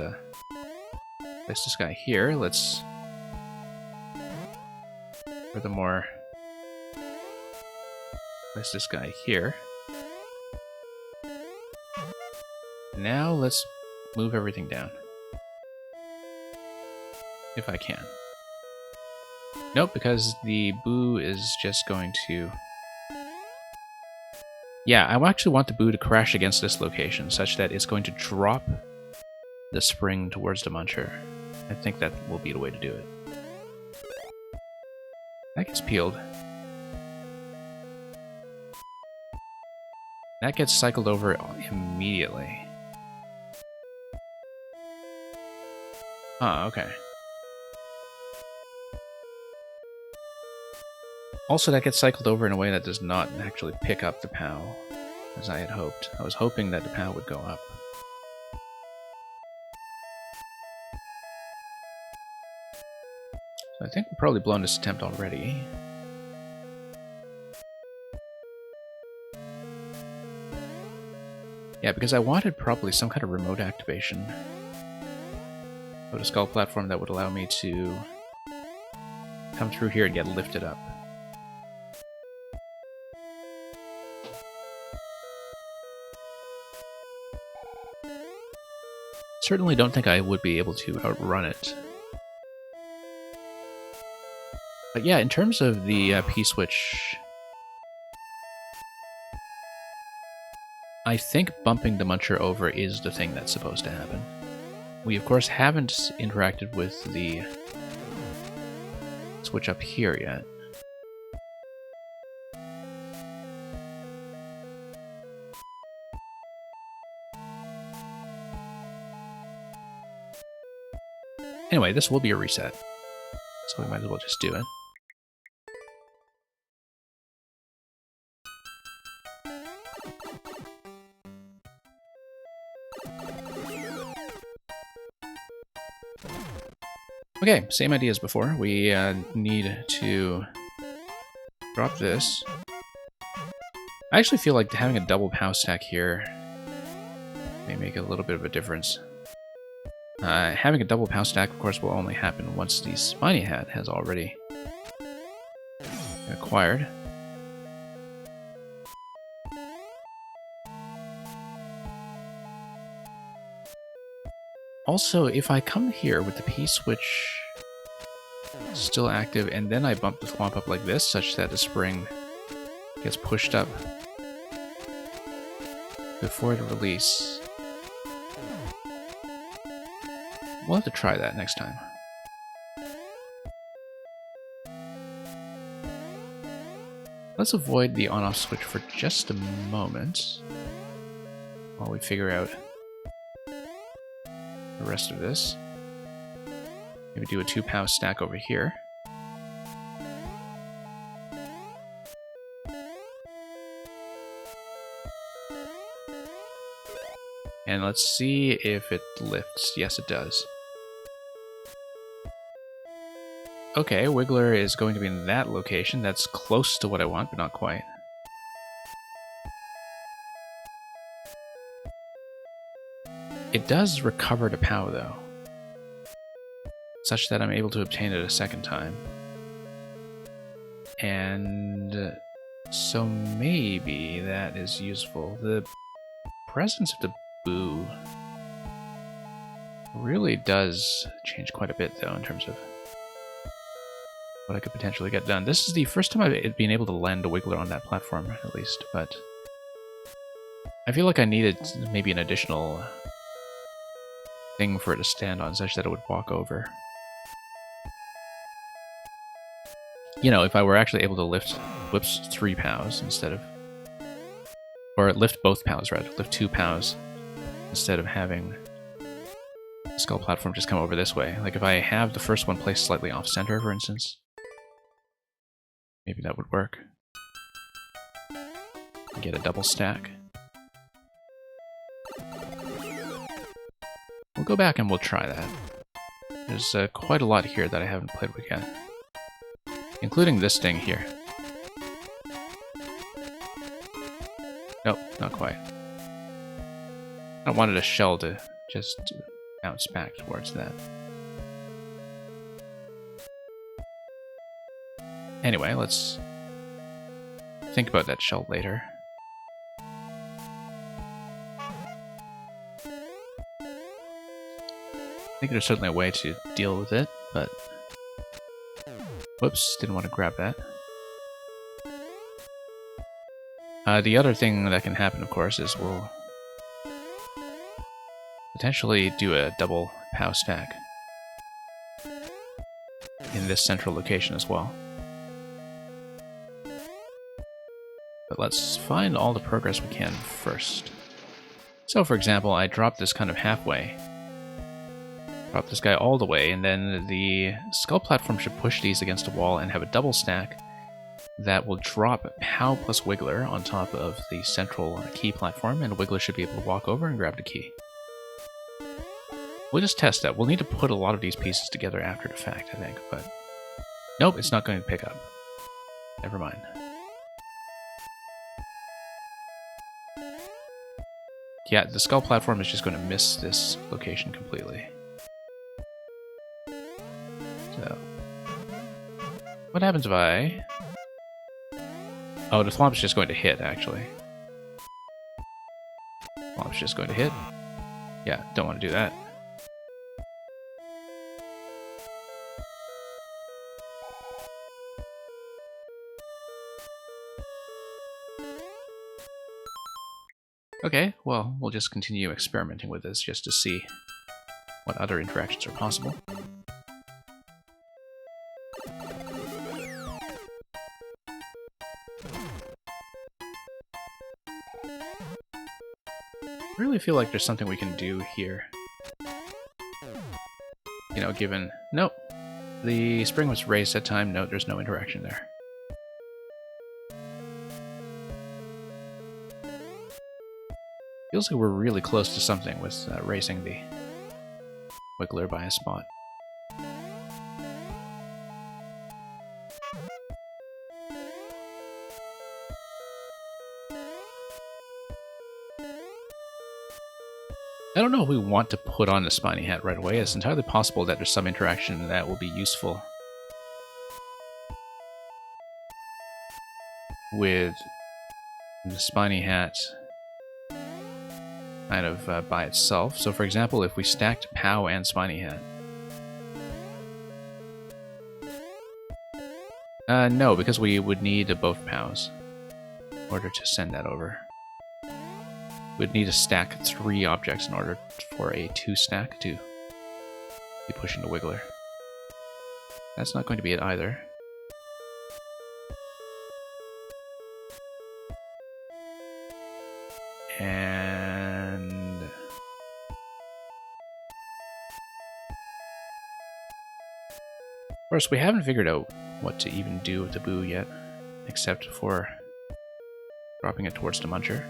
place this guy here. Let's... Furthermore, place this guy here. Now let's move everything down. If I can. Nope, because the Boo is just going to... Yeah, I actually want the Boo to crash against this location, such that it's going to drop the spring towards the Muncher. I think that will be the way to do it. That gets peeled. That gets cycled over immediately. Ah, okay. Also, that gets cycled over in a way that does not actually pick up the POW, as I had hoped. I was hoping that the POW would go up. So I think we've probably blown this attempt already. Yeah, because I wanted probably some kind of remote activation. Put a skull platform that would allow me to come through here and get lifted up. Certainly don't think I would be able to outrun it. But yeah, in terms of the P-switch, I think bumping the Muncher over is the thing that's supposed to happen. We of course haven't interacted with the switch up here yet. Anyway, this will be a reset, so we might as well just do it. Okay, same idea as before. We need to drop this. I actually feel like having a double POW stack here may make a little bit of a difference. Having a double POW stack, of course, will only happen once the Spiny Hat has already been acquired. Also, if I come here with the P-switch still active, and then I bump the Thwomp up like this, such that the spring gets pushed up before the release, we'll have to try that next time. Let's avoid the on-off switch for just a moment while we figure out the rest of this. Maybe do a 2 POW stack over here. And let's see if it lifts. Yes, it does. Okay, Wiggler is going to be in that location. That's close to what I want, but not quite. It does recover to POW, though, such that I'm able to obtain it a second time. And so maybe that is useful. The presence of the Boo really does change quite a bit, though, in terms of what I could potentially get done. This is the first time I've been able to land a Wiggler on that platform, at least, but I feel like I needed maybe an additional thing for it to stand on, such that it would walk over. You know, if I were actually able to lift Whip's 3 POWs instead of... Or lift both POWs, rather. Lift 2 POWs instead of having the skull platform just come over this way. Like, if I have the first one placed slightly off-center, for instance, maybe that would work. Get a double stack. We'll go back and we'll try that. There's quite a lot here that I haven't played with yet, including this thing here. Nope, not quite. I wanted a shell to just bounce back towards that. Anyway, let's think about that shell later. I think there's certainly a way to deal with it, but... Whoops, didn't want to grab that. The other thing that can happen, of course, is we'll potentially do a double POW stack in this central location as well. But let's find all the progress we can first. So, for example, I dropped this kind of halfway. Drop this guy all the way, and then the skull platform should push these against a wall and have a double stack that will drop POW plus Wiggler on top of the central key platform, and Wiggler should be able to walk over and grab the key. We'll just test that. We'll need to put a lot of these pieces together after the fact, I think, but... Nope, it's not going to pick up. Never mind. Yeah, the skull platform is just going to miss this location completely. So... What happens if I... Oh, the Thwomp's just going to hit, actually. Thwomp's just going to hit. Yeah, don't want to do that. Okay, well, we'll just continue experimenting with this just to see what other interactions are possible. I really feel like there's something we can do here. You know, given... Nope. The spring was raised that time. No, there's no interaction there. Feels like we're really close to something with raising the Wiggler by a spot. I don't know if we want to put on the Spiny Hat right away. It's entirely possible that there's some interaction that will be useful with the Spiny Hat kind of by itself. So for example, if we stacked POW and Spiny Hat. No, because we would need both POWs in order to send that over. We'd need to stack 3 objects in order for a 2 stack to be pushing the Wiggler. That's not going to be it either. And... of course, we haven't figured out what to even do with the Boo yet, except for dropping it towards the Muncher.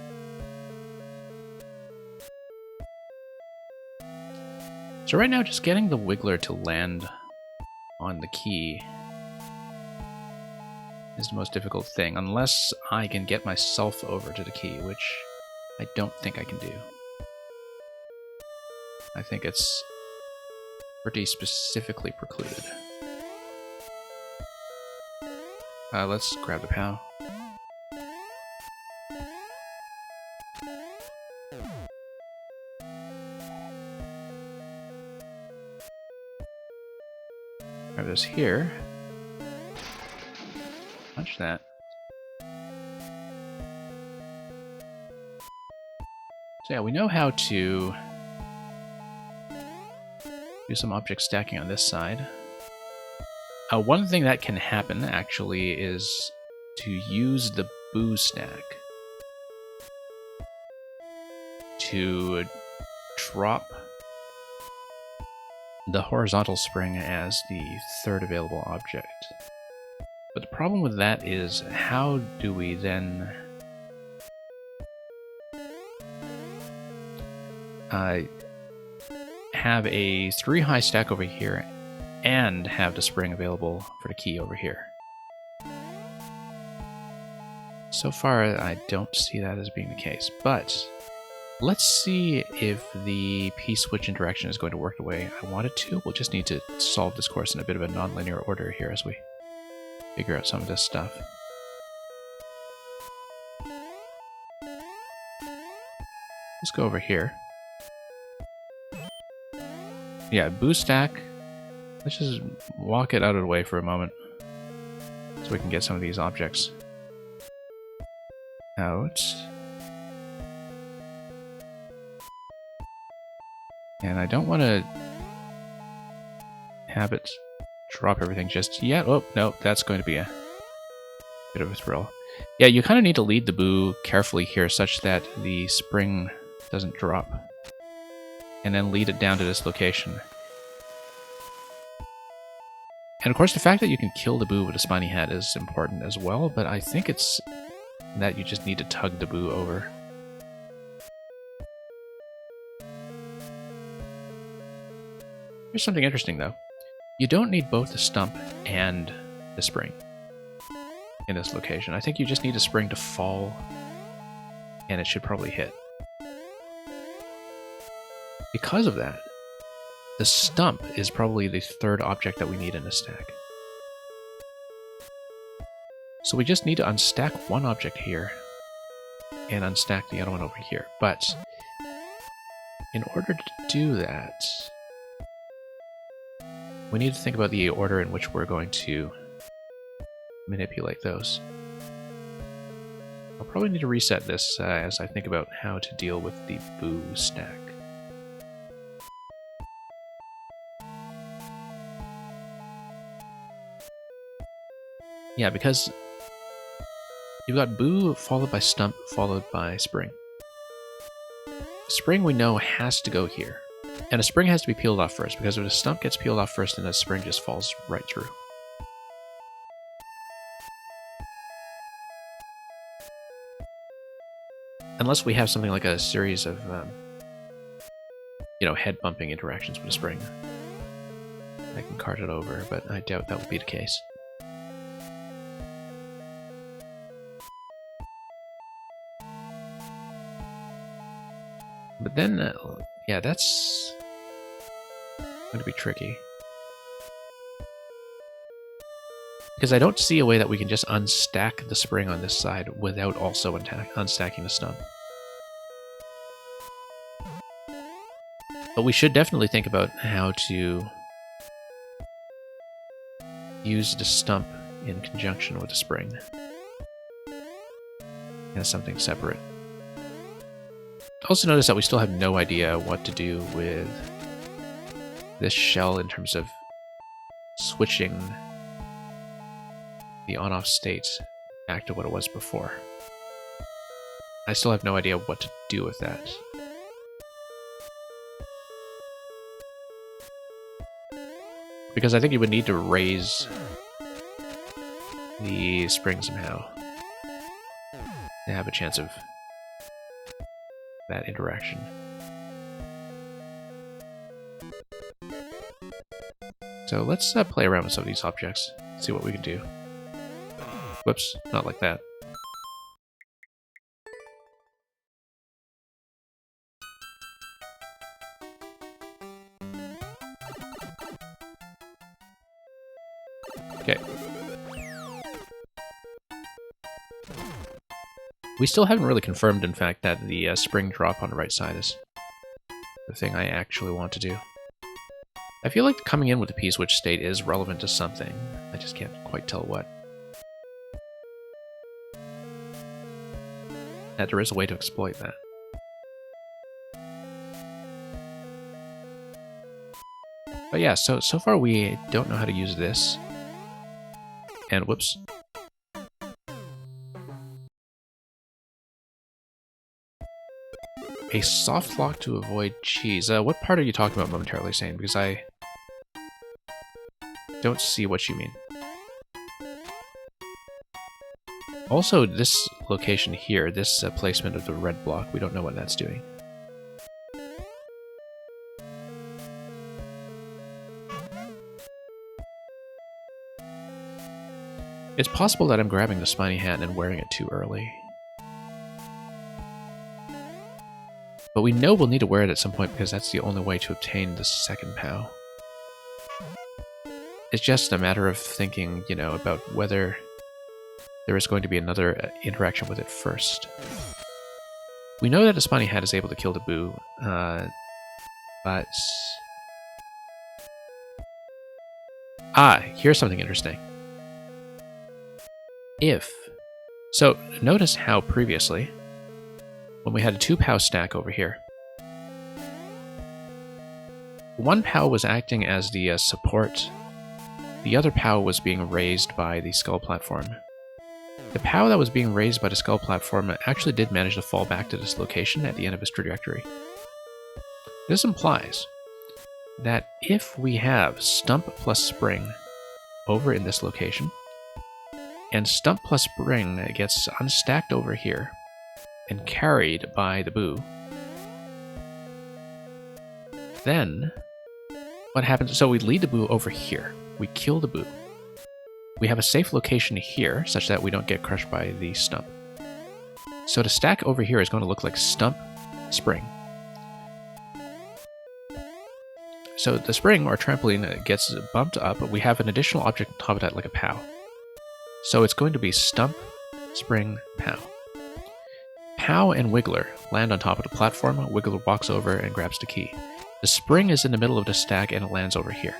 So right now, just getting the Wiggler to land on the key is the most difficult thing, unless I can get myself over to the key, which I don't think I can do. I think it's pretty specifically precluded. Let's grab the POW. Grab this here. Punch that. So yeah, we know how to do some object stacking on this side. One thing that can happen, actually, is to use the Boo stack to drop the horizontal spring as the 3rd available object. But the problem with that is, how do we then have a 3 high stack over here and have the spring available for the key over here? So far, I don't see that as being the case, but let's see if the P-switch interaction is going to work the way I want it to. We'll just need to solve this course in a bit of a non-linear order here as we figure out some of this stuff. Let's go over here. Yeah, boo stack. Let's just walk it out of the way for a moment so we can get some of these objects out. And I don't want to have it drop everything just yet. Oh, no, that's going to be a bit of a thrill. Yeah, you kind of need to lead the boo carefully here such that the spring doesn't drop. And then lead it down to this location. And of course, the fact that you can kill the boo with a spiny hat is important as well, but I think it's that you just need to tug the boo over. Here's something interesting, though. You don't need both the stump and the spring in this location. I think you just need a spring to fall, and it should probably hit. Because of that, the stump is probably the third object that we need in this stack. So we just need to unstack one object here and unstack the other one over here. But in order to do that, we need to think about the order in which we're going to manipulate those. I'll probably need to reset this as I think about how to deal with the boo stack. Yeah, because you've got boo followed by stump followed by spring. Spring we know has to go here. And a spring has to be peeled off first, because if the stump gets peeled off first, then the spring just falls right through. Unless we have something like a series of, head bumping interactions with a spring. I can cart it over, but I doubt that will be the case. But then, yeah, that's going to be tricky. Because I don't see a way that we can just unstack the spring on this side without also unstacking the stump. But we should definitely think about how to use the stump in conjunction with the spring as something separate. Also notice that we still have no idea what to do with this shell in terms of switching the on-off state back to what it was before. I still have no idea what to do with that. Because I think you would need to raise the spring somehow to have a chance of that interaction. So let's play around with some of these objects, see what we can do. Whoops, not like that. Okay. We still haven't really confirmed, in fact, that the spring drop on the right side is the thing I actually want to do. I feel like coming in with the P-switch state is relevant to something. I just can't quite tell what. That there is a way to exploit that. But yeah, so far we don't know how to use this. And whoops. A soft lock to avoid cheese. What part are you talking about momentarily, Sane? Because I don't see what you mean. Also, this location here, this placement of the red block, we don't know what that's doing. It's possible that I'm grabbing the spiny hat and wearing it too early. But we know we'll need to wear it at some point because that's the only way to obtain the second POW. It's just a matter of thinking, you know, about whether there is going to be another interaction with it first. We know that a Spiny Hat is able to kill the Boo, but... here's something interesting. So, notice how previously, when we had a 2-POW stack over here, one POW was acting as the support, the other POW was being raised by the Skull Platform. The POW that was being raised by the Skull Platform actually did manage to fall back to this location at the end of its trajectory. This implies that if we have Stump plus Spring over in this location, and Stump plus Spring gets unstacked over here and carried by the Boo, then what happens? So we lead the Boo over here. We kill the Boo. We have a safe location here such that we don't get crushed by the Stump. So the stack over here is going to look like Stump, Spring. So the Spring, or trampoline, gets bumped up, but we have an additional object on top of that like a POW. So it's going to be Stump, Spring, POW. POW and Wiggler land on top of the platform. Wiggler walks over and grabs the key. The Spring is in the middle of the stack and it lands over here.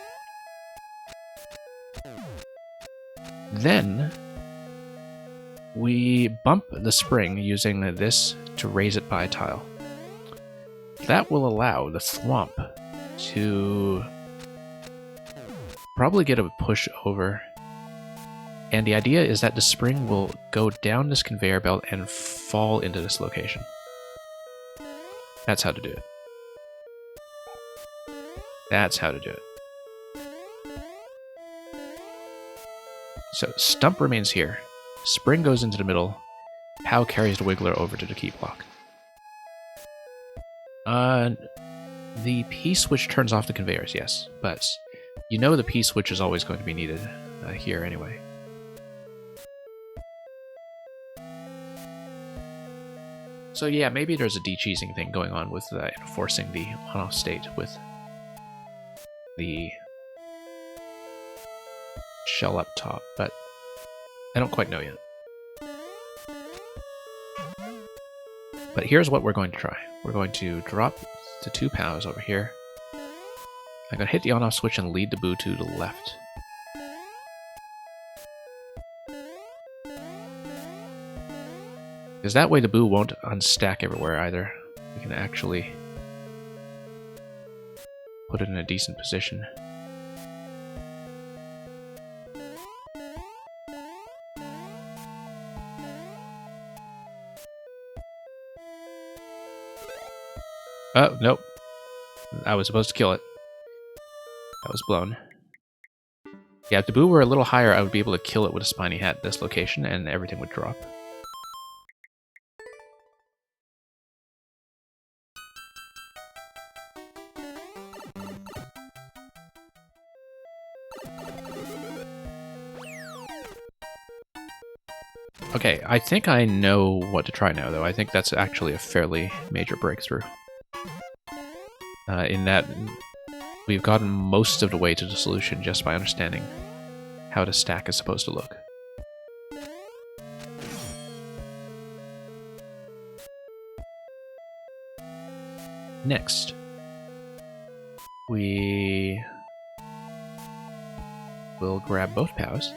Then we bump the Spring using this to raise it by a tile. That will allow the Thwomp to probably get a push over. And the idea is that the Spring will go down this conveyor belt and fall into this location. That's how to do it. That's how to do it. So Stump remains here. Spring goes into the middle. POW carries the Wiggler over to the key block. The P-switch turns off the conveyors, yes. But you know the P-switch is always going to be needed here anyway. So yeah, maybe there's a de-cheesing thing going on with enforcing the on-off state with the shell up top, but I don't quite know yet. But here's what we're going to try. We're going to drop the 2 POWs over here. I'm going to hit the on-off switch and lead the Boo to the left. Because that way the Boo won't unstack everywhere either. We can actually put it in a decent position. Oh, nope. I was supposed to kill it. That was blown. Yeah, if the Boo were a little higher, I would be able to kill it with a Spiny Hat at this location, and everything would drop. Okay, I think I know what to try now, though. I think that's actually a fairly major breakthrough. In that we've gotten most of the way to the solution just by understanding how the stack is supposed to look. Next, we will grab both POWs.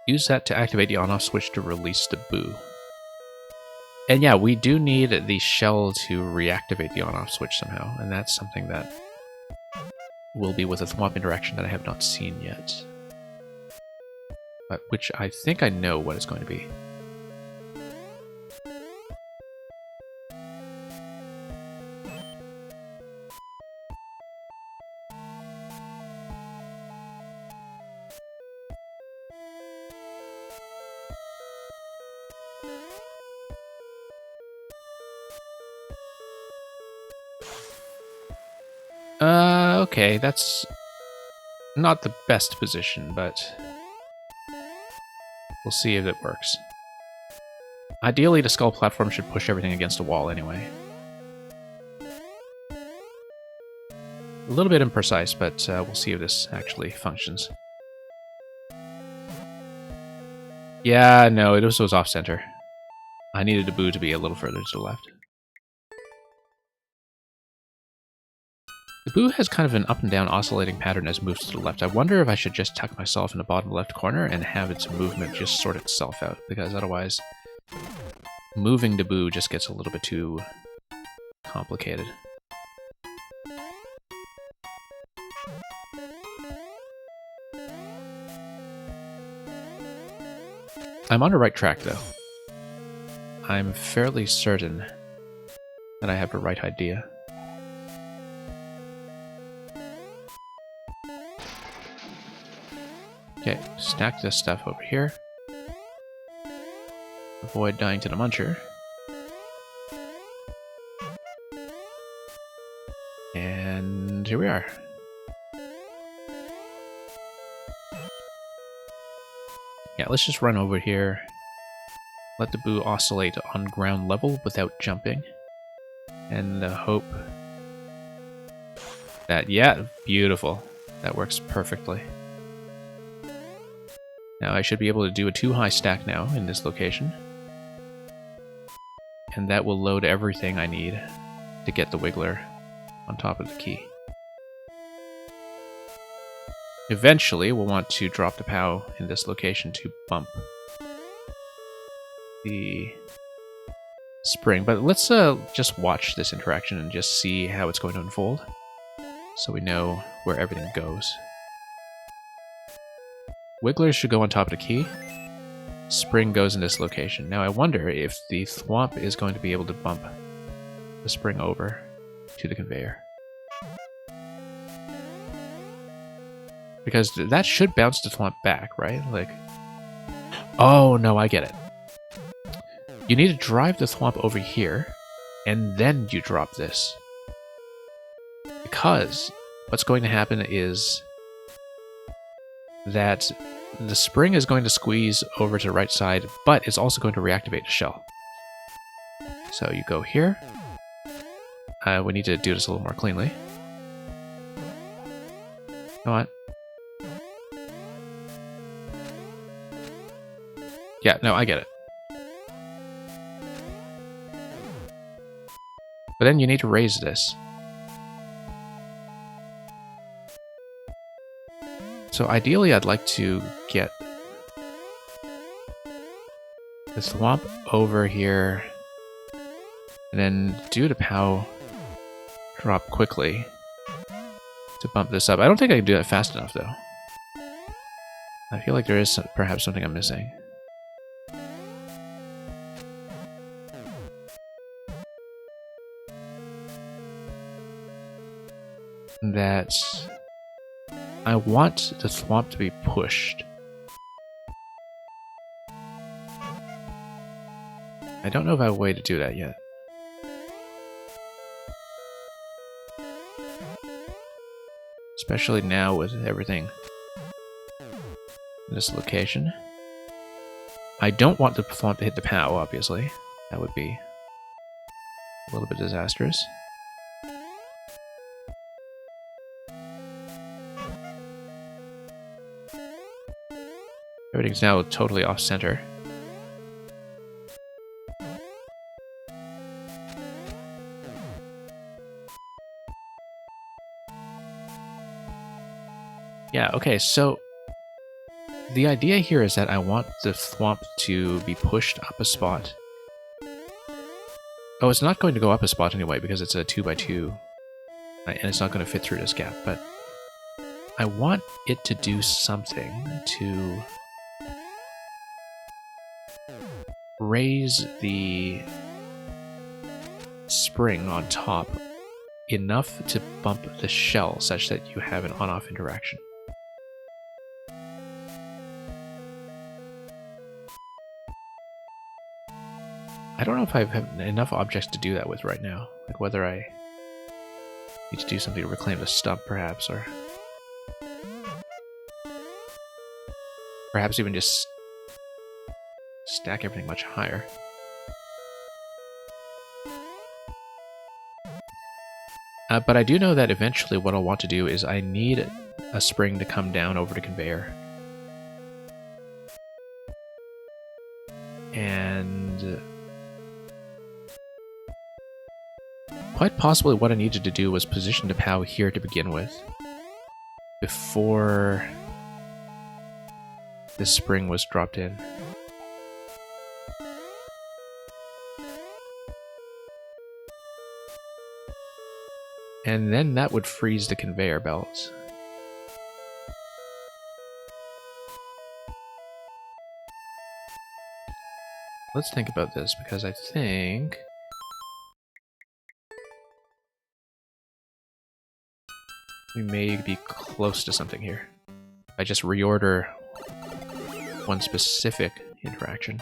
Use that to activate the on-off switch to release the Boo. And yeah, we do need the shell to reactivate the on-off switch somehow, and that's something that will be with a Thwomp interaction that I have not seen yet. But which I think I know what it's going to be. Okay, that's not the best position, but we'll see if it works. Ideally, the skull platform should push everything against a wall anyway. A little bit imprecise, but we'll see if this actually functions. Yeah, no, this was off-center. I needed the boo to be a little further to the left. The boo has kind of an up and down oscillating pattern as it moves to the left. I wonder if I should just tuck myself in the bottom left corner and have its movement just sort itself out, because otherwise moving the boo just gets a little bit too complicated. I'm on the right track, though. I'm fairly certain that I have the right idea. Okay, stack this stuff over here. Avoid dying to the muncher. And here we are. Yeah, let's just run over here. Let the boo oscillate on ground level without jumping. And hope that, yeah, beautiful. That works perfectly. Now I should be able to do a 2-high stack now in this location. And that will load everything I need to get the Wiggler on top of the key. Eventually, we'll want to drop the POW in this location to bump the spring. But let's just watch this interaction and just see how it's going to unfold, so we know where everything goes. Wiggler should go on top of the key. Spring goes in this location. Now I wonder if the Thwomp is going to be able to bump the spring over to the conveyor. Because that should bounce the Thwomp back, right? Like, oh no, I get it. You need to drive the Thwomp over here, and then you drop this. Because what's going to happen is that the spring is going to squeeze over to the right side, but it's also going to reactivate the shell. So you go here. We need to do this a little more cleanly. Come on. Yeah, no, I get it. But then you need to raise this. So ideally, I'd like to get this Thwomp over here, and then do the POW drop quickly to bump this up. I don't think I can do that fast enough, though. I feel like there is perhaps something I'm missing. That I want the Thwomp to be pushed. I don't know if I have a way to do that yet. Especially now with everything in this location. I don't want the Thwomp to hit the POW, obviously. That would be a little bit disastrous. Everything's now totally off-center. Yeah, okay, so the idea here is that I want the Thwomp to be pushed up a spot. Oh, it's not going to go up a spot anyway because it's a 2x2, and it's not going to fit through this gap, but I want it to do something to raise the spring on top enough to bump the shell such that you have an on-off interaction. I don't know if I have enough objects to do that with right now. Like whether I need to do something to reclaim the stump, perhaps, or perhaps even just stack everything much higher. But I do know that eventually what I'll want to do is I need a spring to come down over the conveyor. And quite possibly what I needed to do was position the POW here to begin with, before this spring was dropped in. And then that would freeze the conveyor belts. Let's think about this, because I think we may be close to something here. I just reorder one specific interaction.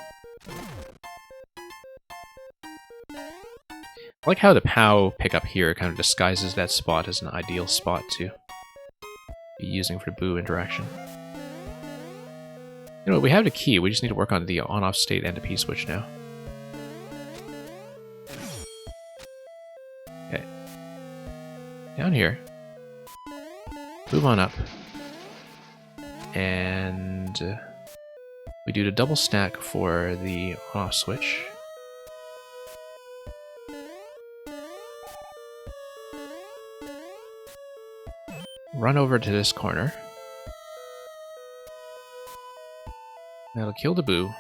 I like how the POW pickup here kind of disguises that spot as an ideal spot to be using for the Boo interaction. You know what, we have the key, we just need to work on the on-off state and the P switch now. Okay. Down here. Move on up. And we do the double stack for the on-off switch. Run over to this corner. That'll kill the Boo.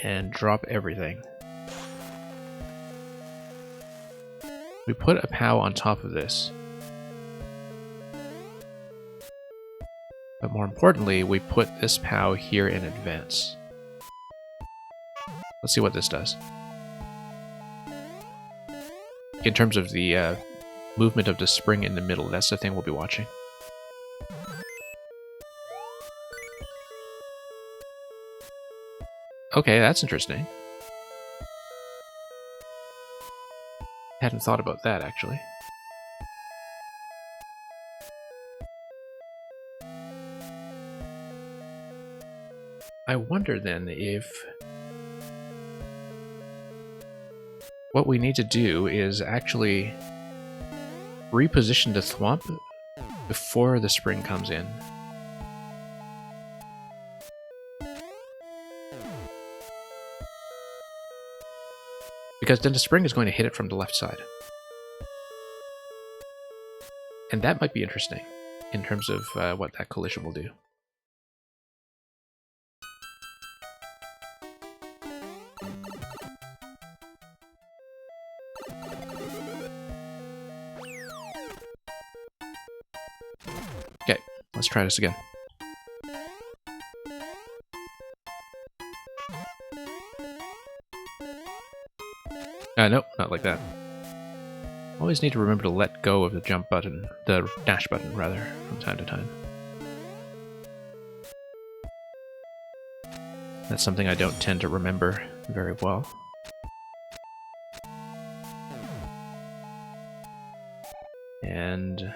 And drop everything. We put a POW on top of this. But more importantly, we put this POW here in advance. Let's see what this does. In terms of the movement of the spring in the middle, that's the thing we'll be watching. Okay, that's interesting. Hadn't thought about that, actually. I wonder then if what we need to do is actually reposition the thwomp before the spring comes in. Because then the spring is going to hit it from the left side. And that might be interesting in terms of what that collision will do. Okay, let's try this again. Nope, not like that. Always need to remember to let go of the jump button, the dash button rather, from time to time. That's something I don't tend to remember very well. And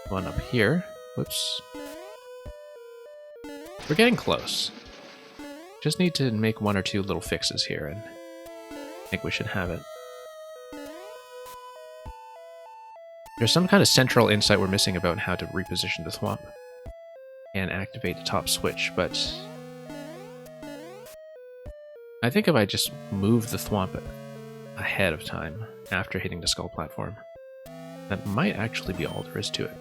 one up here. Whoops. We're getting close. Just need to make one or two little fixes here, and I think we should have it. There's some kind of central insight we're missing about how to reposition the thwomp and activate the top switch, but I think if I just move the thwomp ahead of time after hitting the skull platform, that might actually be all there is to it.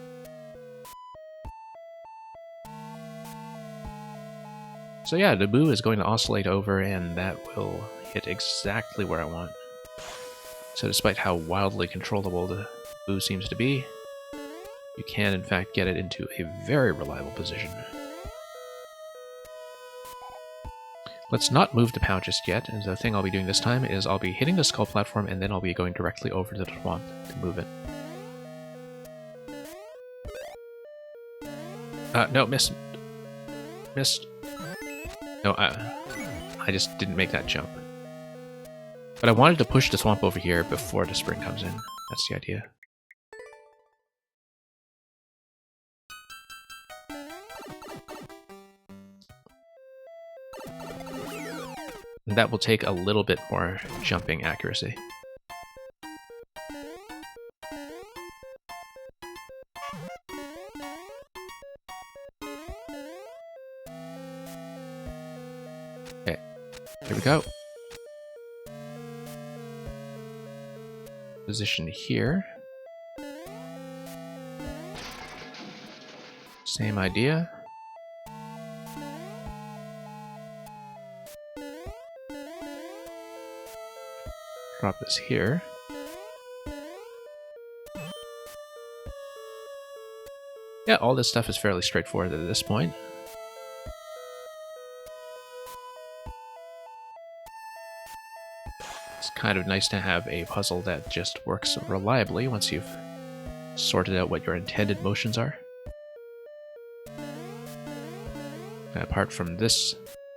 So yeah, the Boo is going to oscillate over, and that will hit exactly where I want. So despite how wildly controllable the Boo seems to be, you can in fact get it into a very reliable position. Let's not move the POW just yet, and the thing I'll be doing this time is I'll be hitting the skull platform and then I'll be going directly over to the thwomp to move it. No, missed. Missed. No, I just didn't make that jump. But I wanted to push the thwomp over here before the spring comes in. That's the idea. And that will take a little bit more jumping accuracy. Here we go. Position here. Same idea. Drop this here. Yeah, all this stuff is fairly straightforward at this point. It's kind of nice to have a puzzle that just works reliably once you've sorted out what your intended motions are. Apart from this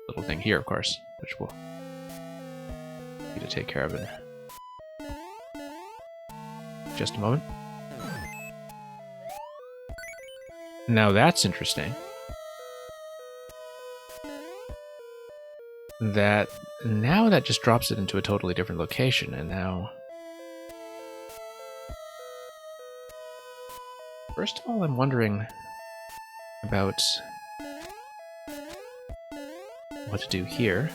little thing here, of course, which we'll need to take care of in just a moment. Now that's interesting. That just drops it into a totally different location, and now... First of all, I'm wondering about what to do here.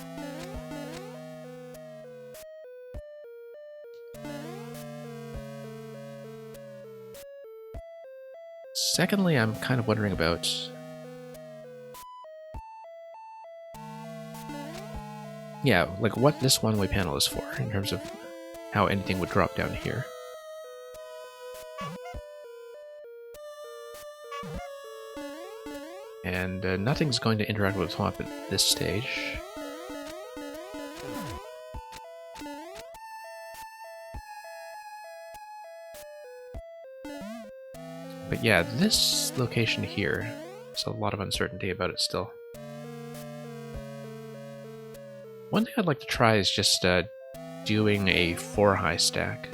Secondly, I'm kind of wondering about like what this one-way panel is for, in terms of how anything would drop down here. And nothing's going to interact with the swamp at this stage. But yeah, this location here, there's a lot of uncertainty about it still. One thing I'd like to try is just doing a 4-high stack.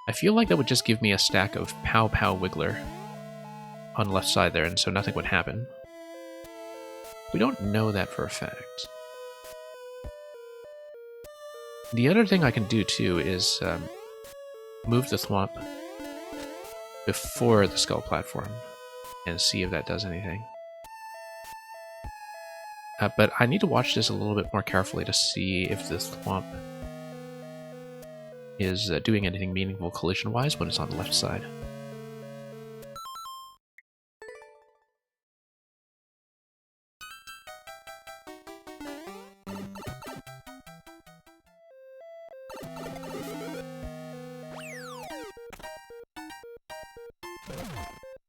I feel like that would just give me a stack of Pow Pow Wiggler on the left side there, and so nothing would happen. We don't know that for a fact. The other thing I can do too is move the Thwomp before the skull platform and see if that does anything. But I need to watch this a little bit more carefully to see if the Thwomp is doing anything meaningful collision-wise when it's on the left side.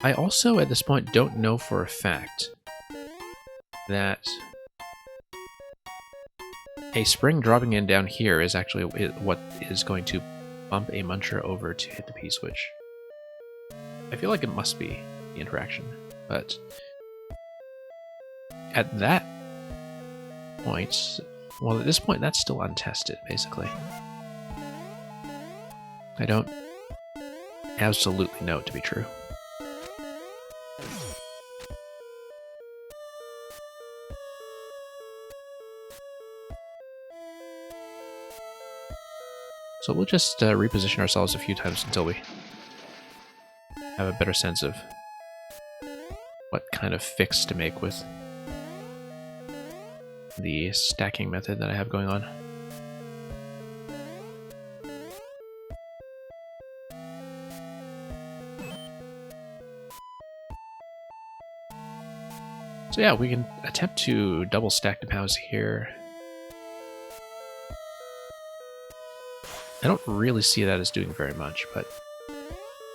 I also, at this point, don't know for a fact that a spring dropping in down here is actually what is going to bump a Muncher over to hit the P-switch. I feel like it must be the interaction, but at that point, well, at this point, that's still untested, basically. I don't absolutely know it to be true. So we'll just reposition ourselves a few times until we have a better sense of what kind of fix to make with the stacking method that I have going on. So yeah, we can attempt to double stack the POWs here. I don't really see that as doing very much, but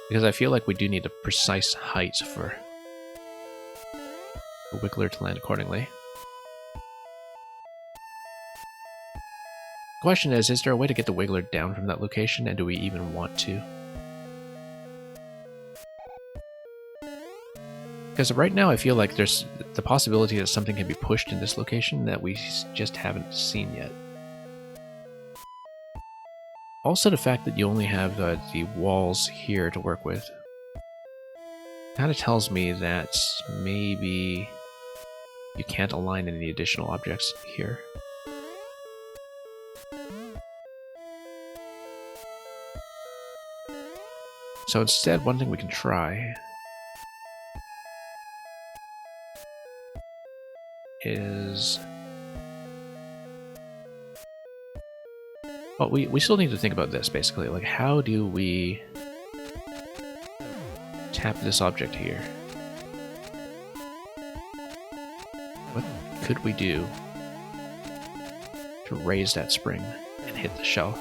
because I feel like we do need a precise height for the Wiggler to land accordingly. The question is there a way to get the Wiggler down from that location, and do we even want to? Because right now I feel like there's the possibility that something can be pushed in this location that we just haven't seen yet. Also, the fact that you only have the walls here to work with kind of tells me that maybe you can't align any additional objects here. So instead, one thing we can try is Well, we still need to think about this, basically. Like, how do we tap this object here? What could we do to raise that spring and hit the shell?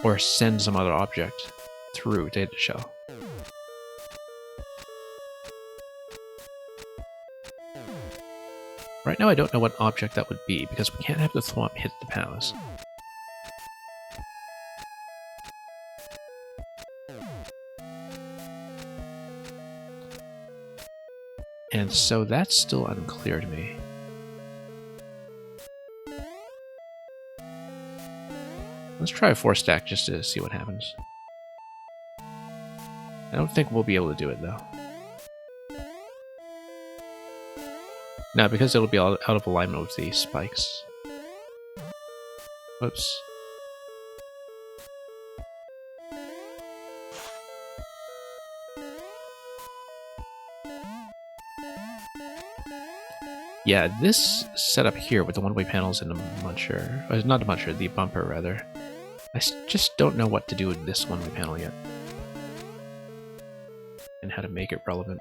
Or send some other object through to hit the shell? Right now I don't know what object that would be, because we can't have the thwomp hit the palace. And so that's still unclear to me. Let's try a 4-stack just to see what happens. I don't think we'll be able to do it, though. No, because it'll be out of alignment with the spikes. Whoops. Yeah, this setup here with the one-way panels and the muncher, or not the muncher, the bumper rather. I just don't know what to do with this one-way panel yet. And how to make it relevant.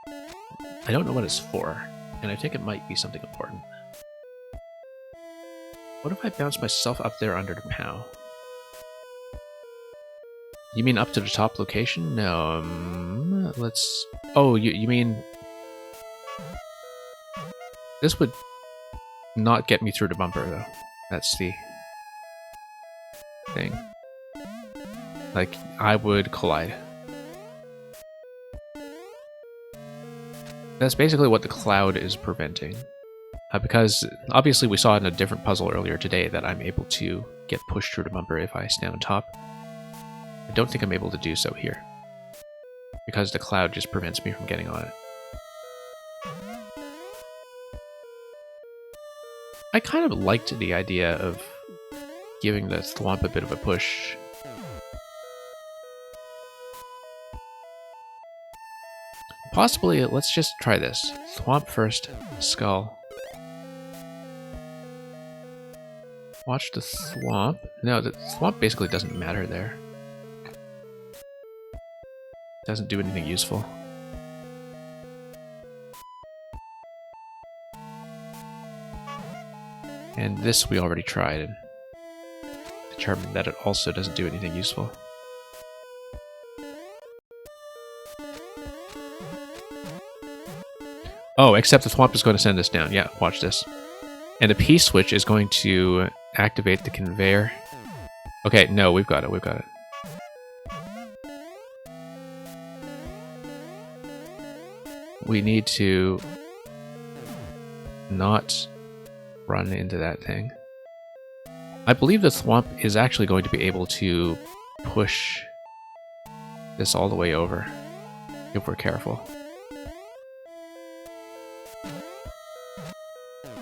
I don't know what it's for, and I think it might be something important. What if I bounce myself up there under the POW? You mean up to the top location? No, let's... Oh, you mean... This would not get me through the bumper, though. That's the thing. Like, I would collide. That's basically what the cloud is preventing. Because, obviously, we saw in a different puzzle earlier today that I'm able to get pushed through the bumper if I stand on top. I don't think I'm able to do so here, because the cloud just prevents me from getting on it. I kind of liked the idea of giving the thwomp a bit of a push. Possibly, let's just try this. Thwomp first, skull. Watch the thwomp. No, the thwomp basically doesn't matter there. Doesn't do anything useful. And this we already tried and determined that it also doesn't do anything useful. Oh, except the thwomp is going to send us down. Yeah, watch this. And the P-switch is going to activate the conveyor. Okay, no, we've got it, we've got it. We need to not run into that thing. I believe the thwomp is actually going to be able to push this all the way over, if we're careful.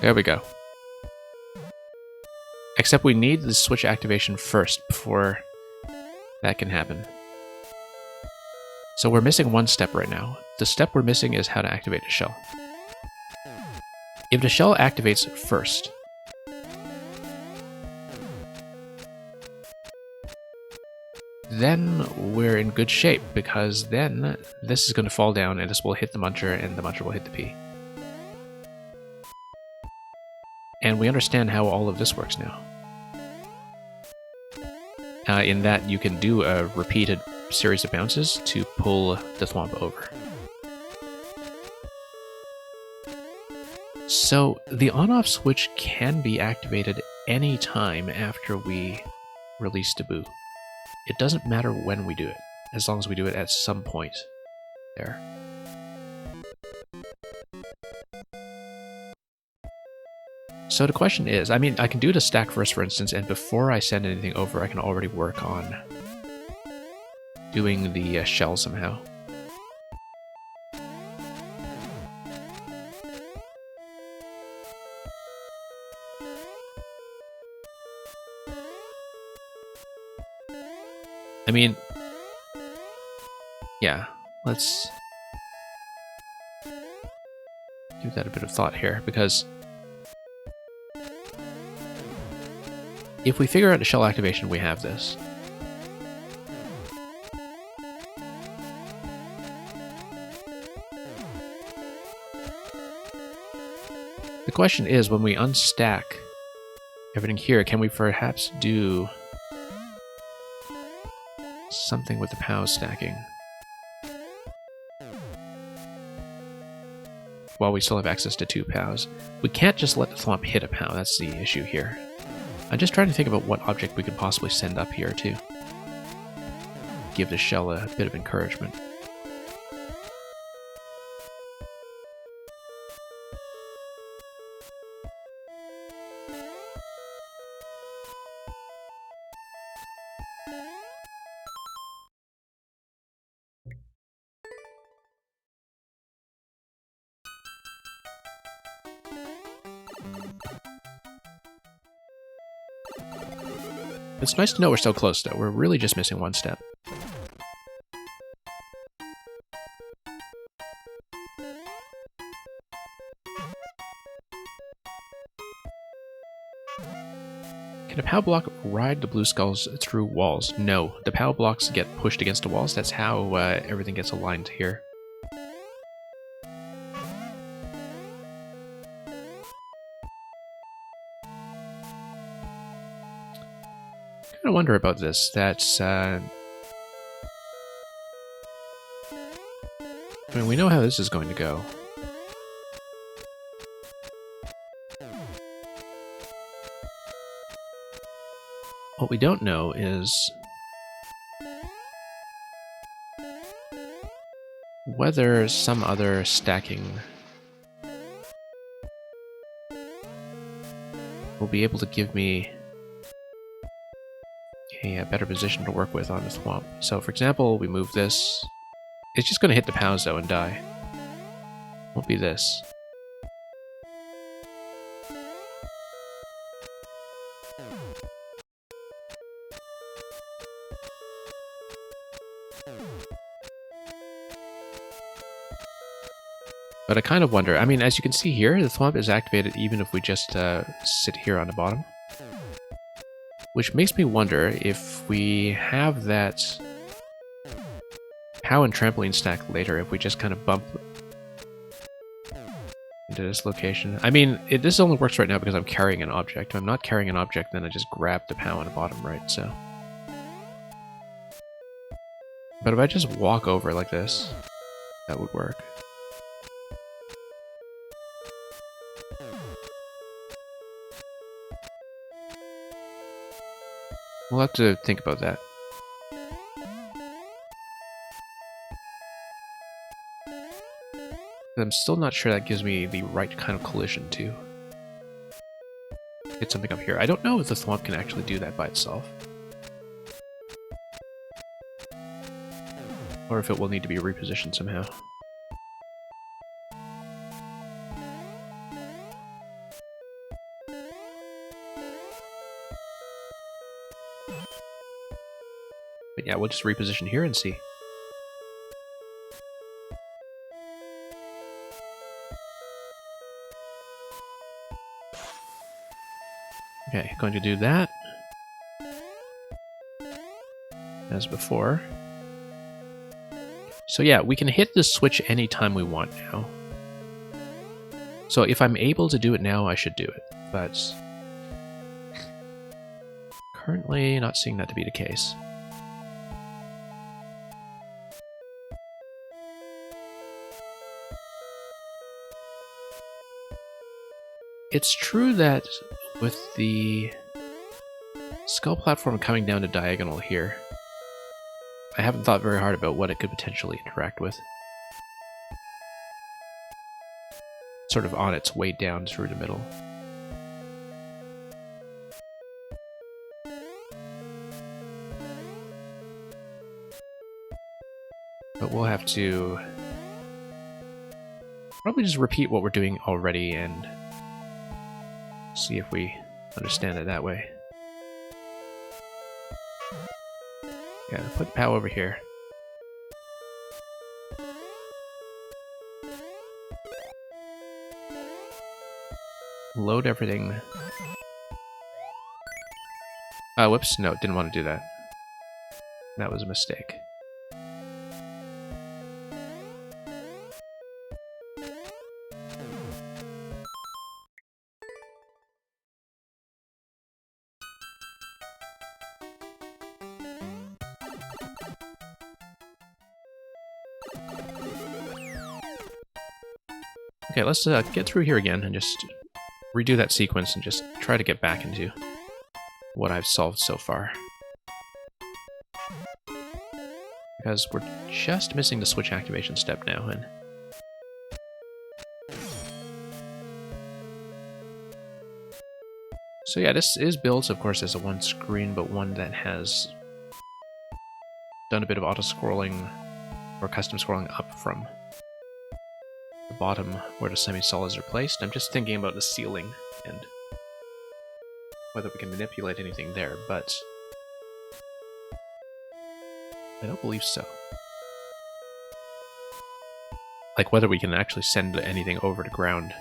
There we go. Except we need the switch activation first before that can happen. So we're missing one step right now. The step we're missing is how to activate a shell. If the shell activates first, then we're in good shape, because then this is going to fall down and this will hit the muncher and the muncher will hit the P. And we understand how all of this works now. In that you can do a repeated series of bounces to pull the thwomp over. So the on-off switch can be activated any time after we release Taboo. It doesn't matter when we do it, as long as we do it at some point there. So the question is, I mean, I can do the stack first, for instance, and before I send anything over, I can already work on doing the shell somehow. I mean, yeah, let's give that a bit of thought here, because If we figure out a shell activation, we have this. The question is, when we unstack everything here, can we perhaps do something with the POW stacking while we still have access to 2 POWs? We can't just let the Thwomp hit a POW, that's the issue here. I'm just trying to think about what object we could possibly send up here to give the shell a bit of encouragement. It's nice to know we're so close, though. We're really just missing one step. Can a POW block ride the blue skulls through walls? No. The POW blocks get pushed against the walls. That's how everything gets aligned here. I wonder about this. That's I mean, we know how this is going to go. What we don't know is whether some other stacking will be able to give me a better position to work with on the Thwomp. So, for example, we move this. It's just going to hit the POWs, though, and die. Won't be this. But I kind of wonder, I mean, as you can see here, the Thwomp is activated even if we just sit here on the bottom. Which makes me wonder if we have that POW and trampoline stack later, if we just kind of bump into this location. I mean, this only works right now because I'm carrying an object. If I'm not carrying an object, then I just grab the POW on the bottom right, so. But if I just walk over like this, that would work. We'll have to think about that. I'm still not sure that gives me the right kind of collision to get something up here. I don't know if the Thwomp can actually do that by itself. Or if it will need to be repositioned somehow. But yeah, we'll just reposition here and see. Okay, going to do that. As before. So yeah, we can hit the switch anytime we want now. So if I'm able to do it now, I should do it. But currently not seeing that to be the case. It's true that with the skull platform coming down to diagonal here, I haven't thought very hard about what it could potentially interact with. Sort of on its way down through the middle. But we'll have to probably just repeat what we're doing already and see if we understand it that way. Yeah, put POW over here. Load everything Whoops, no, didn't want to do that. That was a mistake. Okay, let's get through here again and just redo that sequence and just try to get back into what I've solved so far. Because we're just missing the switch activation step now, and so yeah, this is built, of course, as a one screen, but one that has done a bit of auto-scrolling or custom scrolling up from the bottom where the semi-solids are placed. I'm just thinking about the ceiling and whether we can manipulate anything there, but I don't believe so. Like whether we can actually send anything over to ground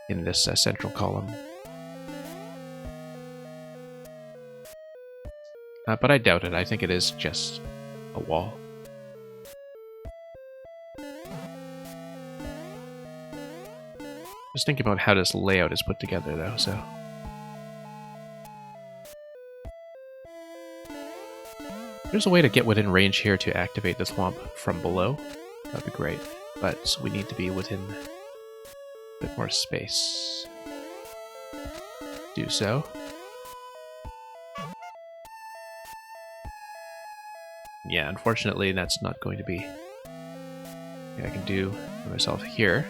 in this central column. But I doubt it. I think it is just a wall. Just thinking about how this layout is put together, though, so... There's a way to get within range here to activate the thwomp from below. That'd be great. But we need to be within a bit more space. Do so. Yeah, unfortunately, that's not going to be... I can do for myself here.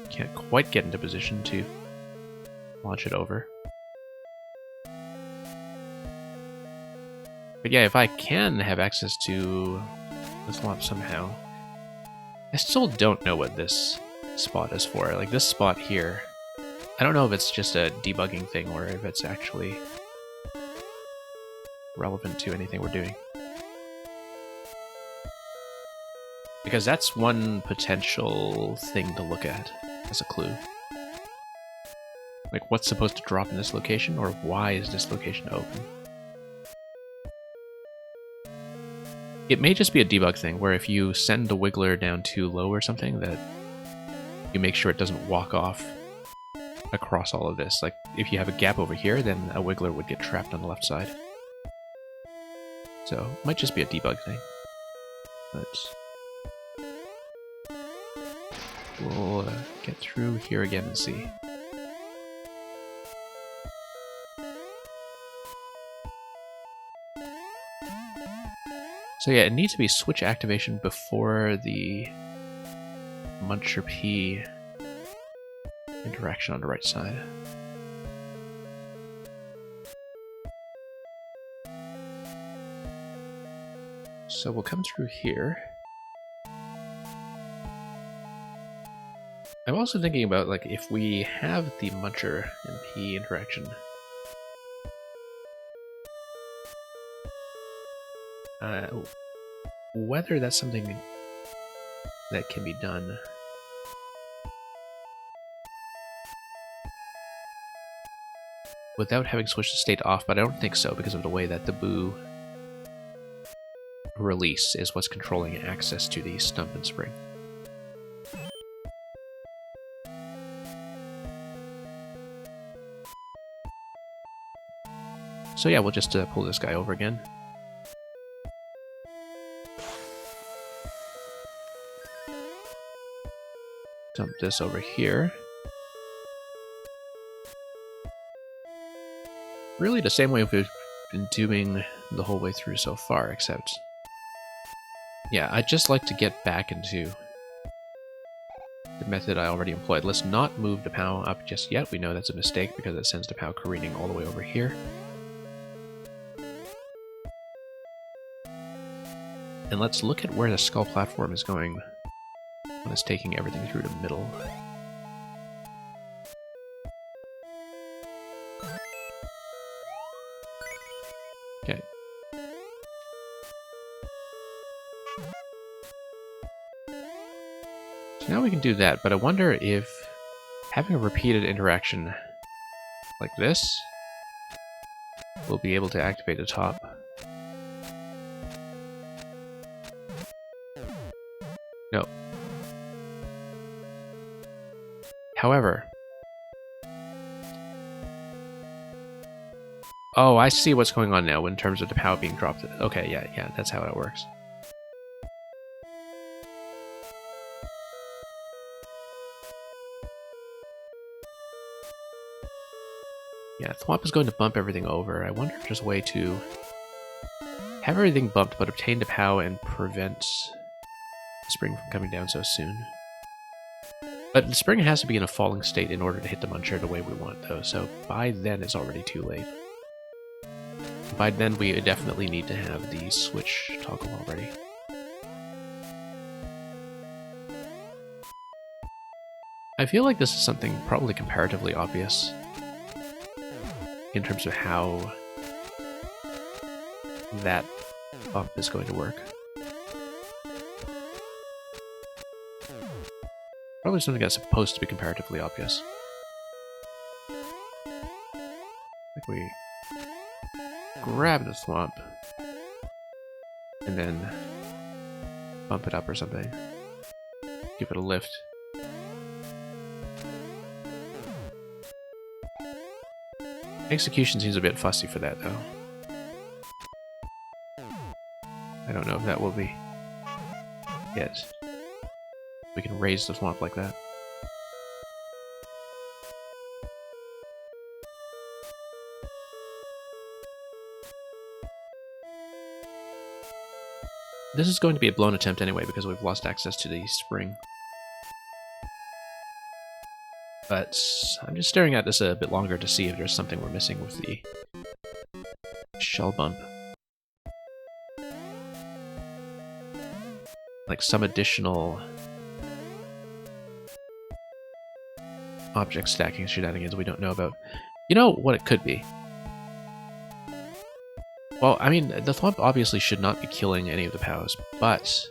Can't quite get into position to launch it over. But yeah, if I can have access to the thwomp somehow... I still don't know what this spot is for. Like, this spot here... I don't know if it's just a debugging thing or if it's actually relevant to anything we're doing. Because that's one potential thing to look at as a clue. Like, what's supposed to drop in this location, or why is this location open? It may just be a debug thing, where if you send the wiggler down too low or something, that you make sure it doesn't walk off across all of this. Like, if you have a gap over here, then a wiggler would get trapped on the left side. So, it might just be a debug thing. But we'll get through here again and see. So yeah, it needs to be switch activation before the Muncher P interaction on the right side. So we'll come through here. I'm also thinking about, like, if we have the Muncher and P interaction, whether that's something that can be done without having switched the state off, but I don't think so because of the way that the Boo release is what's controlling access to the stump and spring. So yeah, we'll just pull this guy over again. Dump this over here. Really the same way we've been doing the whole way through so far, except... yeah, I'd just like to get back into the method I already employed. Let's not move the POW up just yet. We know that's a mistake because it sends the POW careening all the way over here. And let's look at where the skull platform is going when it's taking everything through the middle. Okay. So now we can do that, but I wonder if having a repeated interaction like this we'll be able to activate the top. No. However... Oh, I see what's going on now in terms of the POW being dropped. Okay, yeah, that's how it works. Yeah, Thwomp is going to bump everything over. I wonder if there's a way to have everything bumped but obtain the POW and prevent the spring from coming down so soon. But the spring has to be in a falling state in order to hit the Muncher the way we want, though, so by then it's already too late. By then, we definitely need to have the switch toggle already. I feel like this is something probably comparatively obvious in terms of how that bump is going to work. Probably something that's supposed to be comparatively obvious. Like we grab the Thwomp and then bump it up or something. Give it a lift. Execution seems a bit fussy for that, though. I don't know if that will be it. We can raise the Thwomp like that. This is going to be a blown attempt anyway because we've lost access to the spring. But I'm just staring at this a bit longer to see if there's something we're missing with the shell bump. Like some additional object stacking shenanigans we don't know about. You know what it could be? Well, I mean, the Thwomp obviously should not be killing any of the POWs, but...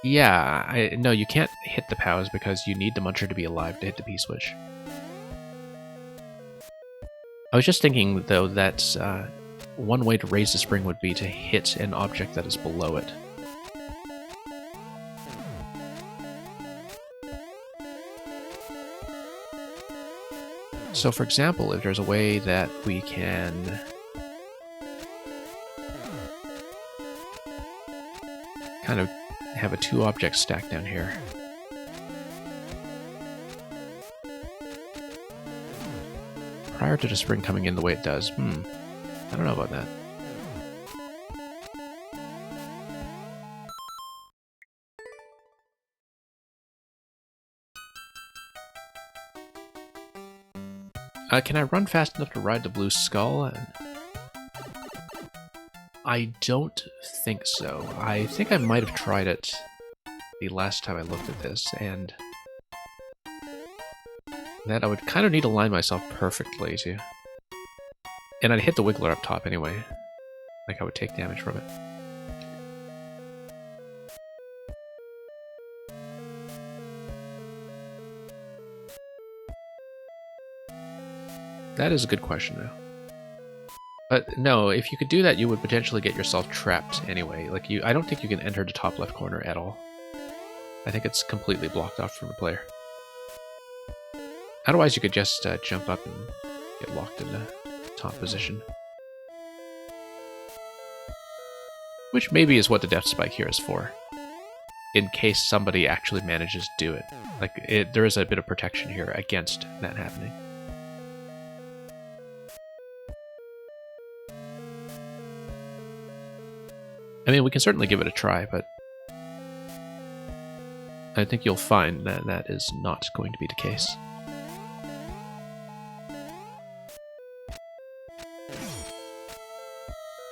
Yeah, no, you can't hit the POWs because you need the Muncher to be alive to hit the P-switch. I was just thinking, though, that one way to raise the spring would be to hit an object that is below it. So, for example, if there's a way that we can kind of have a two-object stack down here. Prior to the spring coming in the way it does. I don't know about that. Can I run fast enough to ride the blue skull? I don't think so. I think I might have tried it the last time I looked at this, and that I would kind of need to line myself perfectly to... And I'd hit the Wiggler up top anyway. Like I would take damage from it. That is a good question, though. But no, if you could do that, you would potentially get yourself trapped anyway. Like I don't think you can enter the top left corner at all. I think it's completely blocked off from the player. Otherwise, you could just jump up and get locked in the top position. Which maybe is what the Death Spike here is for. In case somebody actually manages to do it. Like, there is a bit of protection here against that happening. I mean, we can certainly give it a try, but I think you'll find that that is not going to be the case.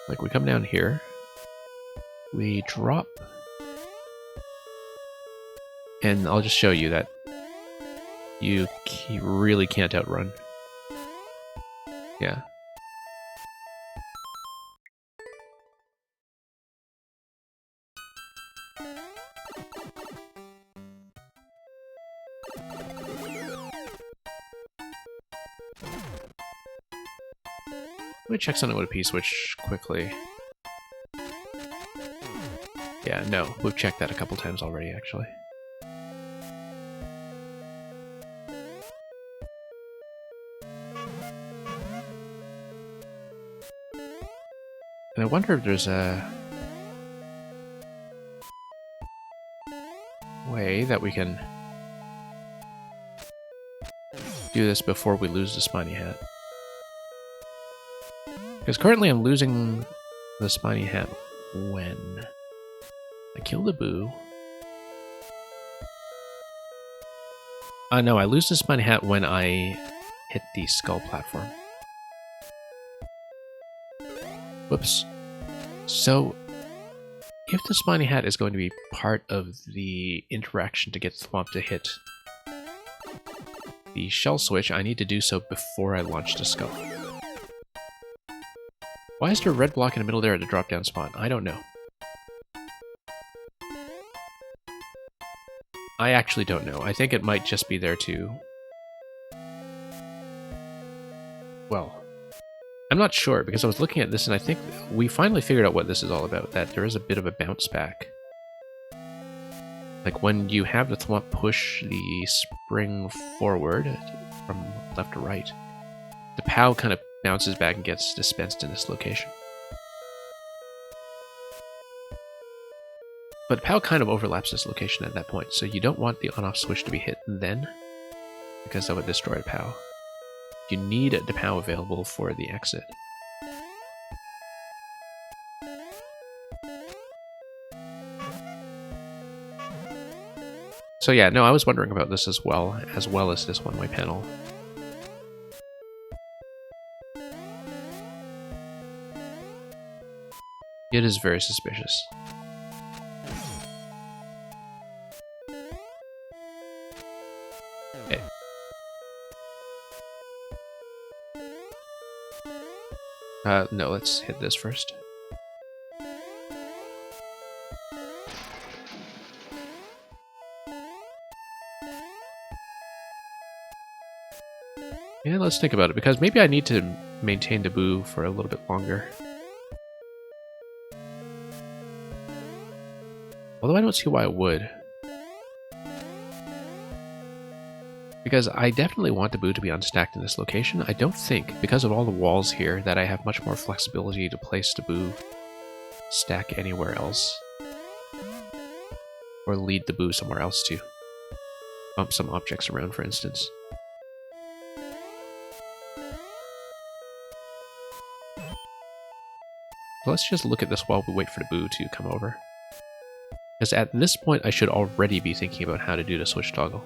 Like, we come down here, we drop, and I'll just show you that you really can't outrun. Yeah. me check something with a P-switch quickly. Yeah, no, we've checked that a couple times already, actually. And I wonder if there's a way that we can do this before we lose the Spiny Hat. Because currently I'm losing the Spiny Hat when I kill the Boo. No, I lose the Spiny Hat when I hit the skull platform. Whoops. So, if the Spiny Hat is going to be part of the interaction to get Thwomp to hit the shell switch, I need to do so before I launch the skull. Why is there a red block in the middle there at the drop-down spot? I don't know. I actually don't know. I think it might just be there to... Well, I'm not sure, because I was looking at this and I think we finally figured out what this is all about, that there is a bit of a bounce back. Like when you have the Thwomp push the spring forward from left to right, the POW kind of bounces back and gets dispensed in this location. But POW kind of overlaps this location at that point, so you don't want the on-off switch to be hit then, because that would destroy the POW. You need the POW available for the exit. So yeah, no, I was wondering about this as well as this one-way panel. It is very suspicious. Okay. No, let's hit this first. Yeah, let's think about it, because maybe I need to maintain the Boo for a little bit longer. Although I don't see why I would. Because I definitely want the Boo to be unstacked in this location. I don't think, because of all the walls here, that I have much more flexibility to place the Boo stack anywhere else. Or lead the Boo somewhere else to bump some objects around, for instance. So let's just look at this while we wait for the Boo to come over. Because at this point I should already be thinking about how to do the switch toggle.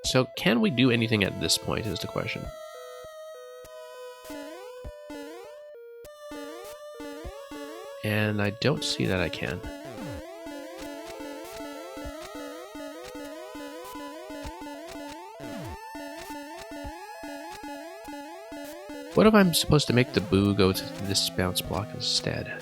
So can we do anything at this point is the question. And I don't see that I can. What if I'm supposed to make the Boo go to this bounce block instead?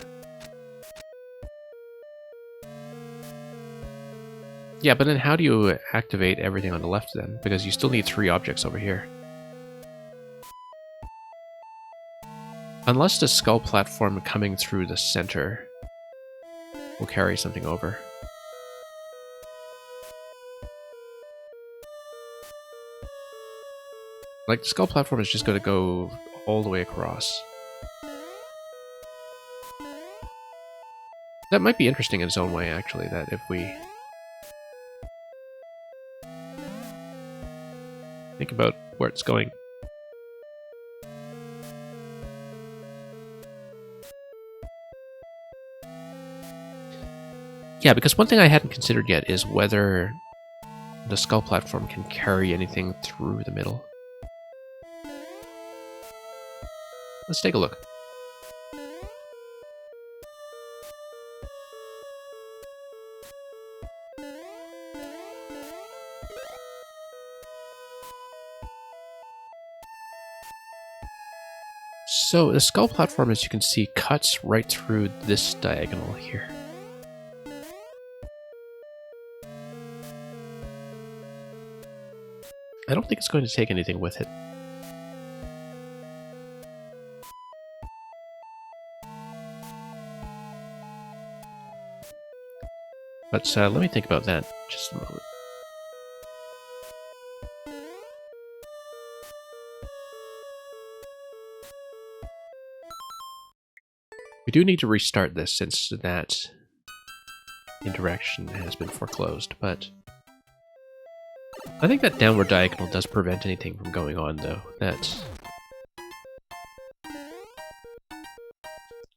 Yeah, but then how do you activate everything on the left then? Because you still need 3 objects over here. Unless the skull platform coming through the center will carry something over. Like, the skull platform is just going to go all the way across. That might be interesting in its own way, actually, that if we think about where it's going. Yeah, because one thing I hadn't considered yet is whether the skull platform can carry anything through the middle. Let's take a look. So the skull platform, as you can see, cuts right through this diagonal here. I don't think it's going to take anything with it. But let me think about that just a moment. We do need to restart this since that interaction has been foreclosed, but I think that downward diagonal does prevent anything from going on, though. That's...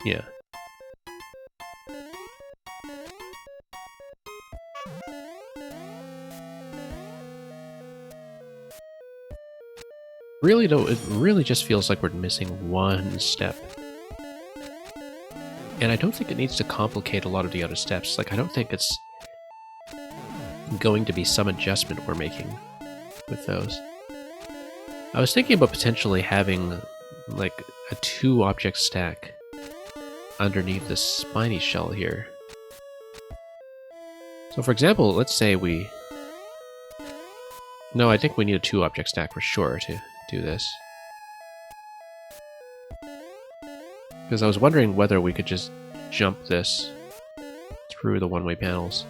yeah. Really, though, it really just feels like we're missing one step. And I don't think it needs to complicate a lot of the other steps. Like, I don't think it's going to be some adjustment we're making with those. I was thinking about potentially having, like, a 2-object stack underneath the spiny shell here. So, for example, let's say we... No, I think we need a 2-object stack for sure to do this. Because I was wondering whether we could just jump this through the one-way panels.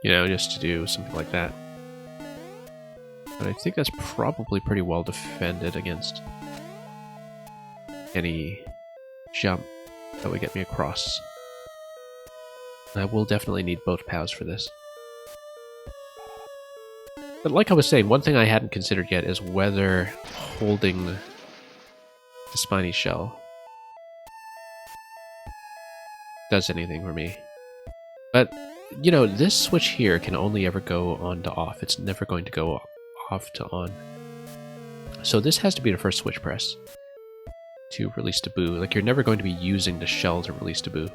You know, just to do something like that. But I think that's probably pretty well defended against any jump that would get me across. I will definitely need both POWs for this. But like I was saying, one thing I hadn't considered yet is whether holding the spiny shell does anything for me. But, you know, this switch here can only ever go on to off. It's never going to go off to on. So this has to be the first switch press to release Taboo. Like, you're never going to be using the shell to release Taboo.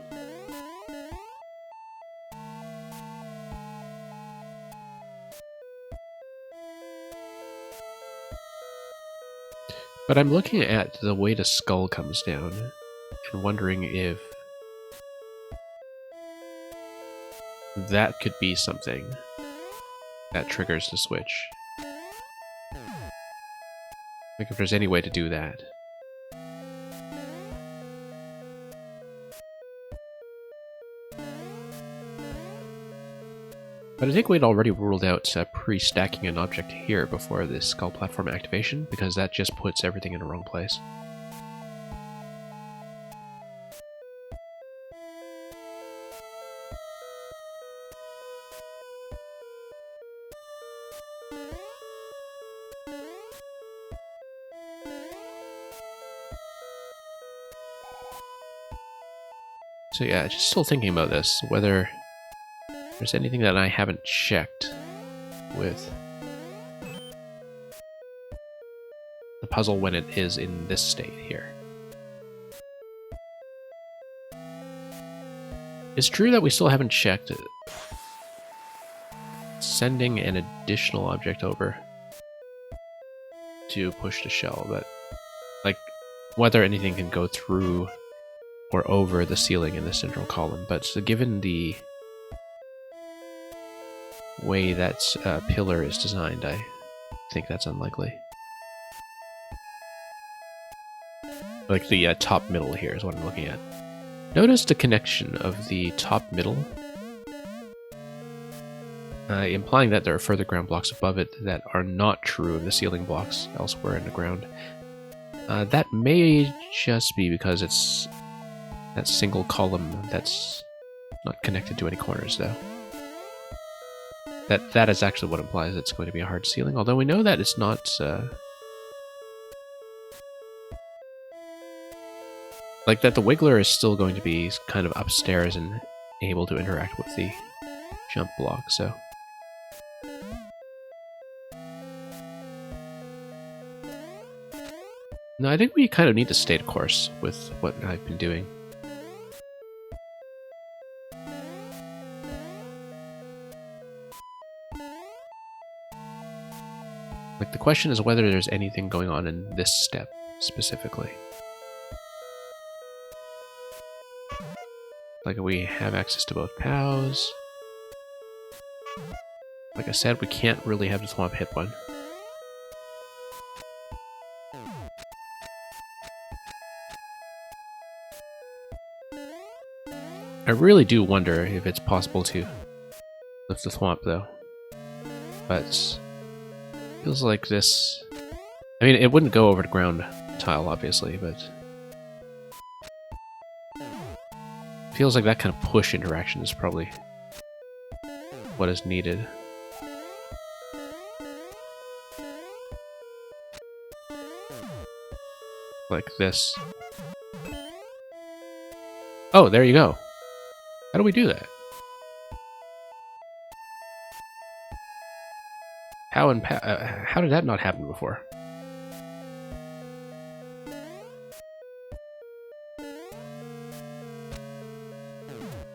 But I'm looking at the way the skull comes down and wondering if that could be something that triggers the switch. Like if there's any way to do that. But I think we'd already ruled out pre-stacking an object here before the skull platform activation, because that just puts everything in the wrong place. So yeah, just still thinking about this, whether there's anything that I haven't checked with the puzzle when it is in this state here. It's true that we still haven't checked sending an additional object over to push the shell, but like whether anything can go through or over the ceiling in the central column. But so given the way that pillar is designed, I think that's unlikely. Like the top middle here is what I'm looking at. Notice the connection of the top middle, implying that there are further ground blocks above it that are not true of the ceiling blocks elsewhere in the ground. That may just be because it's that single column that's not connected to any corners, though. That is actually what implies it's going to be a hard ceiling, although we know that it's not... like that the Wiggler is still going to be kind of upstairs and able to interact with the jump block, so... No, I think we kind of need to stay the course with what I've been doing. Like The question is whether there's anything going on in this step specifically. Like, we have access to both POWs. Like I said, we can't really have the Thwomp hit one. I really do wonder if it's possible to lift the Thwomp, though. But feels like this... I mean, it wouldn't go over the ground tile, obviously, but... feels like that kind of push interaction is probably what is needed. Like this. Oh, there you go. How do we do that? How did that not happen before?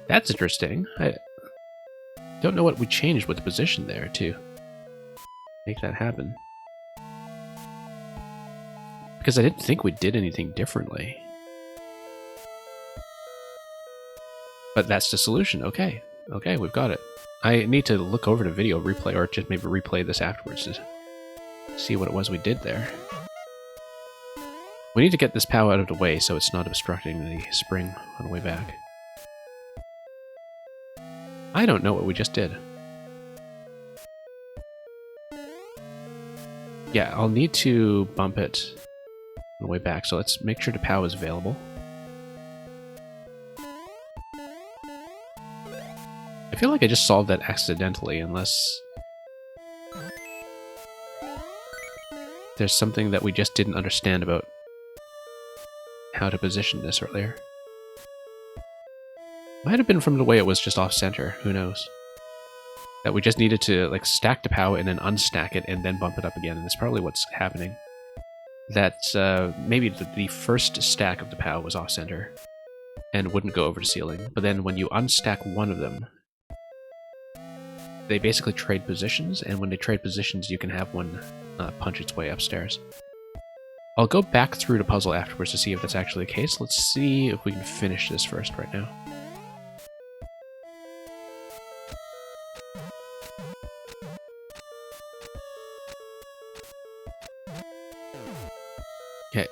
That's interesting. I don't know what we changed with the position there to make that happen. Because I didn't think we did anything differently. But that's the solution. Okay. Okay, we've got it. I need to look over the video replay, or just maybe replay this afterwards to see what it was we did there. We need to get this POW out of the way so it's not obstructing the spring on the way back. I don't know what we just did. Yeah, I'll need to bump it on the way back, so let's make sure the POW is available. I feel like I just solved that accidentally, unless there's something that we just didn't understand about how to position this earlier. Might have been from the way it was just off-center, who knows. That we just needed to like stack the POW and then unstack it and then bump it up again, and that's probably what's happening. That maybe the first stack of the POW was off-center and wouldn't go over the ceiling, but then when you unstack one of them, they basically trade positions, and when they trade positions you can have one punch its way upstairs. I'll go back through the puzzle afterwards to see if that's actually the case. Let's see if we can finish this first right now. Okay.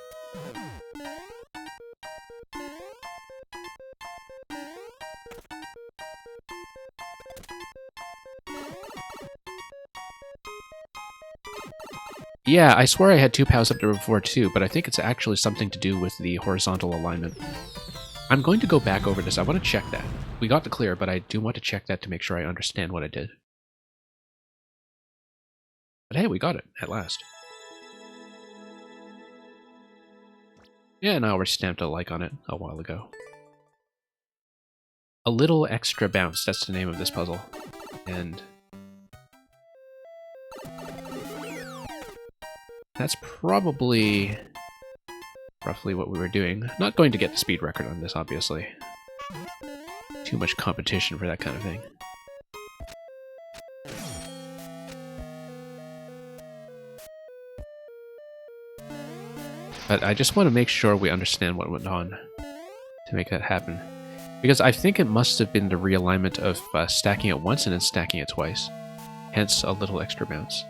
Yeah, I swear I had two POWs up there before too, but I think it's actually something to do with the horizontal alignment. I'm going to go back over this. I want to check that. We got the clear, but I do want to check that to make sure I understand what I did. But hey, we got it, at last. Yeah, and I already stamped a like on it a while ago. A little extra bounce, that's the name of this puzzle. And that's probably roughly what we were doing. Not going to get the speed record on this, obviously. Too much competition for that kind of thing. But I just want to make sure we understand what went on to make that happen. Because I think it must have been the realignment of stacking it once and then stacking it twice. Hence a little extra bounce.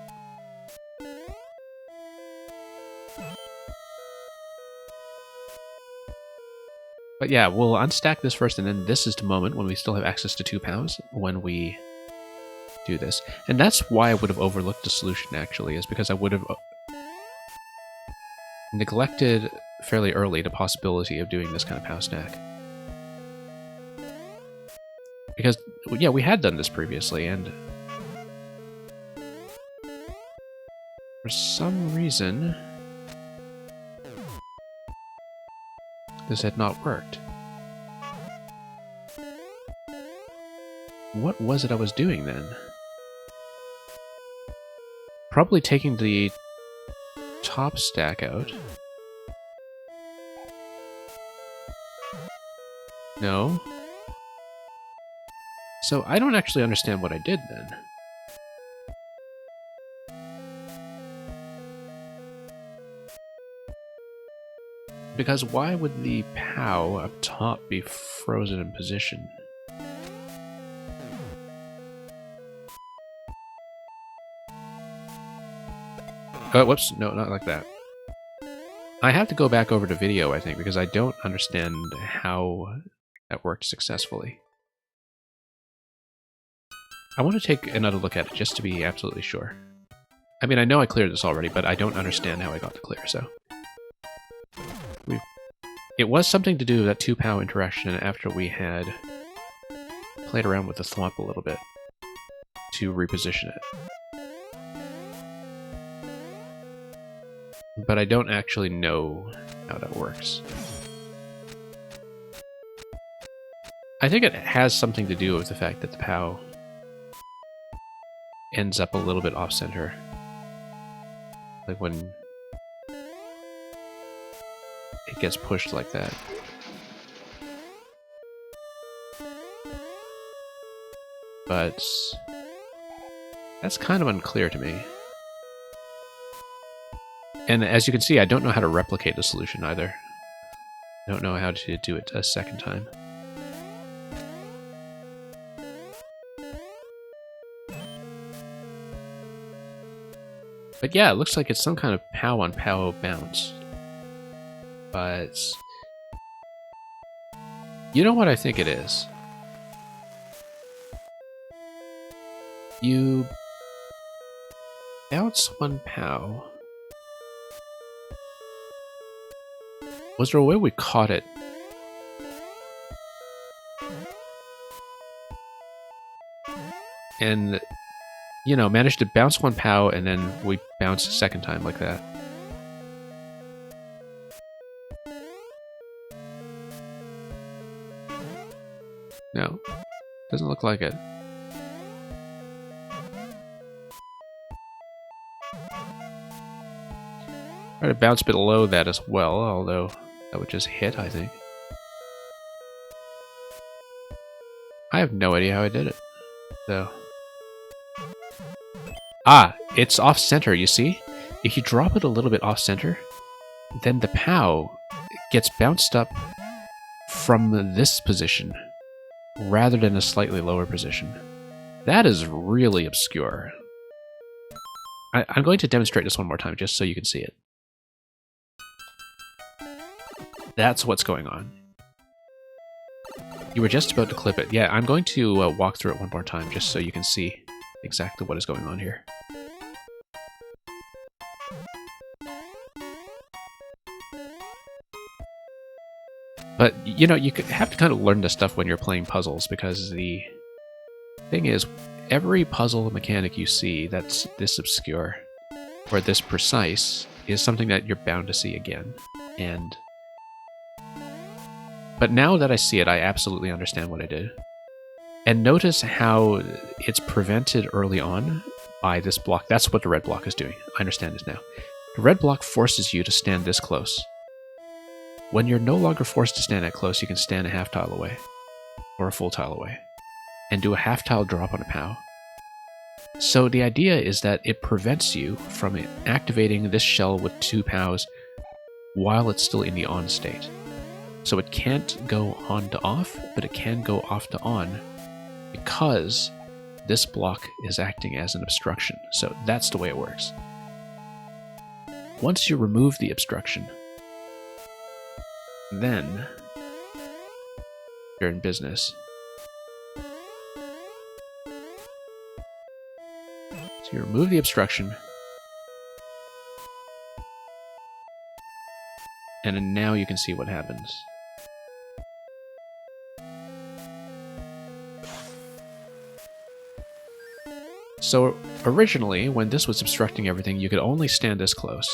But yeah, we'll unstack this first, and then this is the moment when we still have access to 2 POWs when we do this. And that's why I would have overlooked the solution, actually, is because I would have neglected fairly early the possibility of doing this kind of POW stack. Because, yeah, we had done this previously, and for some reason this had not worked. What was it I was doing then? Probably taking the top stack out. No. So I don't actually understand what I did then. Because why would the POW up top be frozen in position? Oh, whoops. No, not like that. I have to go back over to video, I think, because I don't understand how that worked successfully. I want to take another look at it just to be absolutely sure. I mean, I know I cleared this already, but I don't understand how I got to clear, so... It was something to do with that 2-POW interaction after we had played around with the thwomp a little bit to reposition it. But I don't actually know how that works. I think it has something to do with the fact that the POW ends up a little bit off-center. Like when it gets pushed like that. But that's kind of unclear to me. And as you can see, I don't know how to replicate the solution either. I don't know how to do it a second time. But yeah, it looks like it's some kind of POW on POW bounce. But you know what I think it is? You bounce one POW. Was there a way we caught it? And, you know, managed to bounce one POW and then we bounce a second time like that. No, doesn't look like it. Try to bounce below that as well, although that would just hit, I think. I have no idea how I did it, though. Ah, it's off-center, you see? If you drop it a little bit off-center, then the POW gets bounced up from this position, rather than a slightly lower position. That is really obscure. I'm going to demonstrate this one more time, just so you can see it. That's what's going on. You were just about to clip it. Yeah, I'm going to walk through it one more time, just so you can see exactly what is going on here. But, you know, you have to kind of learn this stuff when you're playing puzzles, because the thing is, every puzzle mechanic you see that's this obscure, or this precise, is something that you're bound to see again. But now that I see it, I absolutely understand what I did. And notice how it's prevented early on by this block. That's what the red block is doing. I understand this now. The red block forces you to stand this close. When you're no longer forced to stand that close, you can stand a half tile away, or a full tile away, and do a half tile drop on a POW. So the idea is that it prevents you from activating this shell with 2 POWs while it's still in the on state. So it can't go on to off, but it can go off to on because this block is acting as an obstruction. So that's the way it works. Once you remove the obstruction, then you're in business. So you remove the obstruction, and then now you can see what happens. So originally, when this was obstructing everything, you could only stand this close,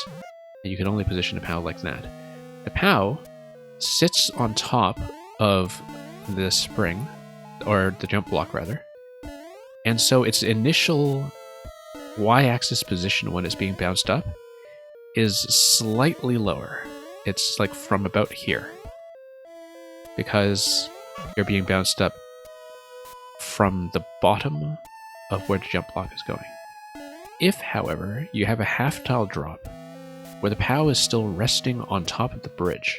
and you could only position a POW like that. The POW sits on top of the spring, or the jump block rather, and so its initial y-axis position when it's being bounced up is slightly lower. It's like from about here, because you're being bounced up from the bottom of where the jump block is going. If, however, you have a half tile drop where the POW is still resting on top of the bridge,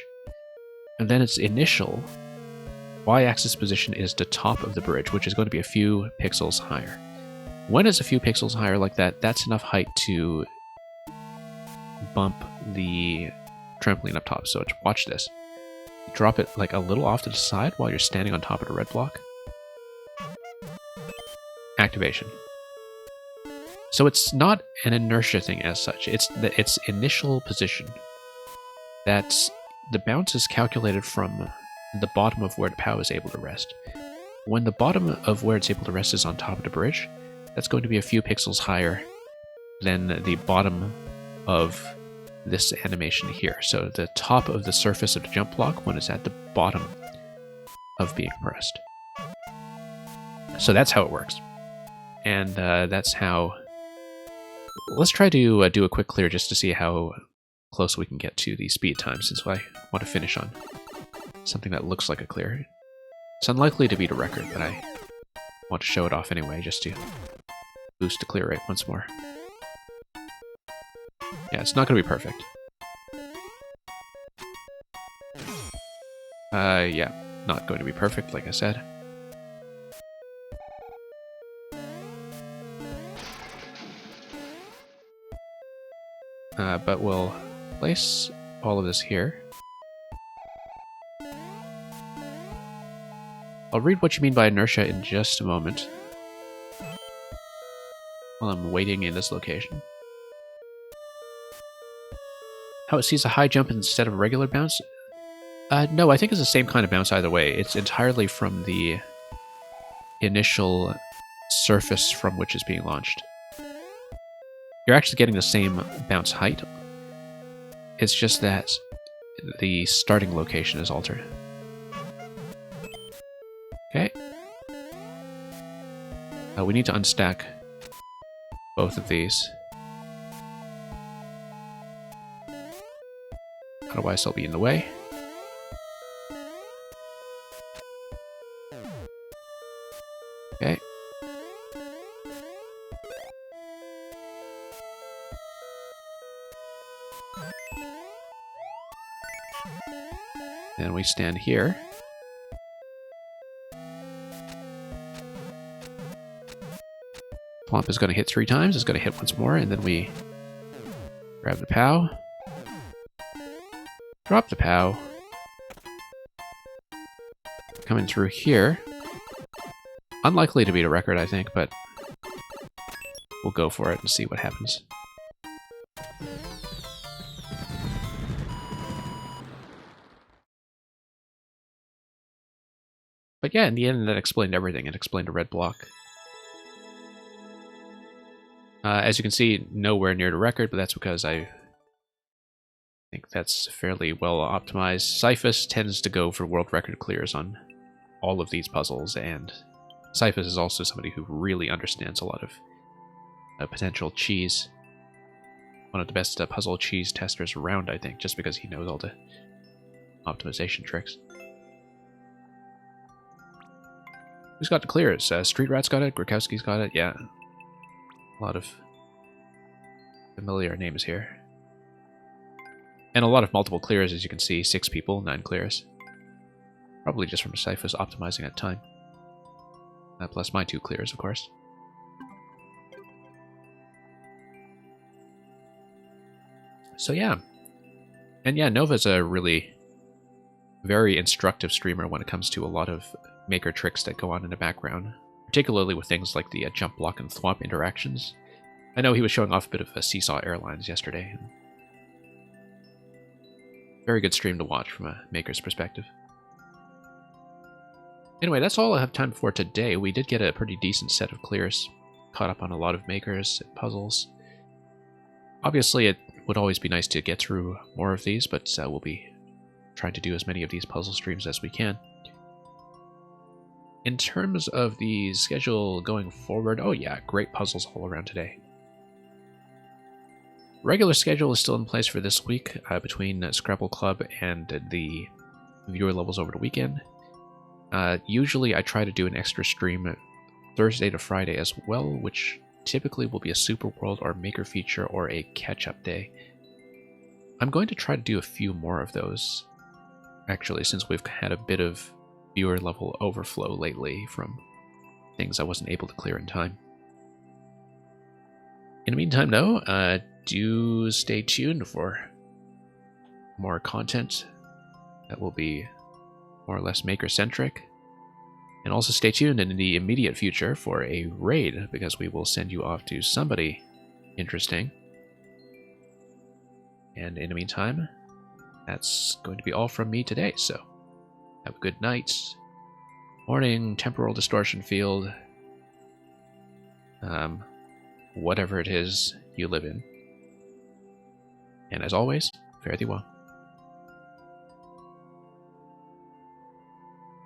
and then its initial y-axis position is the top of the bridge, which is going to be a few pixels higher. When it's a few pixels higher like that, that's enough height to bump the trampoline up top. So watch this. Drop it like a little off to the side while you're standing on top of the red block. Activation. So it's not an inertia thing as such. It's its initial position. That's the bounce is calculated from the bottom of where the POW is able to rest. When the bottom of where it's able to rest is on top of the bridge, that's going to be a few pixels higher than the bottom of this animation here. So the top of the surface of the jump block when it's at the bottom of being pressed. So that's how it works. And that's how... Let's try to do a quick clear just to see how close we can get to the speed time, since I want to finish on something that looks like a clear. It's unlikely to beat a record, but I want to show it off anyway, just to boost the clear rate once more. Yeah, it's not going to be perfect. Yeah, not going to be perfect, like I said. But we'll place all of this here. I'll read what you mean by inertia in just a moment, while I'm waiting in this location. How it sees a high jump instead of a regular bounce? No, I think it's the same kind of bounce either way. It's entirely from the initial surface from which it's being launched. You're actually getting the same bounce height. It's just that the starting location is altered. Okay. We need to unstack both of these. Otherwise they'll be in the way. Okay. Then we stand here. Plump is going to hit 3 times, it's going to hit once more, and then we grab the POW. Drop the POW. Coming through here. Unlikely to beat a record, I think, but we'll go for it and see what happens. But yeah, in the end, that explained everything. It explained a red block. As you can see, nowhere near the record, but that's because I think that's fairly well optimized. Cyphus tends to go for world record clears on all of these puzzles, and Cyphus is also somebody who really understands a lot of potential cheese. One of the best puzzle cheese testers around, I think, just because he knows all the optimization tricks. Who's got the clears? Street Rat's got it, Grukowski's got it, yeah. A lot of familiar names here. And a lot of multiple clears, as you can see. 6 people, 9 clears. Probably just from Cyphus optimizing at time. Plus my 2 clears, of course. So yeah. And yeah, Nova's a really very instructive streamer when it comes to a lot of maker tricks that go on in the background. Particularly with things like the jump block and thwomp interactions. I know he was showing off a bit of Seesaw Airlines yesterday. Very good stream to watch from a maker's perspective. Anyway, that's all I have time for today. We did get a pretty decent set of clears. Caught up on a lot of makers and puzzles. Obviously, it would always be nice to get through more of these, but we'll be trying to do as many of these puzzle streams as we can. In terms of the schedule going forward, oh yeah, great puzzles all around today. Regular schedule is still in place for this week between Scrabble Club and the viewer levels over the weekend. Usually I try to do an extra stream Thursday to Friday as well, which typically will be a Super World or Maker feature or a catch-up day. I'm going to try to do a few more of those. actually, since we've had a bit of viewer level overflow lately from things I wasn't able to clear in time. In the meantime, though, do stay tuned for more content that will be more or less maker-centric. And also stay tuned in the immediate future for a raid, because we will send you off to somebody interesting. And in the meantime, that's going to be all from me today, so have a good night, morning, temporal distortion field, whatever it is you live in. And as always, fare thee well.